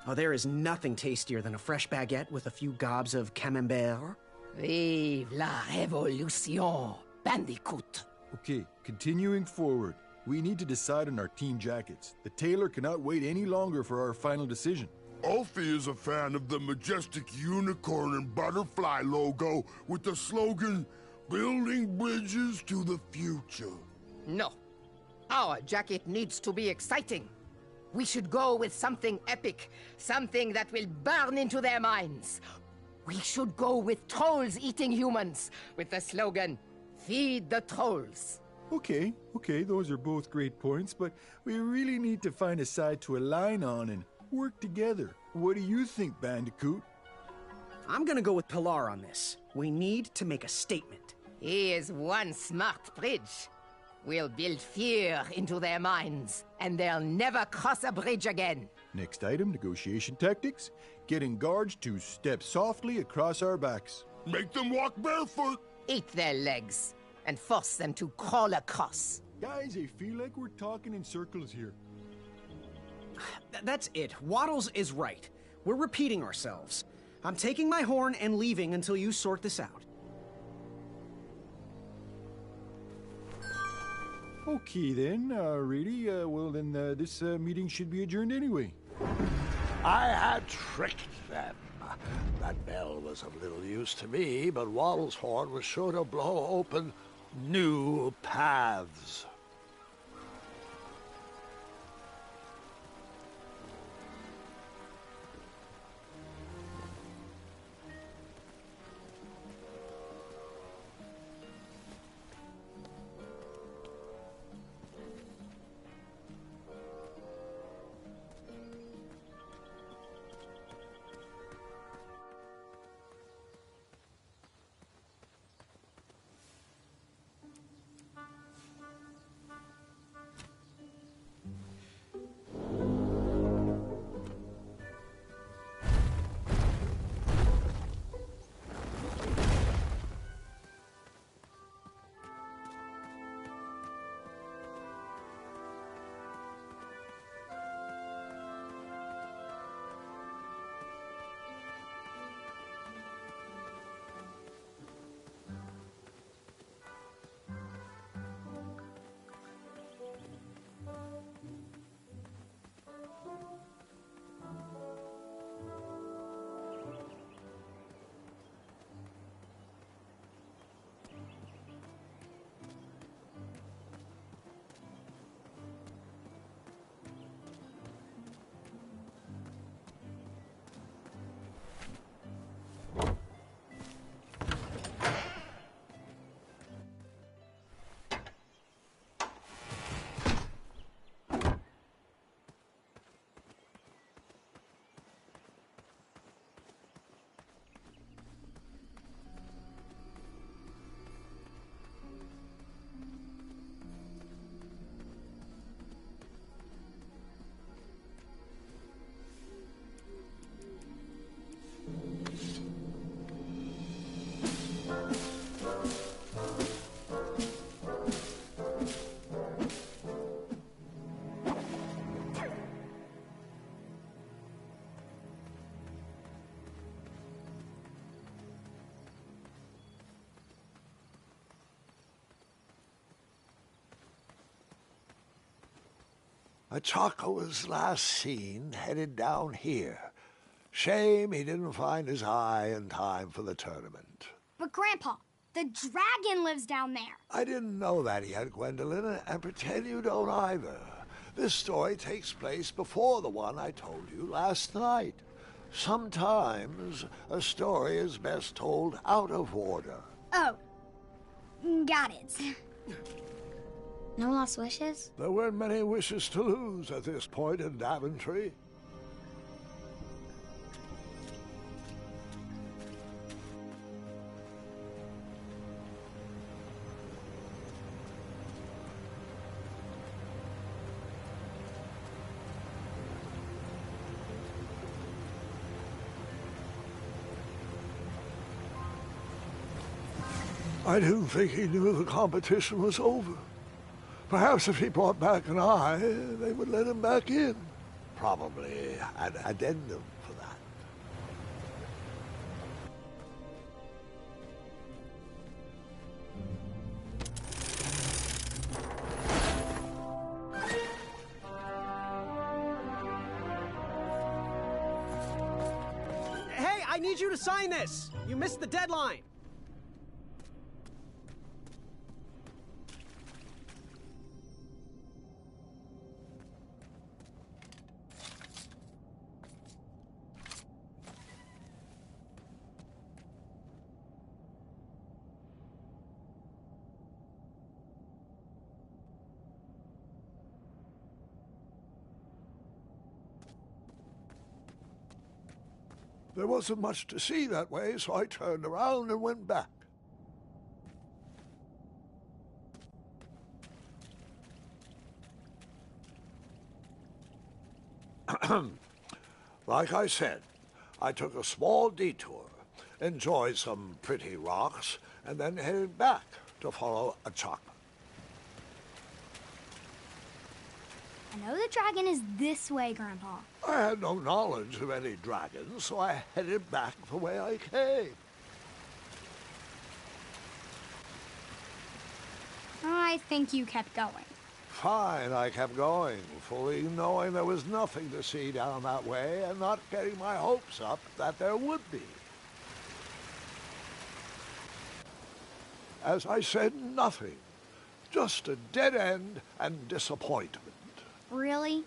Oh, there is nothing tastier than a fresh baguette with a few gobs of camembert. Vive la révolution, Bandicoot. Okay, continuing forward. We need to decide on our team jackets. The tailor cannot wait any longer for our final decision. Ulfie is a fan of the majestic unicorn and butterfly logo with the slogan, "Building bridges to the future." No. Our jacket needs to be exciting. We should go with something epic, something that will burn into their minds. We should go with trolls eating humans, with the slogan, Feed the Trolls. Okay, those are both great points, but we really need to find a side to align on and work together. What do you think, Bandicoot? I'm gonna go with Pilar on this. We need to make a statement. He is one smart bridge. We'll build fear into their minds, and they'll never cross a bridge again. Next item, negotiation tactics. Getting guards to step softly across our backs. Make them walk barefoot. Eat their legs, and force them to crawl across. Guys, I feel like we're talking in circles here. That's it. Waddles is right. We're repeating ourselves. I'm taking my horn and leaving until you sort this out. Okay then, really? Well then, this meeting should be adjourned anyway. I had tricked them. That bell was of little use to me, but Waddle's horn was sure to blow open new paths. Chaka was last seen headed down here. Shame he didn't find his eye in time for the tournament. But Grandpa, the dragon lives down there. I didn't know that yet, Gwendolyn, and pretend you don't either. This story takes place before the one I told you last night. Sometimes a story is best told out of order. Oh, got it. No lost wishes? There weren't many wishes to lose at this point in Daventry. I didn't think he knew the competition was over. Perhaps if he brought back an eye, they would let him back in. Probably an addendum for that. Hey, I need you to sign this! You missed the deadline! There wasn't much to see that way, so I turned around and went back. Like I said, I took a small detour, enjoyed some pretty rocks, and then headed back to follow Achaka. I know the dragon is this way, Grandpa. I had no knowledge of any dragons, so I headed back the way I came. I think you kept going. Fine, I kept going, fully knowing there was nothing to see down that way and not getting my hopes up that there would be. As I said, nothing. Just a dead end and disappointment. Really?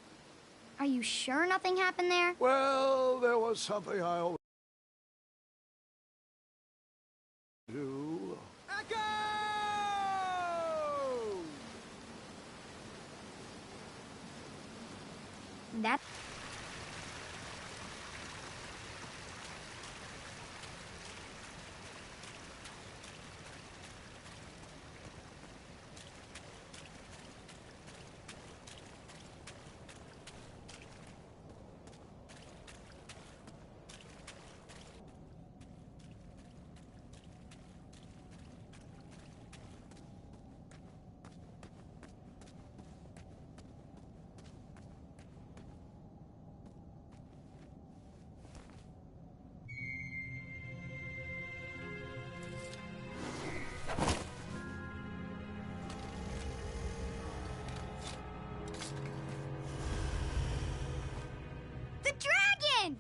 Are you sure nothing happened there? Well, there was something I always do. Echo! That... The dragon!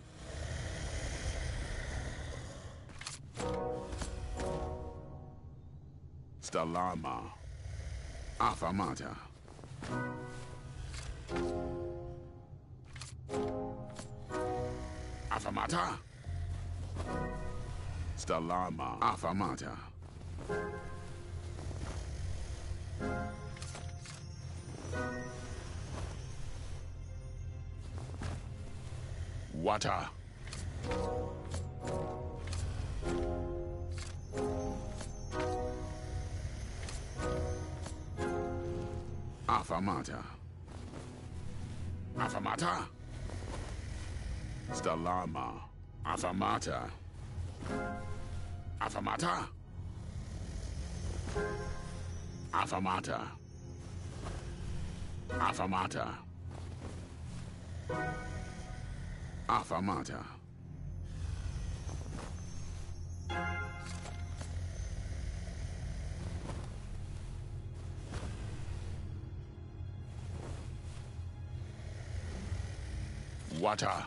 Stalama. Afamata. Afamata. Stalama. Afamata. Wata. Afamata. Afamata. Stalama. Afamata. Afamata. Afamata. Afamata. Afamata. Wata.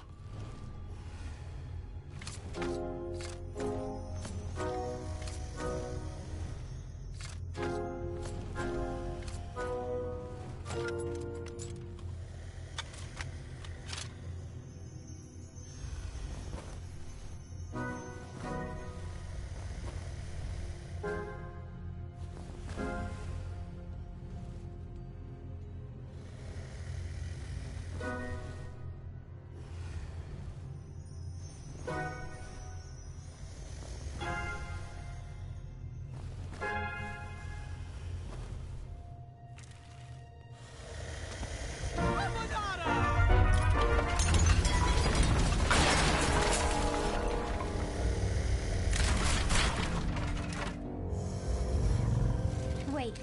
Wait,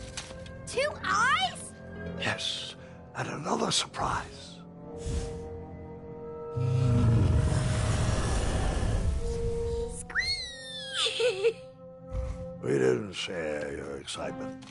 2 eyes? Yes, and another surprise. We didn't share your excitement.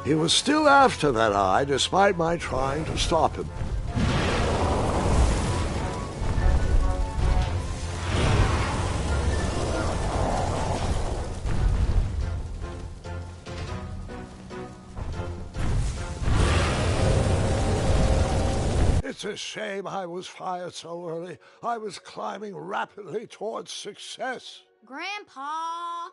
He was still after that eye, despite my trying to stop him. It's a shame I was fired so early. I was climbing rapidly towards success. Grandpa!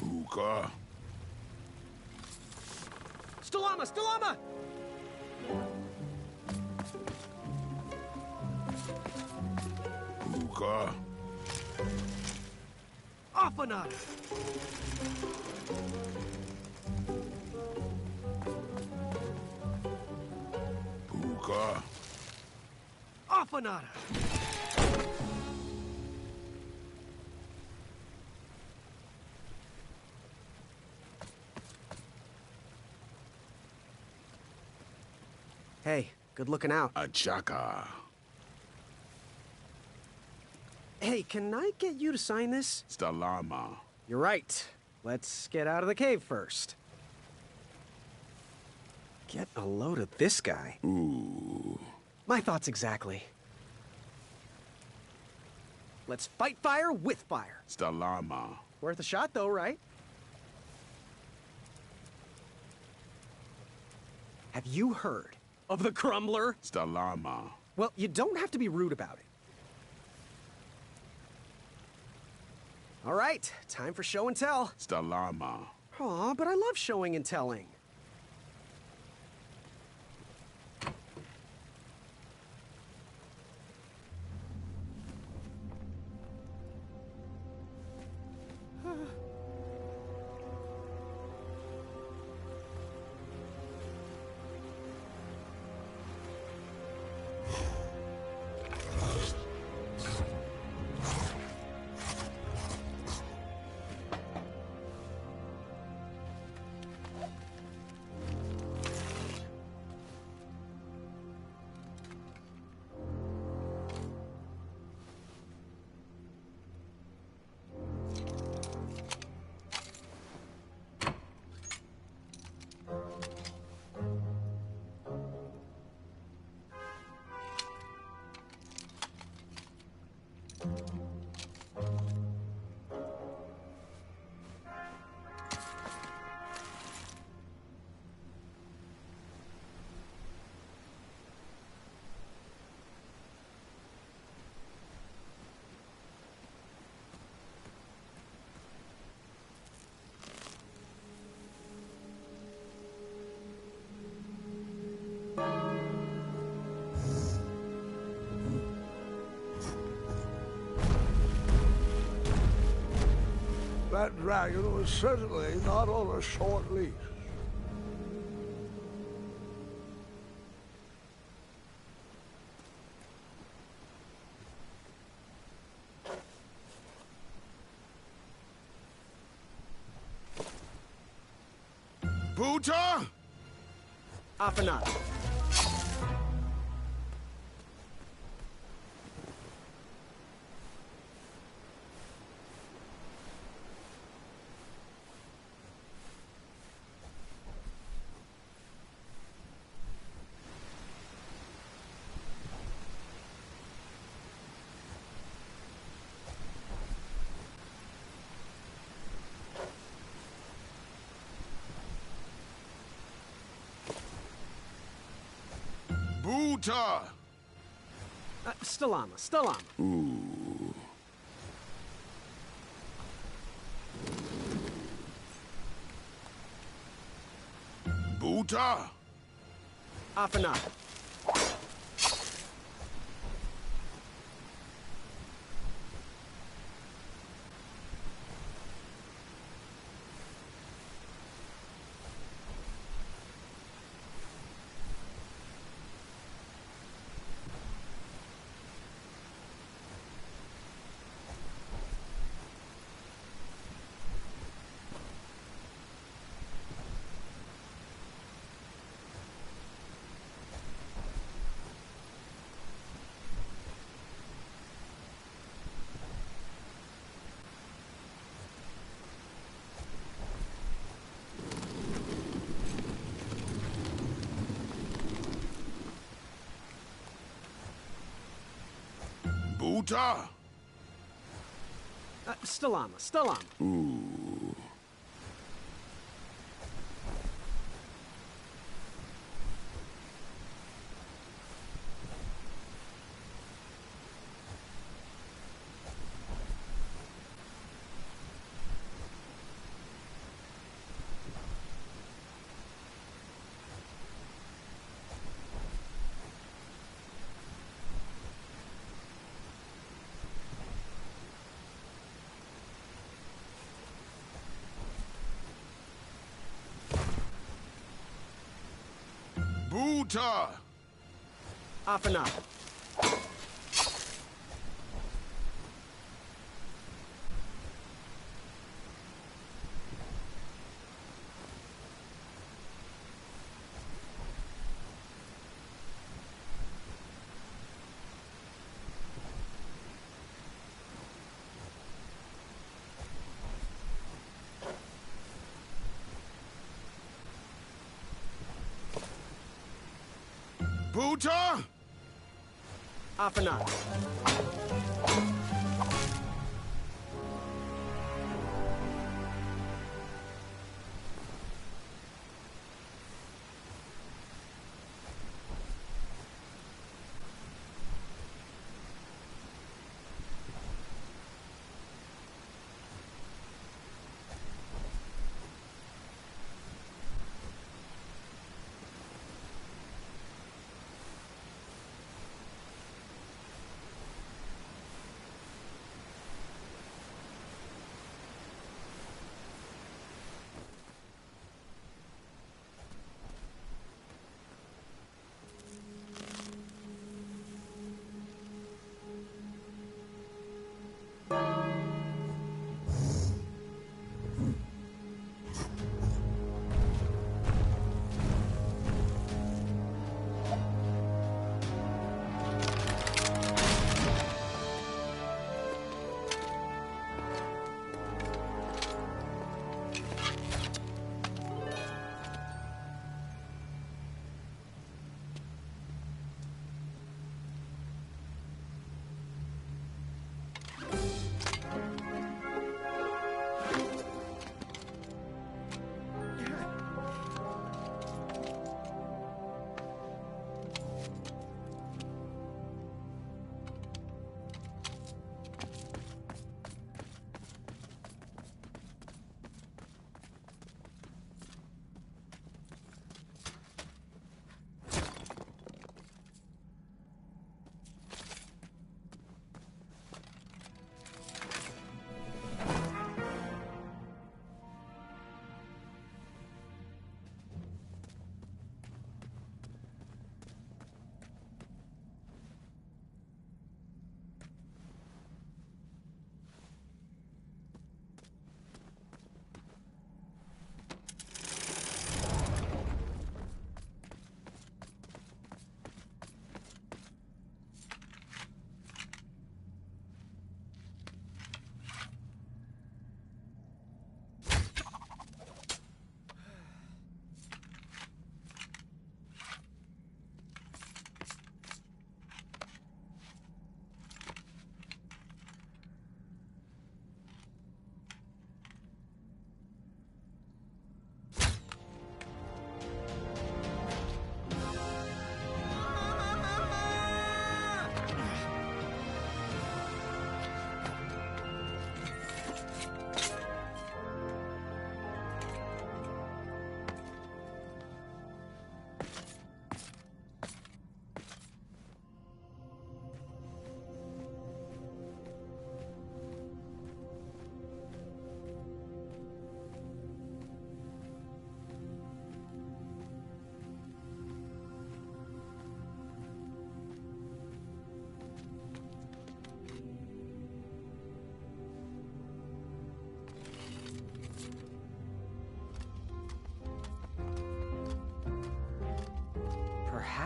Puka. Stalama! Stalama! Puka. Afanada! Puka. Afanada! Hey, good looking out. Achaka. Hey, can I get you to sign this? Stalama. You're right. Let's get out of the cave first. Get a load of this guy. Ooh. My thoughts exactly. Let's fight fire with fire. Stalama. Worth a shot though, right? Have you heard of the Crumbler? Stalama. Well, you don't have to be rude about it. All right, time for show and tell. Stalama. Aw, but I love showing and telling. That dragon was certainly not on a short leash. Buta? Afanat. Buta! Stalama, Stalama. Ooh. Buta! Afanat. Buta! Stalama, Stalama. Ooh. Buta! Afanat. Buta! Afanat.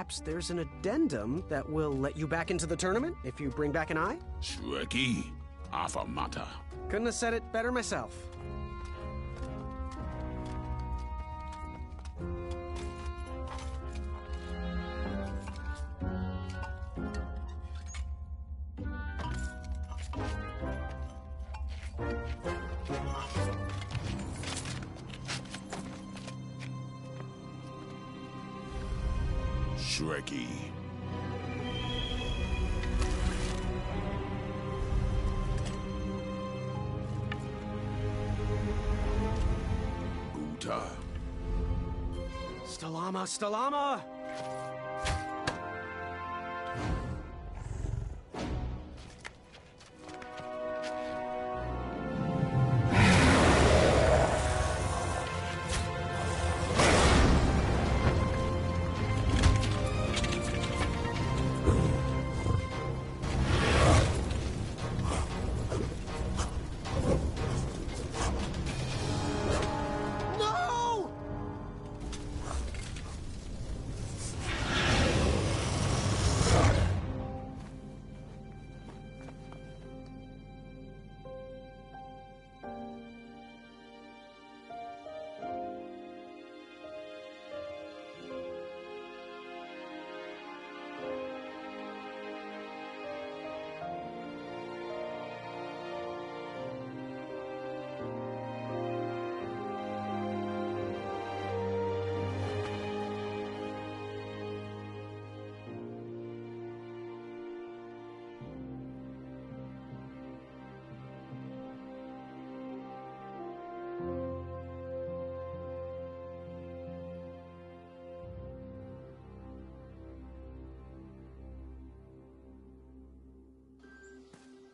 perhaps there's an addendum that will let you back into the tournament if you bring back an eye? Shrekky, affirmata. Couldn't have said it better myself. Shrekky. Buta. Stalama, Stalama!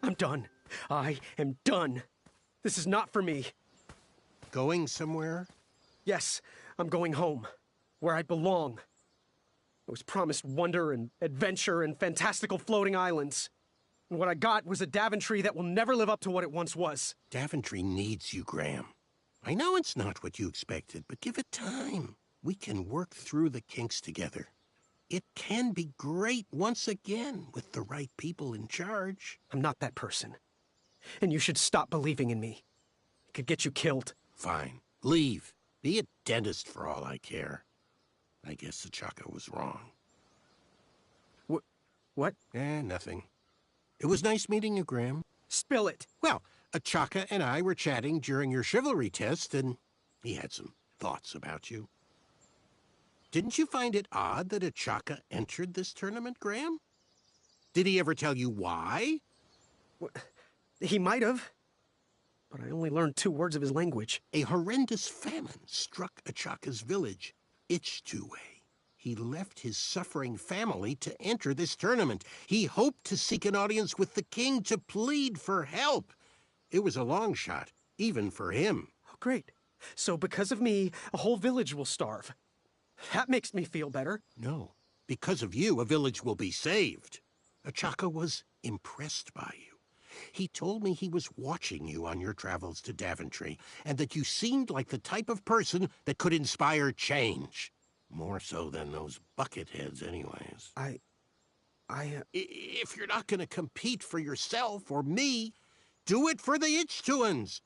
I'm done. I am done. This is not for me. Going somewhere? Yes, I'm going home, where I belong. I was promised wonder and adventure and fantastical floating islands. And what I got was a Daventry that will never live up to what it once was. Daventry needs you, Graham. I know it's not what you expected, but give it time. We can work through the kinks together. It can be great once again with the right people in charge. I'm not that person. And you should stop believing in me. It could get you killed. Fine. Leave. Be a dentist for all I care. I guess Achaka was wrong. What? Nothing. It was nice meeting you, Graham. Spill it. Well, Achaka and I were chatting during your chivalry test, and he had some thoughts about you. Didn't you find it odd that Achaka entered this tournament, Graham? Did he ever tell you why? He might have, but I only learned 2 words of his language. A horrendous famine struck Achaka's village, Ichtuwe. He left his suffering family to enter this tournament. He hoped to seek an audience with the king to plead for help. It was a long shot, even for him. Oh, great. So because of me, a whole village will starve. That makes me feel better. No. Because of you, a village will be saved. Achaka was impressed by you. He told me he was watching you on your travels to Daventry, and that you seemed like the type of person that could inspire change. More so than those bucket heads, anyways. If you're not going to compete for yourself or me, do it for the Ichtuans.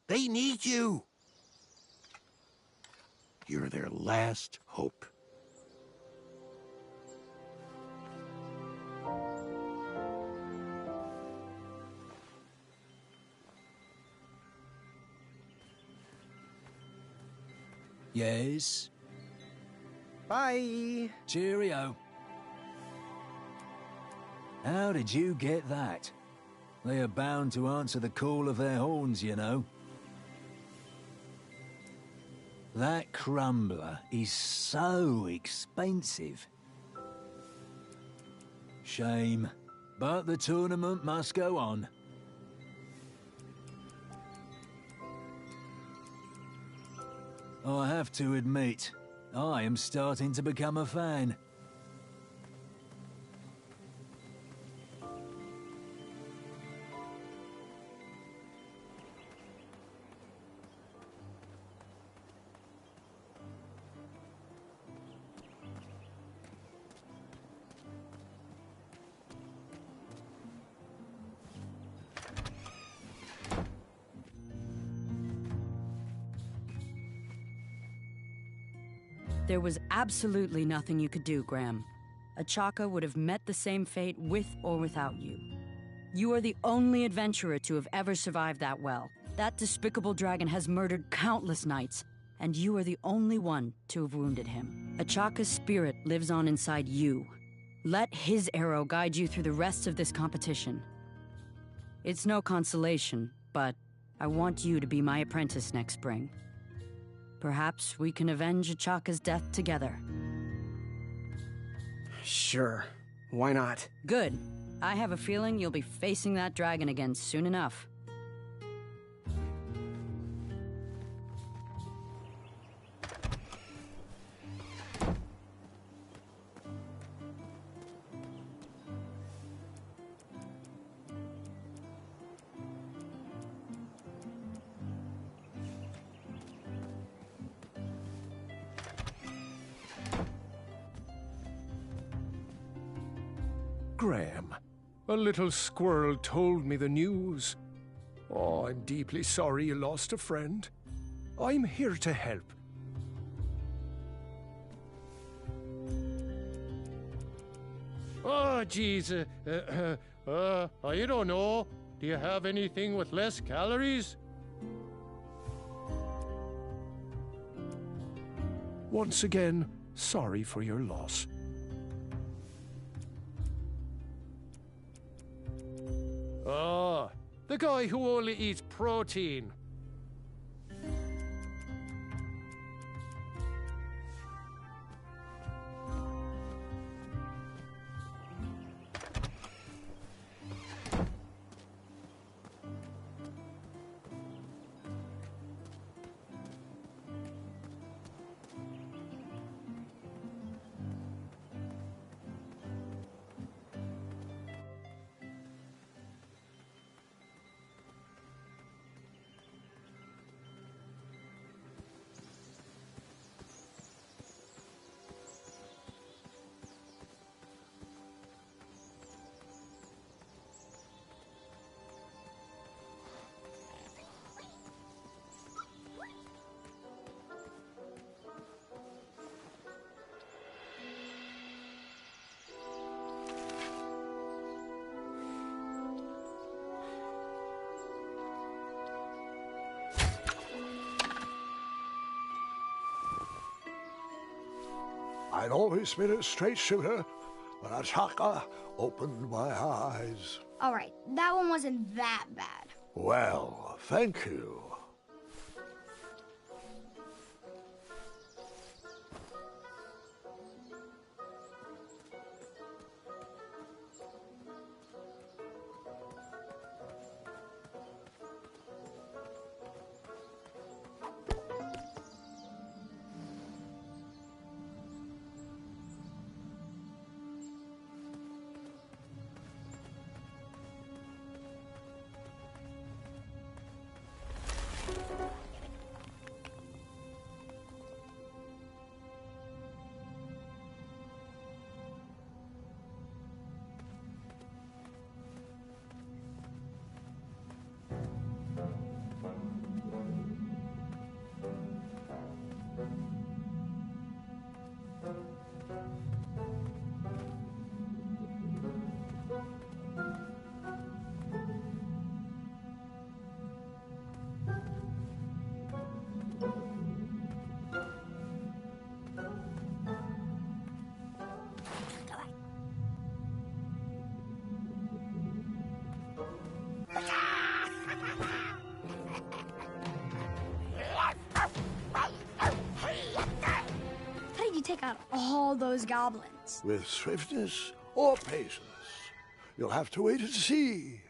They need you. You're their last hope. Yes? Bye. Cheerio. How did you get that? They are bound to answer the call of their horns, you know. That crumbler is so expensive. Shame, but the tournament must go on. I have to admit, I am starting to become a fan. There was absolutely nothing you could do, Graham. Achaka would have met the same fate with or without you. You are the only adventurer to have ever survived that well. That despicable dragon has murdered countless knights, and you are the only one to have wounded him. Achaka's spirit lives on inside you. Let his arrow guide you through the rest of this competition. It's no consolation, but I want you to be my apprentice next spring. Perhaps we can avenge Achaka's death together. Sure. Why not? Good. I have a feeling you'll be facing that dragon again soon enough. Graham, a little squirrel told me the news. Oh, I'm deeply sorry you lost a friend. I'm here to help. Oh, geez. I don't know. Do you have anything with less calories? Once again, sorry for your loss. Ah, the guy who only eats protein. I'd always been a straight shooter, but Achaka opened my eyes. All right, that one wasn't that bad. Well, thank you. How did you take out all those goblins? With swiftness or patience? You'll have to wait and see.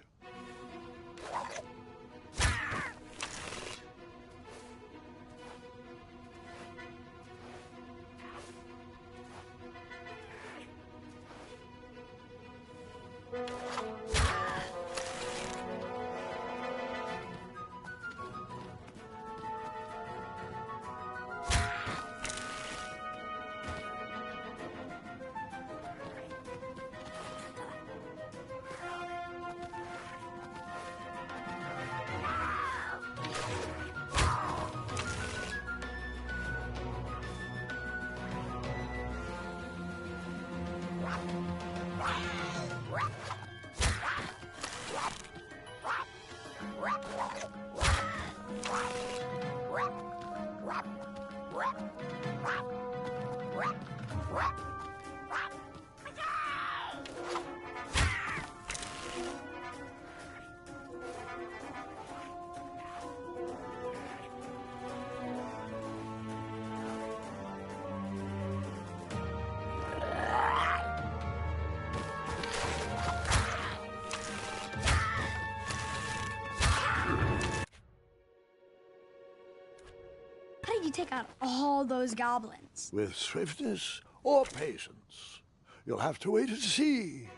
take out all those goblins? With swiftness or patience? You'll have to wait and see.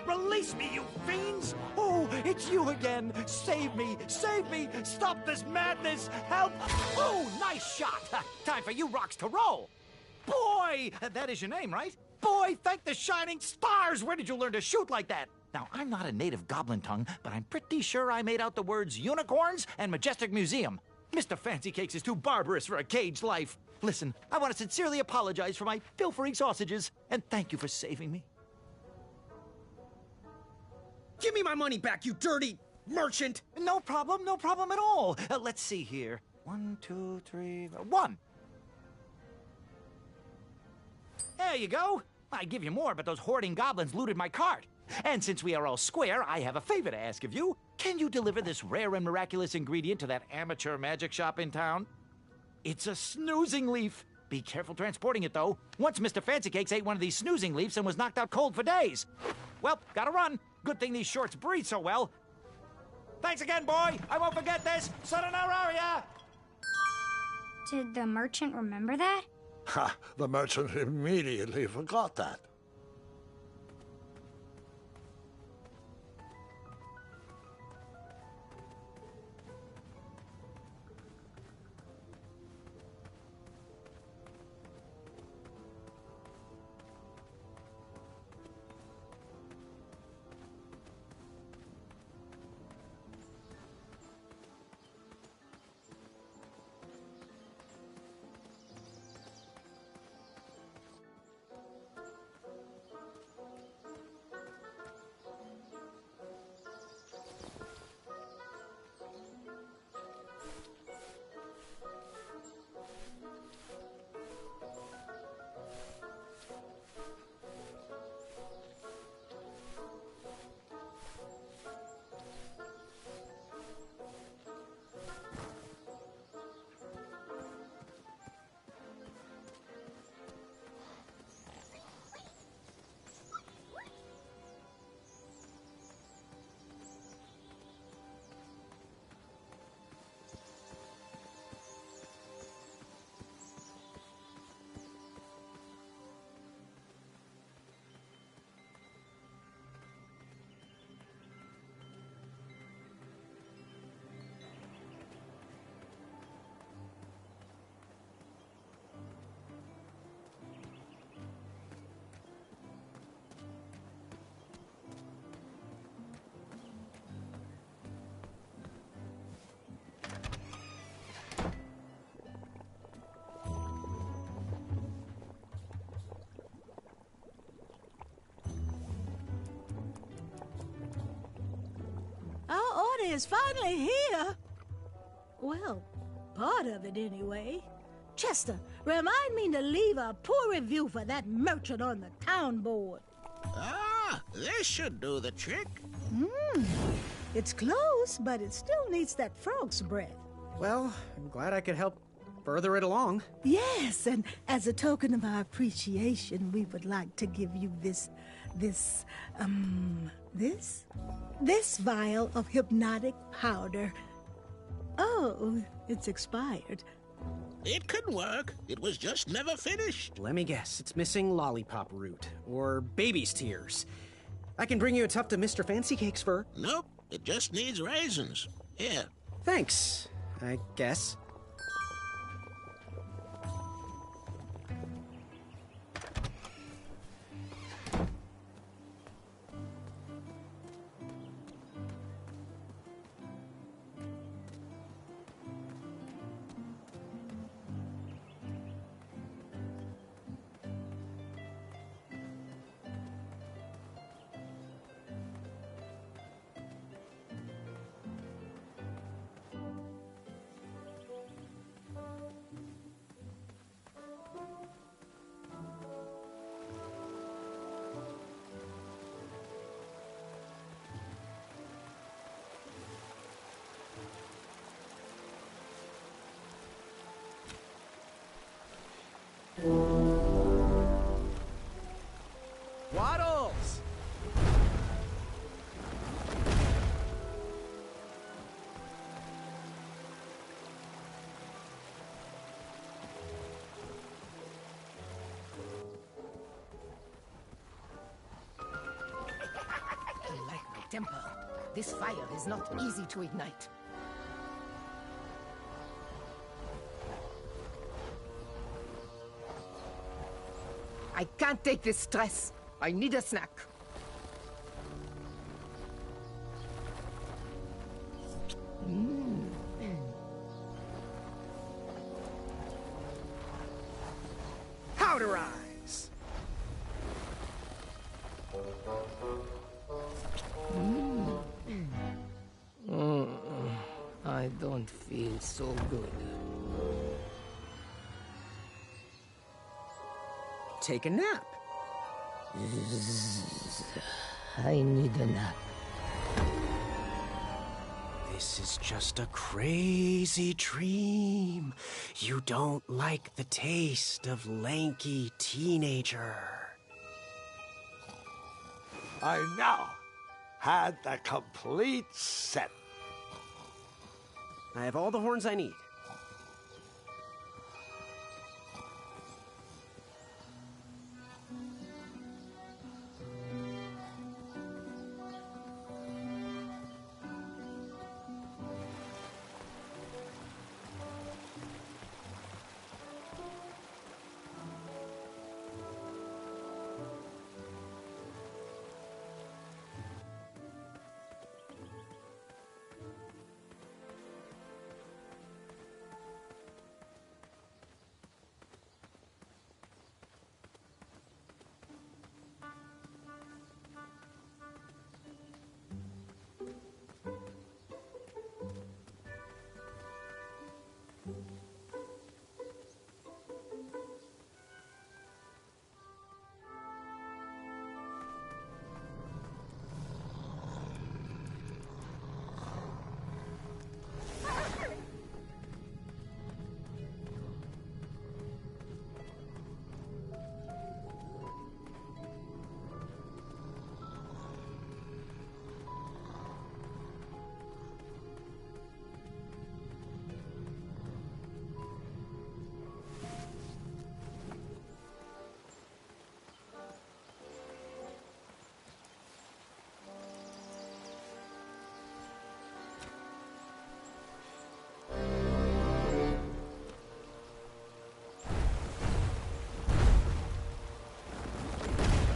Release me, you fiends! Oh, it's you again! Save me! Save me! Stop this madness! Help! Oh, nice shot! Time for you rocks to roll! Boy! That is your name, right? Boy, thank the shining stars! Where did you learn to shoot like that? Now, I'm not a native goblin tongue, but I'm pretty sure I made out the words unicorns and majestic museum. Mr. Fancy Cakes is too barbarous for a caged life. Listen, I want to sincerely apologize for my pilfering sausages, and thank you for saving me. Give me my money back, you dirty merchant! No problem at all. Let's see here. 1, 2, 3, 1. There you go. I'd give you more, but those hoarding goblins looted my cart. And since we are all square, I have a favor to ask of you. Can you deliver this rare and miraculous ingredient to that amateur magic shop in town? It's a snoozing leaf. Be careful transporting it, though. Once Mr. Fancy Cakes ate one of these snoozing leaves and was knocked out cold for days. Well, gotta run. Good thing these shorts breathe so well. Thanks again, boy. I won't forget this. Sayonara. Did the merchant remember that? Ha! The merchant immediately forgot that. Our order is finally here. Well, part of it anyway. Chester, remind me to leave a poor review for that merchant on the town board. Ah, this should do the trick. It's close, but it still needs that frog's breath. Well, I'm glad I could help further it along. Yes, and as a token of our appreciation, we would like to give you this vial of hypnotic powder. Oh, it's expired. It could work. It was just never finished. Let me guess. It's missing lollipop root. Or baby's tears. I can bring you a tuft of Mr. Fancy Cake's fur. Nope. It just needs raisins. Here. Thanks, I guess. Waddles! Like my temper, this fire is not easy to ignite. I can't take this stress. I need a snack. Powderize! I don't feel so good. Take a nap. I need a nap. This is just a crazy dream. You don't like the taste of lanky teenager. I now had the complete set. I have all the horns I need.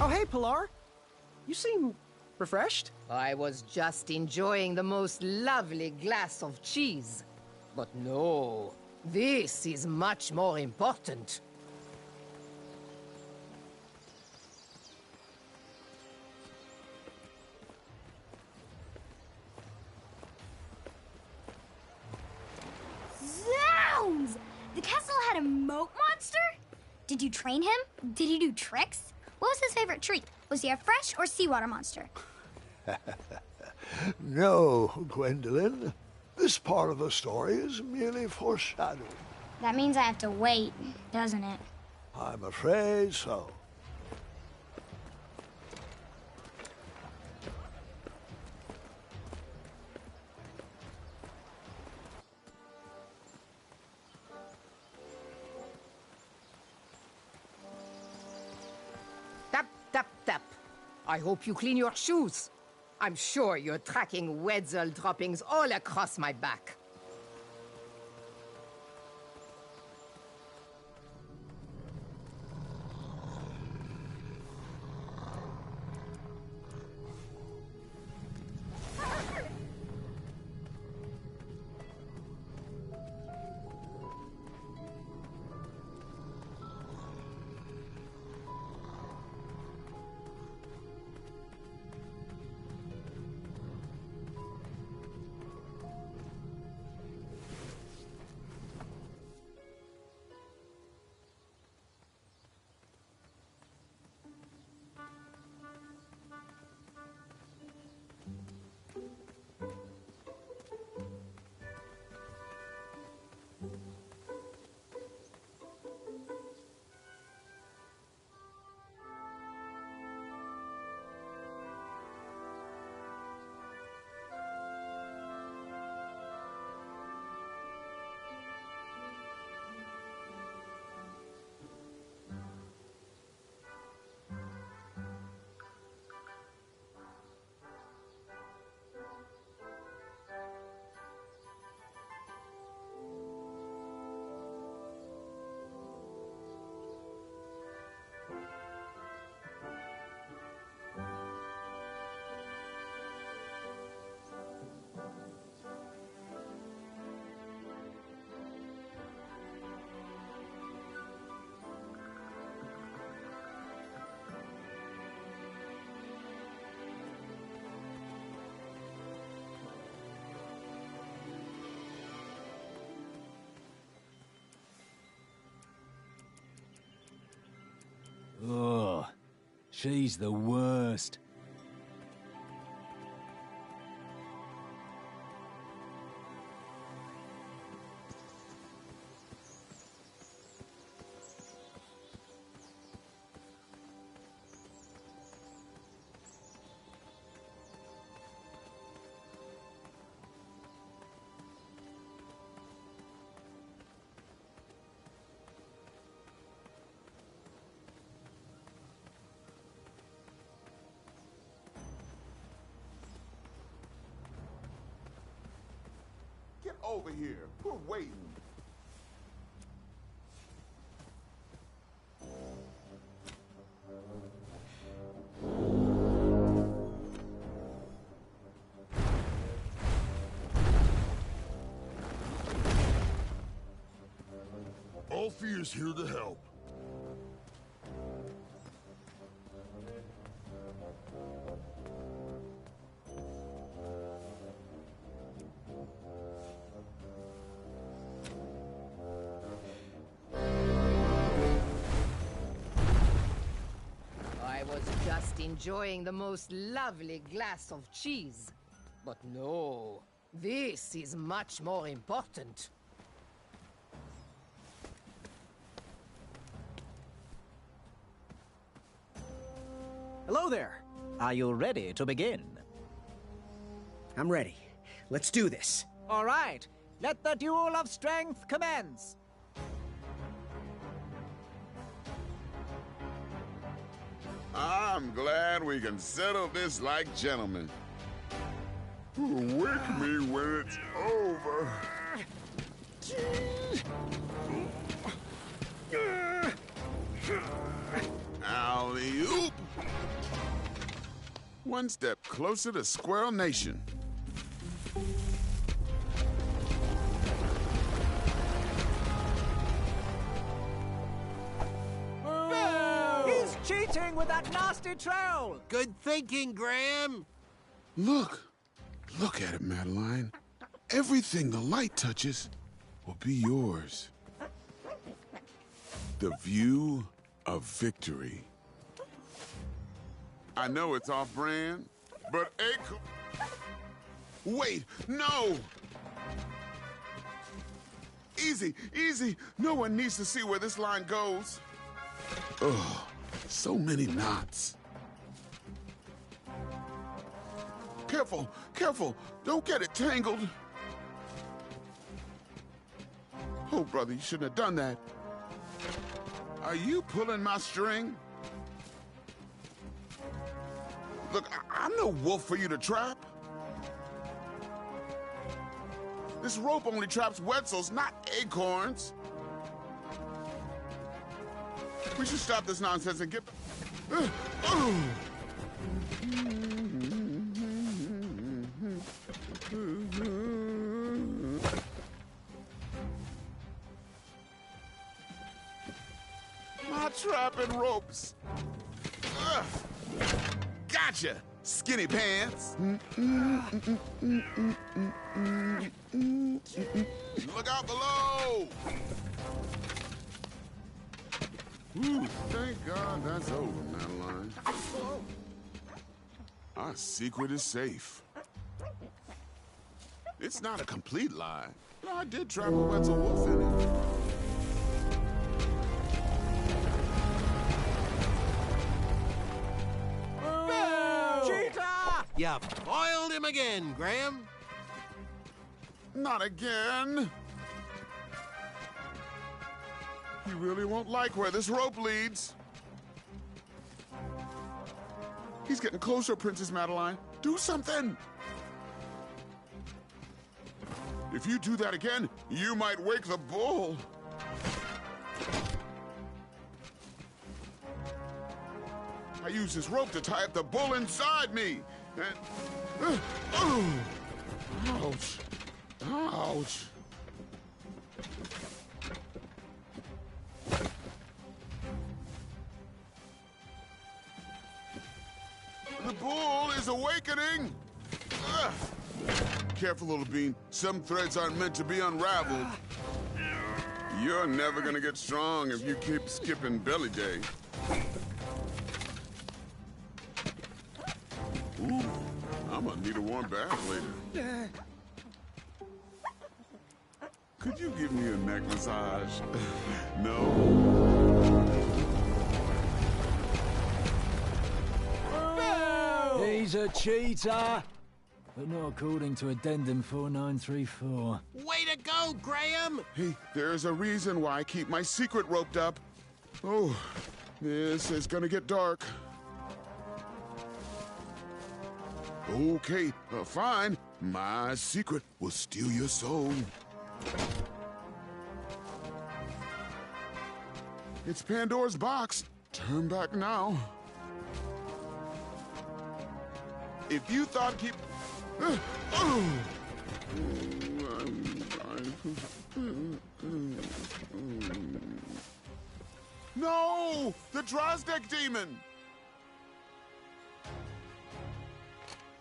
Oh, hey, Pilar. You seem refreshed. I was just enjoying the most lovely glass of cheese. But no, this is much more important. Zounds! The castle had a moat monster? Did you train him? Did he do tricks? What was his favorite treat? Was he a fresh or seawater monster? No, Gwendolyn. This part of the story is merely foreshadowing. That means I have to wait, doesn't it? I'm afraid so. Tap, tap. I hope you clean your shoes. I'm sure you're tracking Wetzel droppings all across my back. Ugh, she's the worst. Get over here. We're waiting. Alfie is here to help. I was just enjoying the most lovely glass of cheese. But no, this is much more important. Hello there. Are you ready to begin? I'm ready. Let's do this. All right, let the duel of strength commence. I'm glad we can settle this like gentlemen. Wake me when it's over. Alley-oop! One step closer to Squirrel Nation. He's cheating with that nasty troll! Good thinking, Graham. Look at it, Madeline. Everything the light touches will be yours. The view of victory. I know it's off-brand, but wait, no! Easy, easy. No one needs to see where this line goes. Ugh, so many knots. Careful, careful. Don't get it tangled. Oh, brother, you shouldn't have done that. Are you pulling my string? Look, I'm no wolf for you to trap. This rope only traps Wetzels, not acorns. We should stop this nonsense and get... My trap and ropes. Gotcha, skinny pants. Look out below. Ooh, thank God that's over, Madeline. Our secret is safe. It's not a complete lie. No, I did trap a Wetzel wolf in it. Cheetah! You foiled him again, Graham. Not again. He really won't like where this rope leads. He's getting closer, Princess Madeline. Do something! If you do that again, you might wake the bull. I use this rope to tie up the bull inside me. And, ouch. Ouch. The bull is awakening! Ugh. Careful, little bean. Some threads aren't meant to be unraveled. You're never gonna get strong if you keep skipping belly day. Ooh, I'm gonna need a warm bath later. Could you give me a neck massage? No? He's a cheater, but not according to Addendum 4934. Way to go, Graham! Hey, there's a reason why I keep my secret roped up. Oh, this is gonna get dark. Okay, fine. My secret will steal your soul. It's Pandora's box. Turn back now. If you thought keep... No! The Drozdek demon!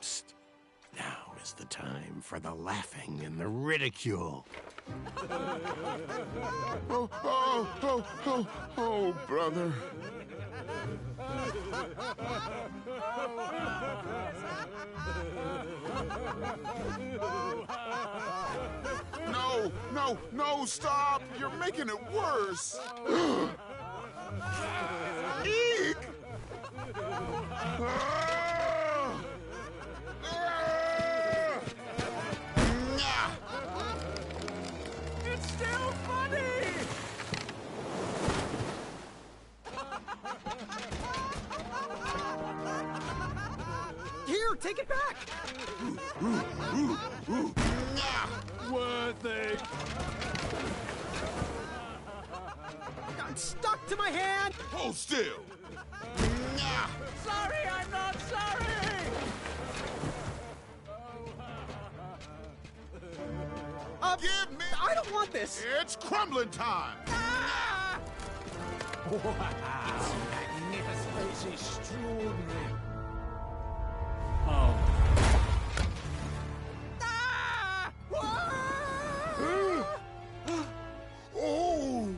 Psst. Now is the time for the laughing and the ridicule. Oh, brother. No, stop! You're making it worse! Eek! It's still funny! Here, take it back! Worth it! I'm stuck to my hand! Hold still! Sorry, I'm not sorry! Give me... I don't want this! It's crumbling time! Wow! Magnificent, extraordinary. Oh. Oh!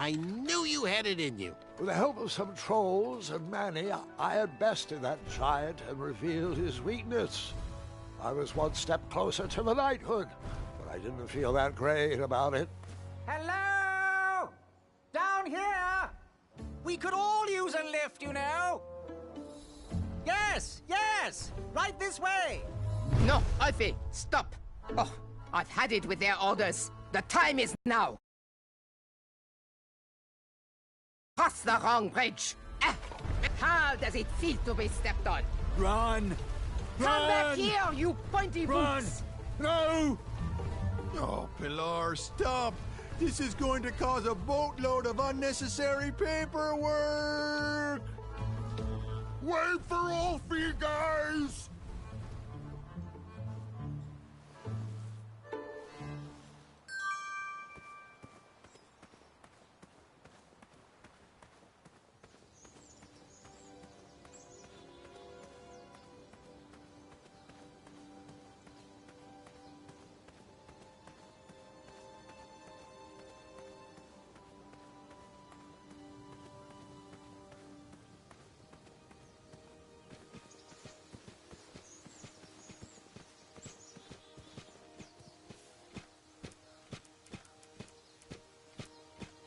I knew you had it in you. With the help of some trolls and Manny, I had bested that giant and revealed his weakness. I was one step closer to the knighthood, but I didn't feel that great about it. Hello? Down here? We could all use a lift, you know. Yes, Yes! Yes! Right this way! No, Alfie, stop! Oh, I've had it with their orders. The time is now! Cross the wrong bridge! How does it feel to be stepped on? Run! Come back here, you pointy boots! No! Oh, Pilar, stop! This is going to cause a boatload of unnecessary paperwork! Wait for Alfie, guys!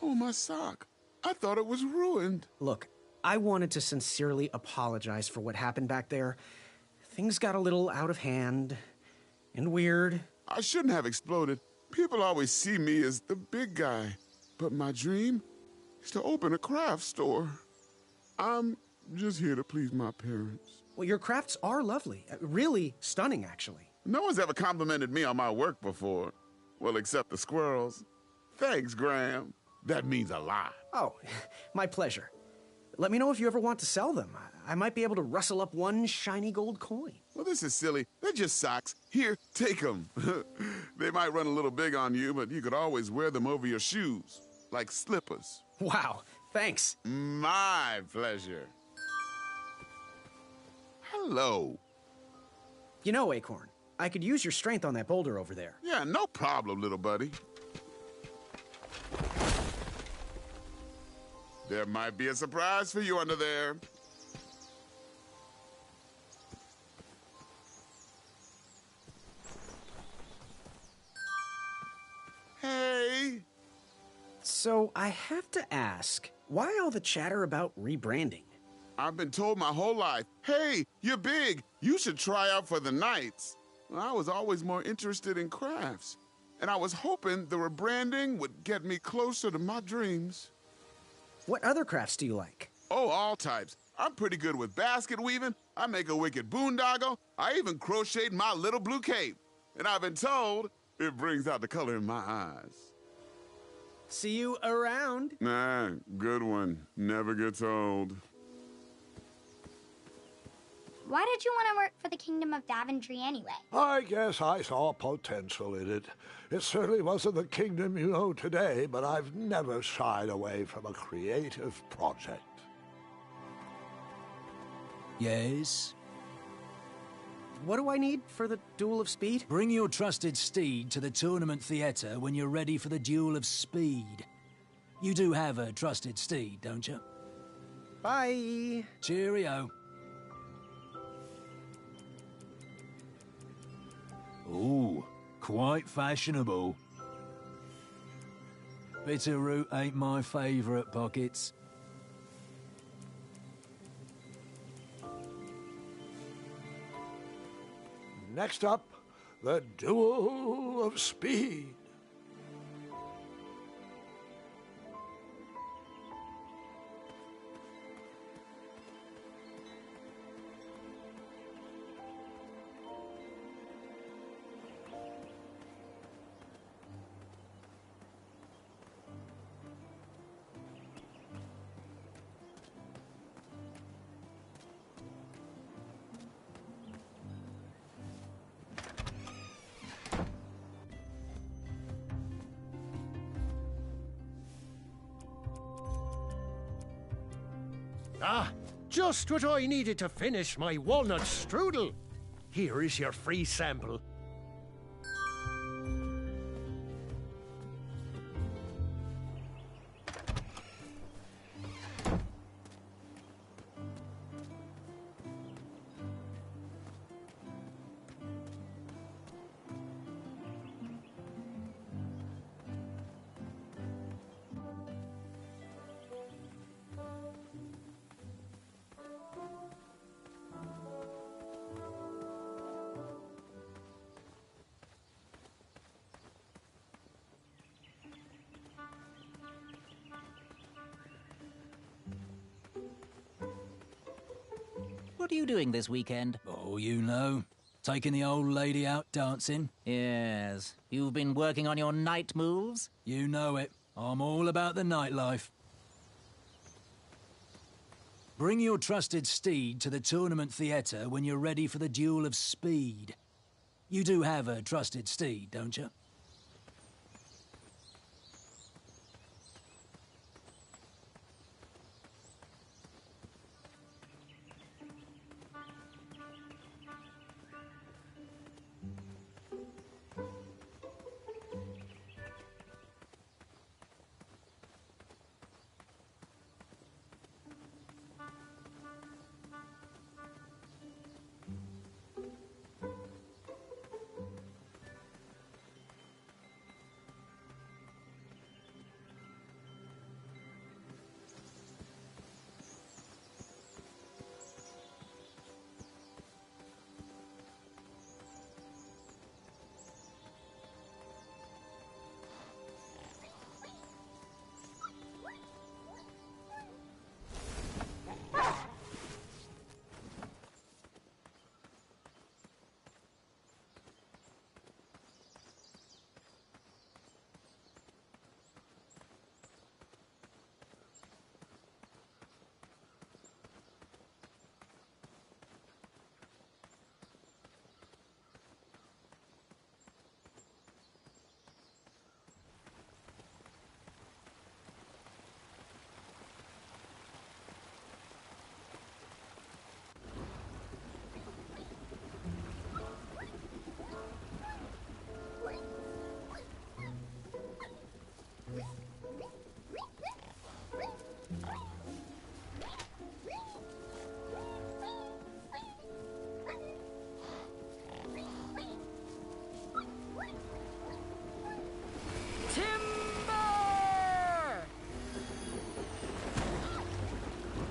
Oh, my sock. I thought it was ruined. Look, I wanted to sincerely apologize for what happened back there. Things got a little out of hand and weird. I shouldn't have exploded. People always see me as the big guy. But my dream is to open a craft store. I'm just here to please my parents. Well, your crafts are lovely. Really stunning, actually. No one's ever complimented me on my work before. Well, except the squirrels. Thanks, Graham. That means a lot. Oh, my pleasure. Let me know if you ever want to sell them. I might be able to rustle up one shiny gold coin. Well, this is silly. They're just socks. Here, take them. They might run a little big on you, but you could always wear them over your shoes, like slippers. Wow, thanks. My pleasure. Hello. You know, Acorn, I could use your strength on that boulder over there. Yeah, no problem, little buddy. There might be a surprise for you under there. Hey! So, I have to ask, why all the chatter about rebranding? I've been told my whole life, hey, you're big, you should try out for the Knights. Well, I was always more interested in crafts, and I was hoping the rebranding would get me closer to my dreams. What other crafts do you like? Oh, all types. I'm pretty good with basket weaving. I make a wicked boondoggle. I even crocheted my little blue cape. And I've been told it brings out the color in my eyes. See you around. Nah, good one. Never gets old. Why did you want to work for the Kingdom of Daventry anyway? I guess I saw potential in it. It certainly wasn't the kingdom you know today, but I've never shied away from a creative project. Yes? What do I need for the Duel of Speed? Bring your trusted steed to the tournament theatre when you're ready for the Duel of Speed. You do have a trusted steed, don't you? Bye. Cheerio. Ooh, quite fashionable. Bitterroot ain't my favourite, Pockets. Next up, the Duel of Speed. Ah, just what I needed to finish my walnut strudel. Here is your free sample. What are you doing this weekend? Oh, you know. Taking the old lady out dancing. Yes. You've been working on your night moves? You know it. I'm all about the nightlife. Bring your trusted steed to the tournament theatre when you're ready for the duel of speed. You do have a trusted steed, don't you?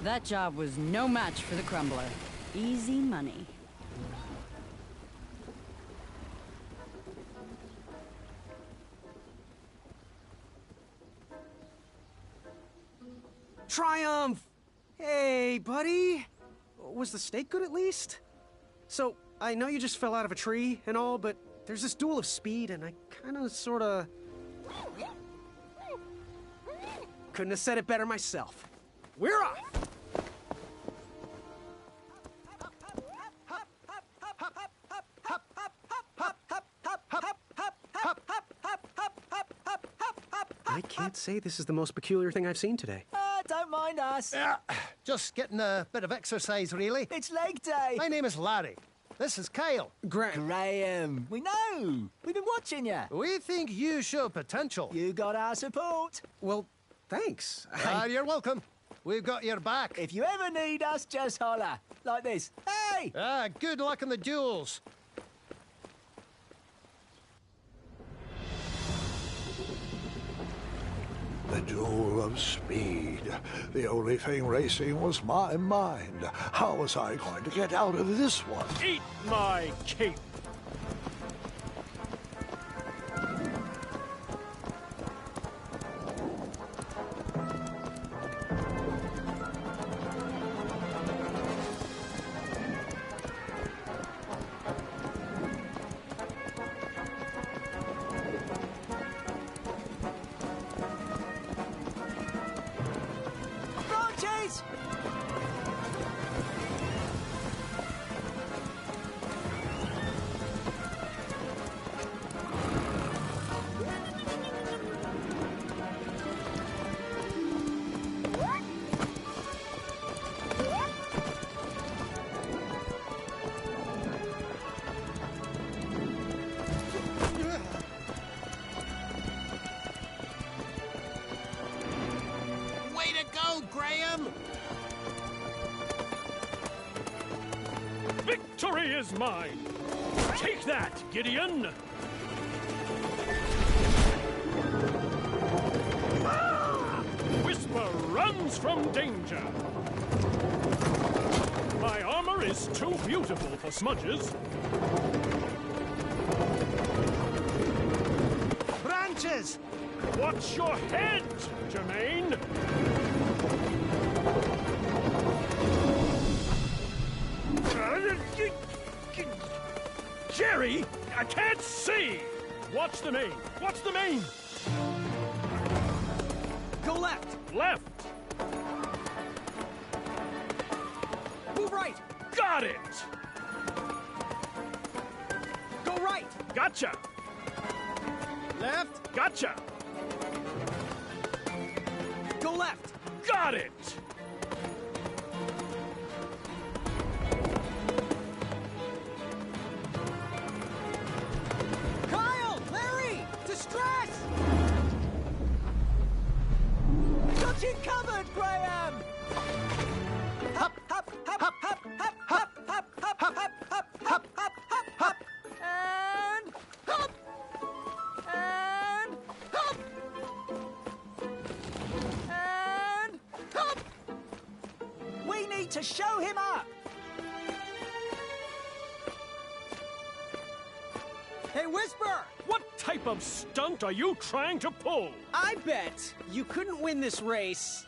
That job was no match for the Crumbler. Easy money. Triumph! Hey, buddy! Was the steak good at least? So, I know you just fell out of a tree and all, but there's this duel of speed, and I kinda sorta... couldn't have said it better myself. We're off! I can't say this is the most peculiar thing I've seen today. Don't mind us. Yeah, just getting a bit of exercise, really. It's leg day. My name is Larry. This is Kyle. Graham. We know. We've been watching you. We think you show potential. You got our support. Well, thanks. You're welcome. We've got your back. If you ever need us, just holler. Like this. Hey! Good luck in the duels. The duel of speed. The only thing racing was my mind. How was I going to get out of this one? Eat my cape! Graham! Victory is mine! Take that, Gideon! Whisper runs from danger! My armor is too beautiful for smudges. Branches! Watch your head, Jermaine! Jerry, I can't see! What's the name? What's the name? Go left! Left! Move right! Got it! Go right! Gotcha! Left! Gotcha! Go left! Got it! Kyle! Larry! Distress! Got you covered, Graham! Hop, hop, hop, hop, hop, hop, hop, hop, hop, hop, hop, hop, hop, hop, hop, and hop! And hop! And hop! We need to show him up! Hey, Whisper! What type of stunt are you trying to pull? I bet you couldn't win this race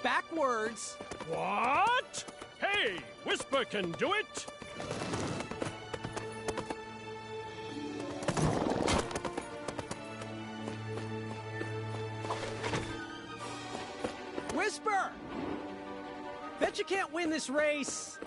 backwards. What? Hey, Whisper can do it! Whisper! Bet you can't win this race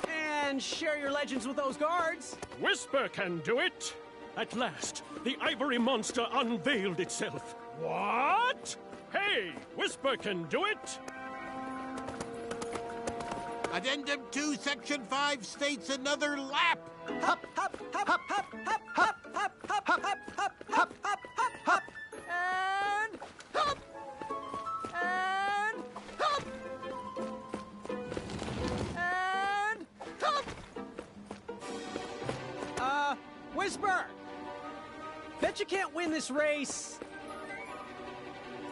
and share your legends with those guards. Whisper can do it! At last, the ivory monster unveiled itself. What? Hey, Whisper can do it! Addendum 2, Section 5 states another lap. Hop, hop, hop, hop, hop, hop, hop, hop, hop, hop, hop, hop, hop, hop, hop, and hop, and hop, and hop. Whisper! Bet you can't win this race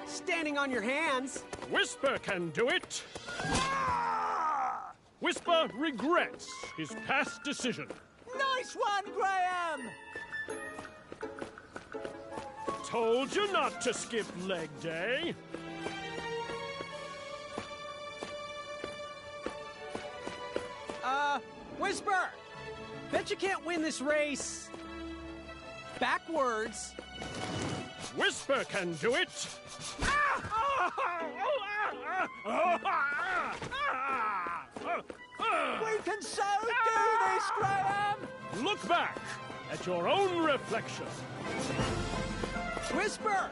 standing on your hands. Whisper can do it! Whisper regrets his past decision. Nice one, Graham! Told you not to skip leg day. Whisper! Bet you can't win this race backwards. Whisper can do it. We can so do this, Graham! Look back at your own reflection. Whisper!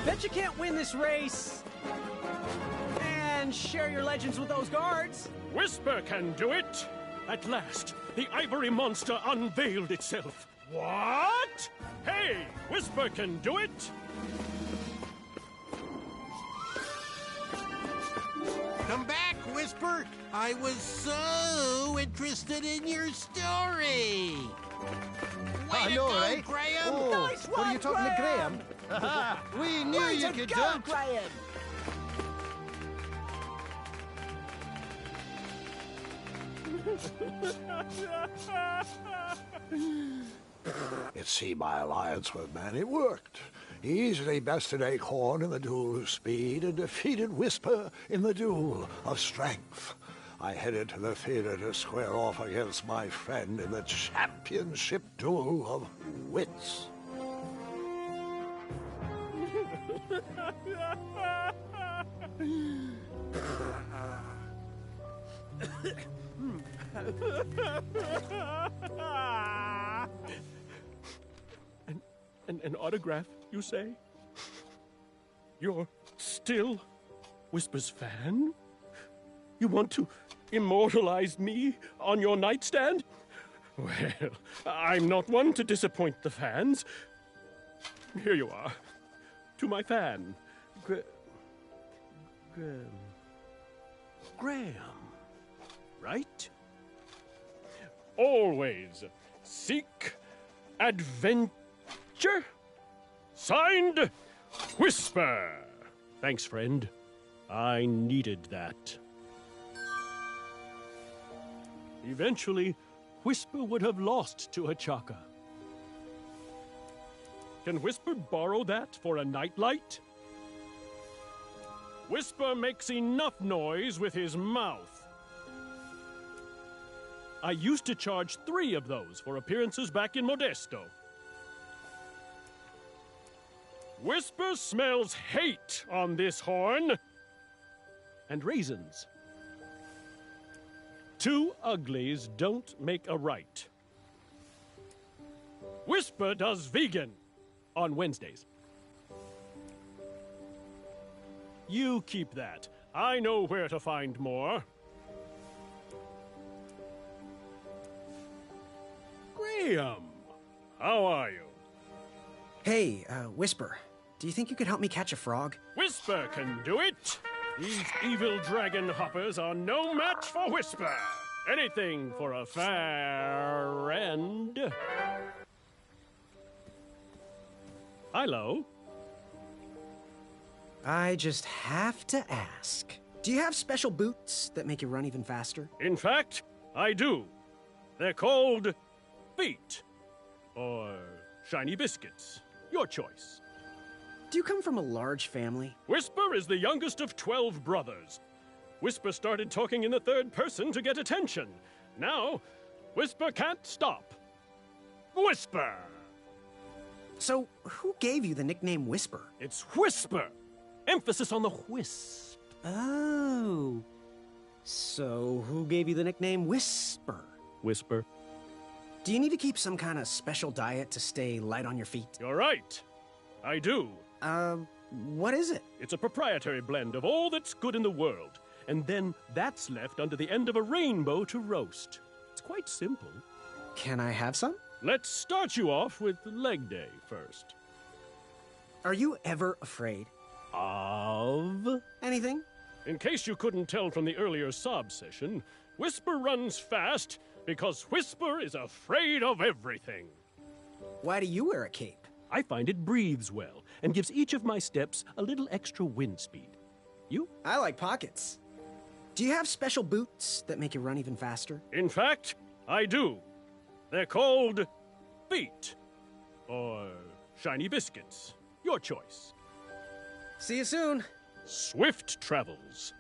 Bet you can't win this race and share your legends with those guards. Whisper can do it. At last, the ivory monster unveiled itself. What? Hey, Whisper can do it. Come back, Whisper. I was so interested in your story. Way I to know, go, right? Graham. Oh, Nice what are you one, talking Graham. to Graham? We knew Way you to could go, do it. Graham! You see, my alliance with man, it worked. He easily bested Acorn in the duel of speed and defeated Whisper in the duel of strength. I headed to the theater to square off against my friend in the championship duel of wits. An autograph, you say? You're still Whisper's fan? You want to immortalize me on your nightstand? Well, I'm not one to disappoint the fans. Here you are. To my fan, Graham. Right? Always seek adventure. Signed, Whisper. Thanks, friend. I needed that. Eventually, Whisper would have lost to Hachaka. Can Whisper borrow that for a nightlight? Whisper makes enough noise with his mouth. I used to charge 3 of those for appearances back in Modesto. Whisper smells hate on this horn. And raisins. 2 uglies don't make a right. Whisper does vegan on Wednesdays. You keep that. I know where to find more. Graham, how are you? Hey, Whisper, do you think you could help me catch a frog? Whisper can do it. These evil dragon hoppers are no match for Whisper. Anything for a fair end. Hello. I just have to ask. Do you have special boots that make you run even faster? In fact, I do. They're called feet. Or shiny biscuits. Your choice. Do you come from a large family? Whisper is the youngest of 12 brothers. Whisper started talking in the third person to get attention. Now, Whisper can't stop. Whisper! So, who gave you the nickname Whisper? It's Whisper! Emphasis on the whisp. Oh. So, who gave you the nickname Whisper? Whisper. Do you need to keep some kind of special diet to stay light on your feet? You're right. I do. What is it? It's a proprietary blend of all that's good in the world. And then that's left under the end of a rainbow to roast. It's quite simple. Can I have some? Let's start you off with leg day first. Are you ever afraid? Of? Anything? In case you couldn't tell from the earlier sob session, Whisper runs fast because Whisper is afraid of everything. Why do you wear a cape? I find it breathes well and gives each of my steps a little extra wind speed. You? I like pockets. Do you have special boots that make you run even faster? In fact, I do. They're called feet. Or shiny biscuits. Your choice. See you soon. Swift travels.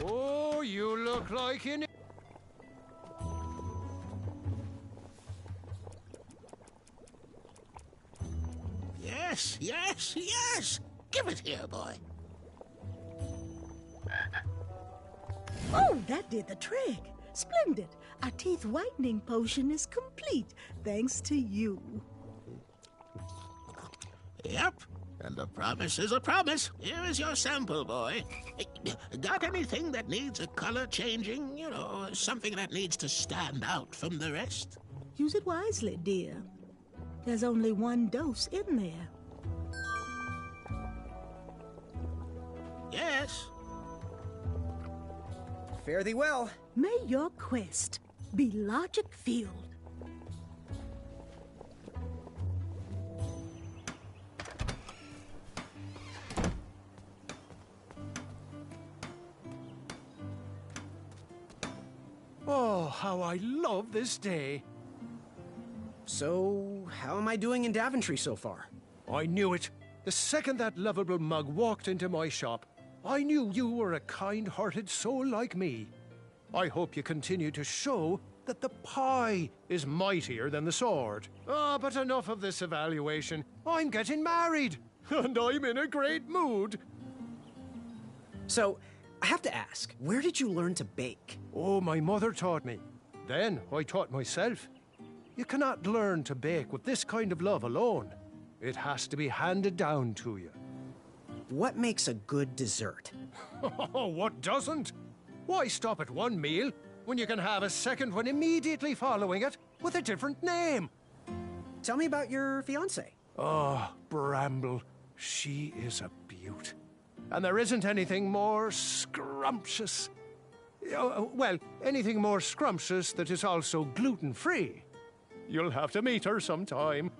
Oh, you look like an... Yes, yes, yes! Give it here, boy. Oh, that did the trick. Splendid. Our teeth whitening potion is complete, thanks to you. Yep, and a promise is a promise. Here is your sample, boy. Got anything that needs a color changing? You know, something that needs to stand out from the rest? Use it wisely, dear. There's only one dose in there. Yes. Fare thee well. May your quest be logic-filled. Oh, how I love this day. So, how am I doing in Daventry so far? I knew it. The second that lovable mug walked into my shop, I knew you were a kind-hearted soul like me. I hope you continue to show that the pie is mightier than the sword. Ah, but enough of this evaluation. I'm getting married, and I'm in a great mood. So, I have to ask, where did you learn to bake? Oh, my mother taught me. Then I taught myself. You cannot learn to bake with this kind of love alone. It has to be handed down to you. What makes a good dessert? Oh, what doesn't? Why stop at one meal when you can have a second one immediately following it with a different name? Tell me about your fiancé. Oh, Bramble, she is a beaut. And there isn't anything more scrumptious. Well, anything more scrumptious that is also gluten-free. You'll have to meet her sometime.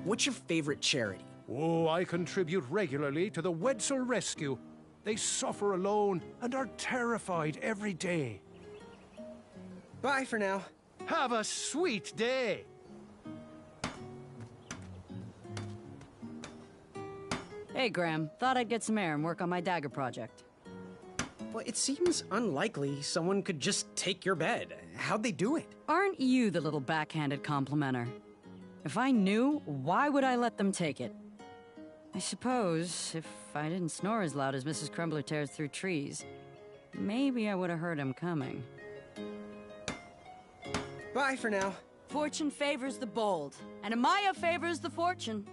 What's your favorite charity? Oh, I contribute regularly to the Wetzel Rescue. They suffer alone and are terrified every day. Bye for now. Have a sweet day. Hey, Graham. Thought I'd get some air and work on my dagger project. Well, it seems unlikely someone could just take your bed. How'd they do it? Aren't you the little backhanded complimenter? If I knew, why would I let them take it? I suppose if I didn't snore as loud as Mrs. Crumbler tears through trees, maybe I would have heard him coming. Bye for now. Fortune favors the bold, and Amaya favors the fortune.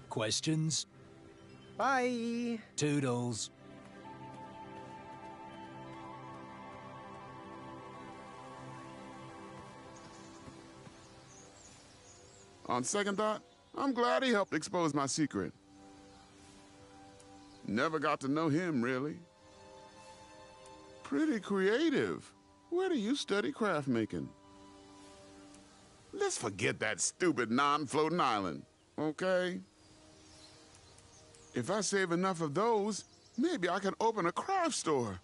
Questions? Bye. Toodles. On second thought, I'm glad he helped expose my secret. Never got to know him, really. Pretty creative. Where do you study craft making? Let's forget that stupid non-floating island, okay? If I save enough of those, maybe I can open a craft store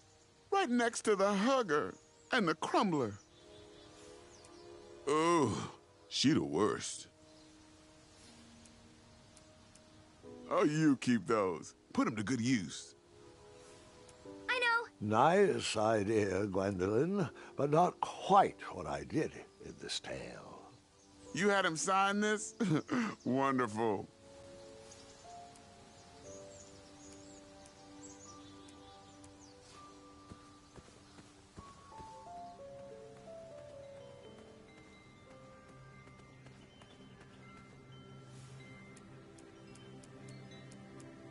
right next to the Hugger and the Crumbler. Oh, she the worst. Oh, you keep those. Put them to good use. I know. Nice idea, Gwendolyn, but not quite what I did in this tale. You had him sign this? Wonderful.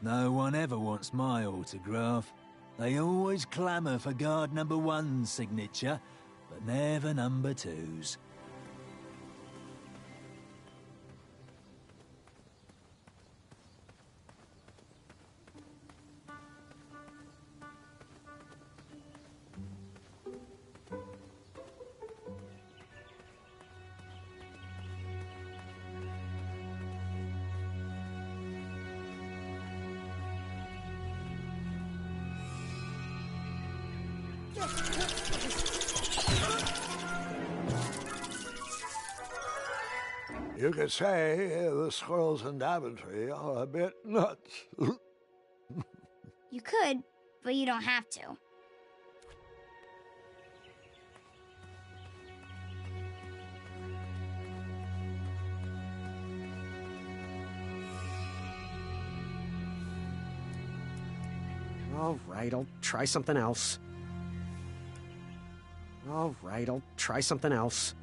No one ever wants my autograph. They always clamour for guard number 1's signature, but never number 2's. You could say the squirrels in Daventry are a bit nuts. You could, but you don't have to. All right, I'll try something else. All right, I'll try something else.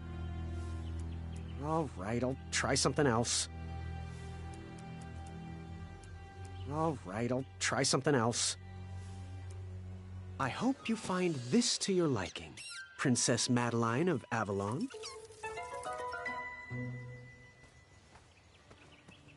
All right, I'll try something else. All right, I'll try something else. I hope you find this to your liking, Princess Madeline of Avalon.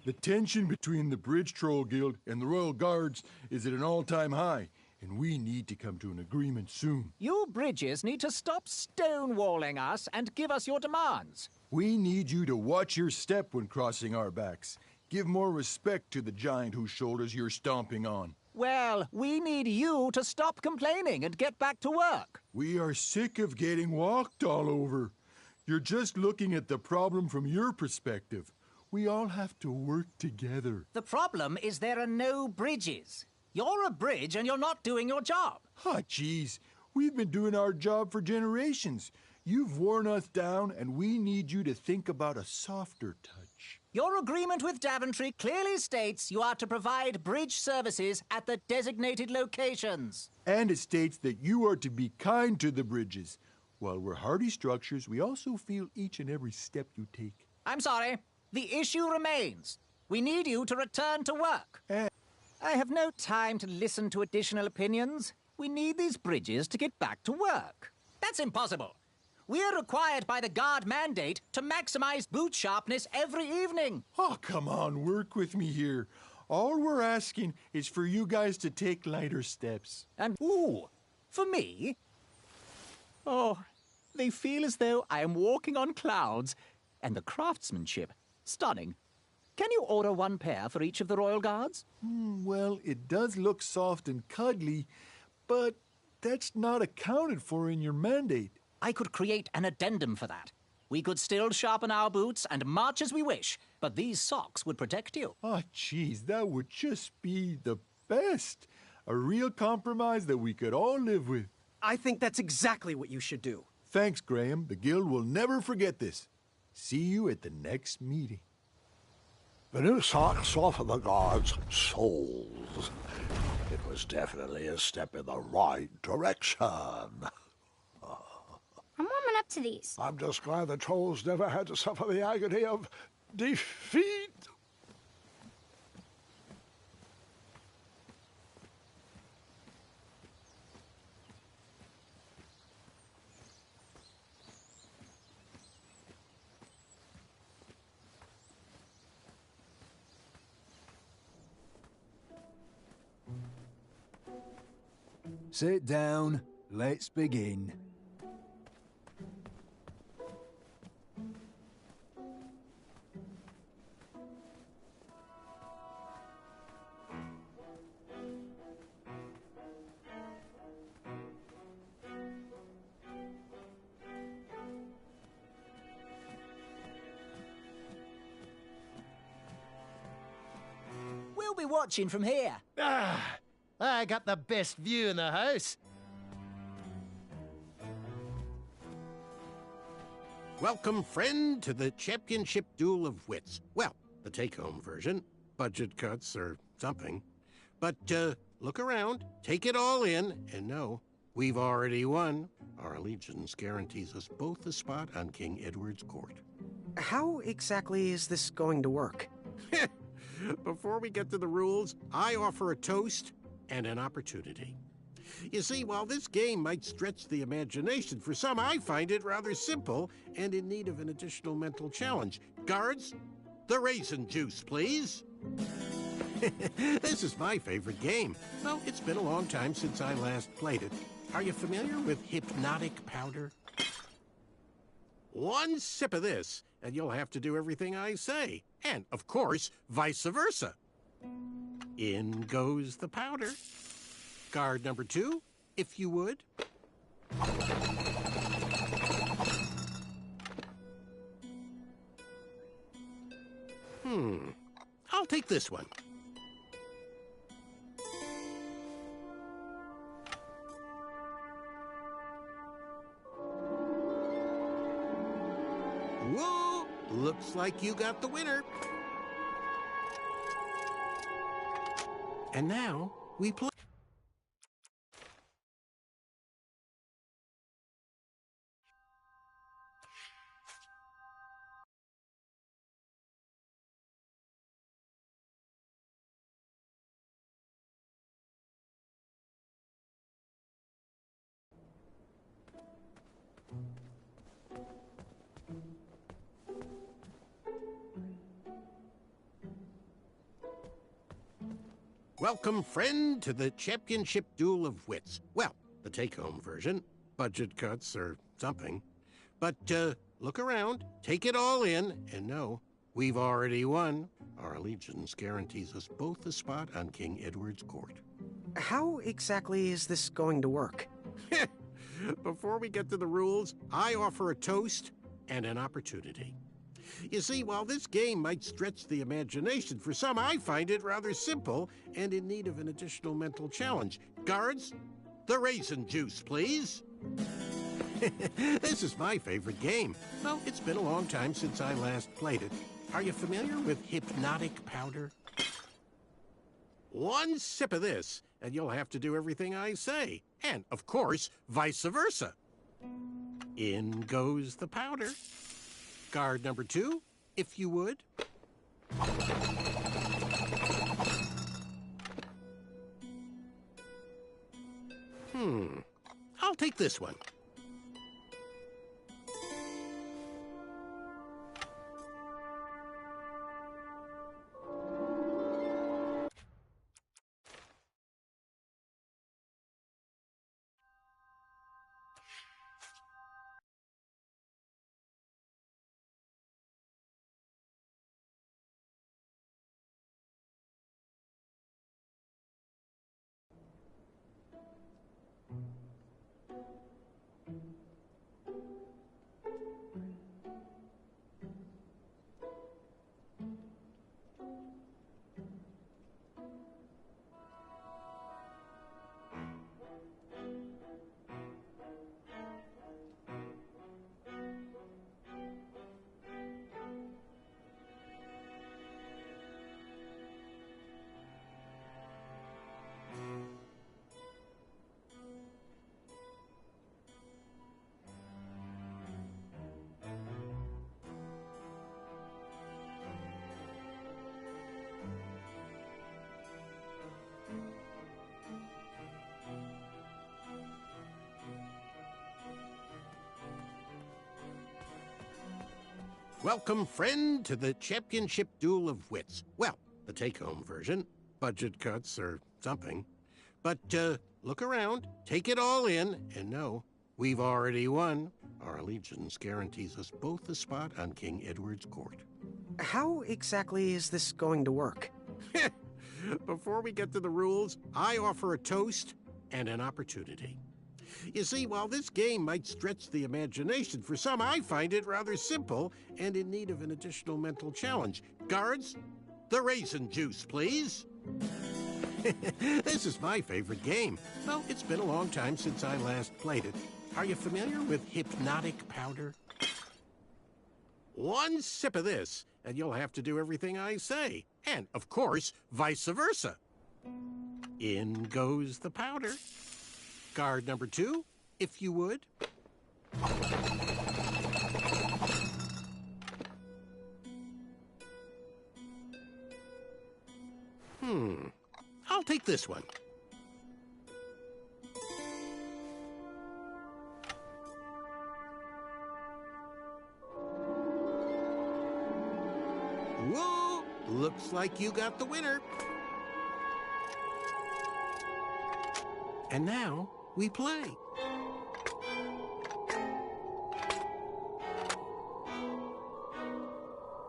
The tension between the Bridge Troll Guild and the Royal Guards is at an all-time high, and we need to come to an agreement soon. You bridges need to stop stonewalling us and give us your demands. We need you to watch your step when crossing our backs. Give more respect to the giant whose shoulders you're stomping on. Well, we need you to stop complaining and get back to work. We are sick of getting walked all over. You're just looking at the problem from your perspective. We all have to work together. The problem is there are no bridges. You're a bridge and you're not doing your job. Ah, geez. We've been doing our job for generations. You've worn us down, and we need you to think about a softer touch. Your agreement with Daventry clearly states you are to provide bridge services at the designated locations. And it states that you are to be kind to the bridges. While we're hardy structures, we also feel each and every step you take. I'm sorry. The issue remains. We need you to return to work. I have no time to listen to additional opinions. We need these bridges to get back to work. That's impossible. We're required by the guard mandate to maximize boot sharpness every evening. Oh, come on, work with me here. All we're asking is for you guys to take lighter steps. And, for me? Oh, they feel as though I am walking on clouds. And the craftsmanship, stunning. Can you order one pair for each of the Royal Guards? Well, it does look soft and cuddly, but that's not accounted for in your mandate. I could create an addendum for that. We could still sharpen our boots and march as we wish, but these socks would protect you. Oh, geez, that would just be the best. A real compromise that we could all live with. I think that's exactly what you should do. Thanks, Graham. The Guild will never forget this. See you at the next meeting. The new socks soften the guards' souls. It was definitely a step in the right direction. I'm warming up to these. I'm just glad the trolls never had to suffer the agony of defeat. Sit down. Let's begin. We'll be watching from here. I got the best view in the house. Welcome, friend, to the championship duel of wits. Well, the take-home version. Budget cuts or something. But, look around, take it all in, and know we've already won. Our allegiance guarantees us both a spot on King Edward's court. How exactly is this going to work? Before we get to the rules, I offer a toast and an opportunity. You see, while this game might stretch the imagination, for some I find it rather simple and in need of an additional mental challenge. Guards, the raisin juice, please. This is my favorite game. Well, it's been a long time since I last played it. Are you familiar with hypnotic powder? One sip of this, and you'll have to do everything I say. And, of course, vice versa. In goes the powder. Guard number 2, if you would. I'll take this one. Whoa! Looks like you got the winner. And now, we play. Welcome, friend, to the championship duel of wits. Well, the take-home version. Budget cuts or something. But, look around, take it all in, and know we've already won. Our allegiance guarantees us both a spot on King Edward's court. How exactly is this going to work? Before we get to the rules, I offer a toast and an opportunity. You see, while this game might stretch the imagination, for some I find it rather simple and in need of an additional mental challenge. Guards, the raisin juice, please. This is my favorite game. Well, it's been a long time since I last played it. Are you familiar with hypnotic powder? One sip of this, and you'll have to do everything I say. And, of course, vice versa. In goes the powder. Guard number 2, if you would. I'll take this one. Welcome, friend, to the championship duel of wits. Well, the take-home version. Budget cuts or something. But, look around, take it all in, and know we've already won. Our allegiance guarantees us both a spot on King Edward's court. How exactly is this going to work? Before we get to the rules, I offer a toast and an opportunity. You see, while this game might stretch the imagination, for some I find it rather simple and in need of an additional mental challenge. Guards, the raisin juice, please. This is my favorite game. Well, it's been a long time since I last played it. Are you familiar with hypnotic powder? One sip of this, and you'll have to do everything I say. And, of course, vice versa. In goes the powder. Guard number 2, if you would. I'll take this one. Whoa! Looks like you got the winner. And now, we play.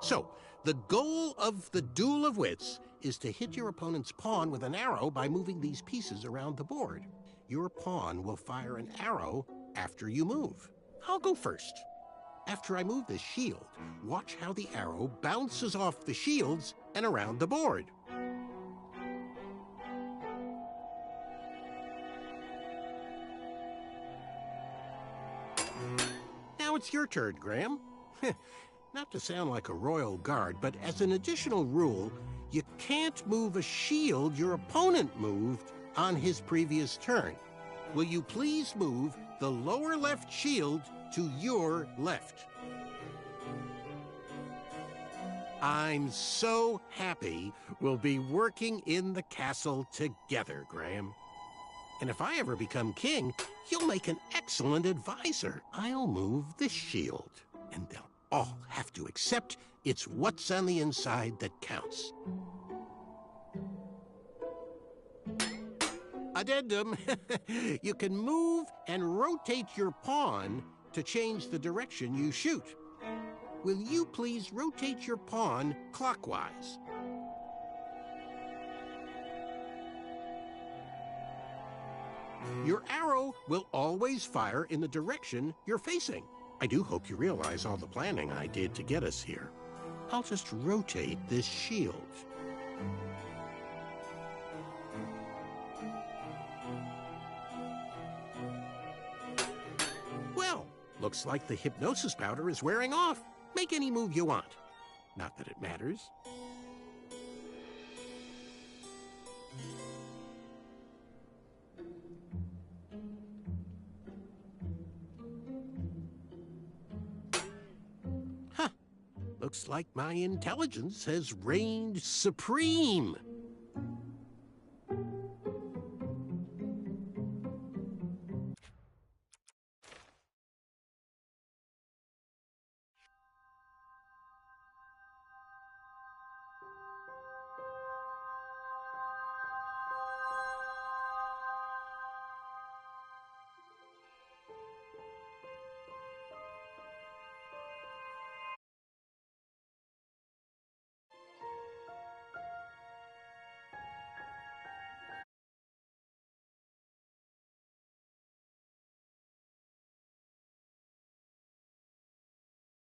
So, the goal of the Duel of Wits is to hit your opponent's pawn with an arrow by moving these pieces around the board. Your pawn will fire an arrow after you move. I'll go first. After I move the shield, watch how the arrow bounces off the shields and around the board. Now it's your turn, Graham. Not to sound like a royal guard, but as an additional rule, you can't move a shield your opponent moved on his previous turn. Will you please move the lower left shield to your left? I'm so happy we'll be working in the castle together, Graham. And if I ever become king, you'll make an excellent advisor. I'll move this shield, and they'll all have to accept it's what's on the inside that counts. Addendum, you can move and rotate your pawn to change the direction you shoot. Will you please rotate your pawn clockwise? Your arrow will always fire in the direction you're facing. I do hope you realize all the planning I did to get us here. I'll just rotate this shield. Well, looks like the hypnosis powder is wearing off. Make any move you want. Not that it matters. Huh. Looks like my intelligence has reigned supreme.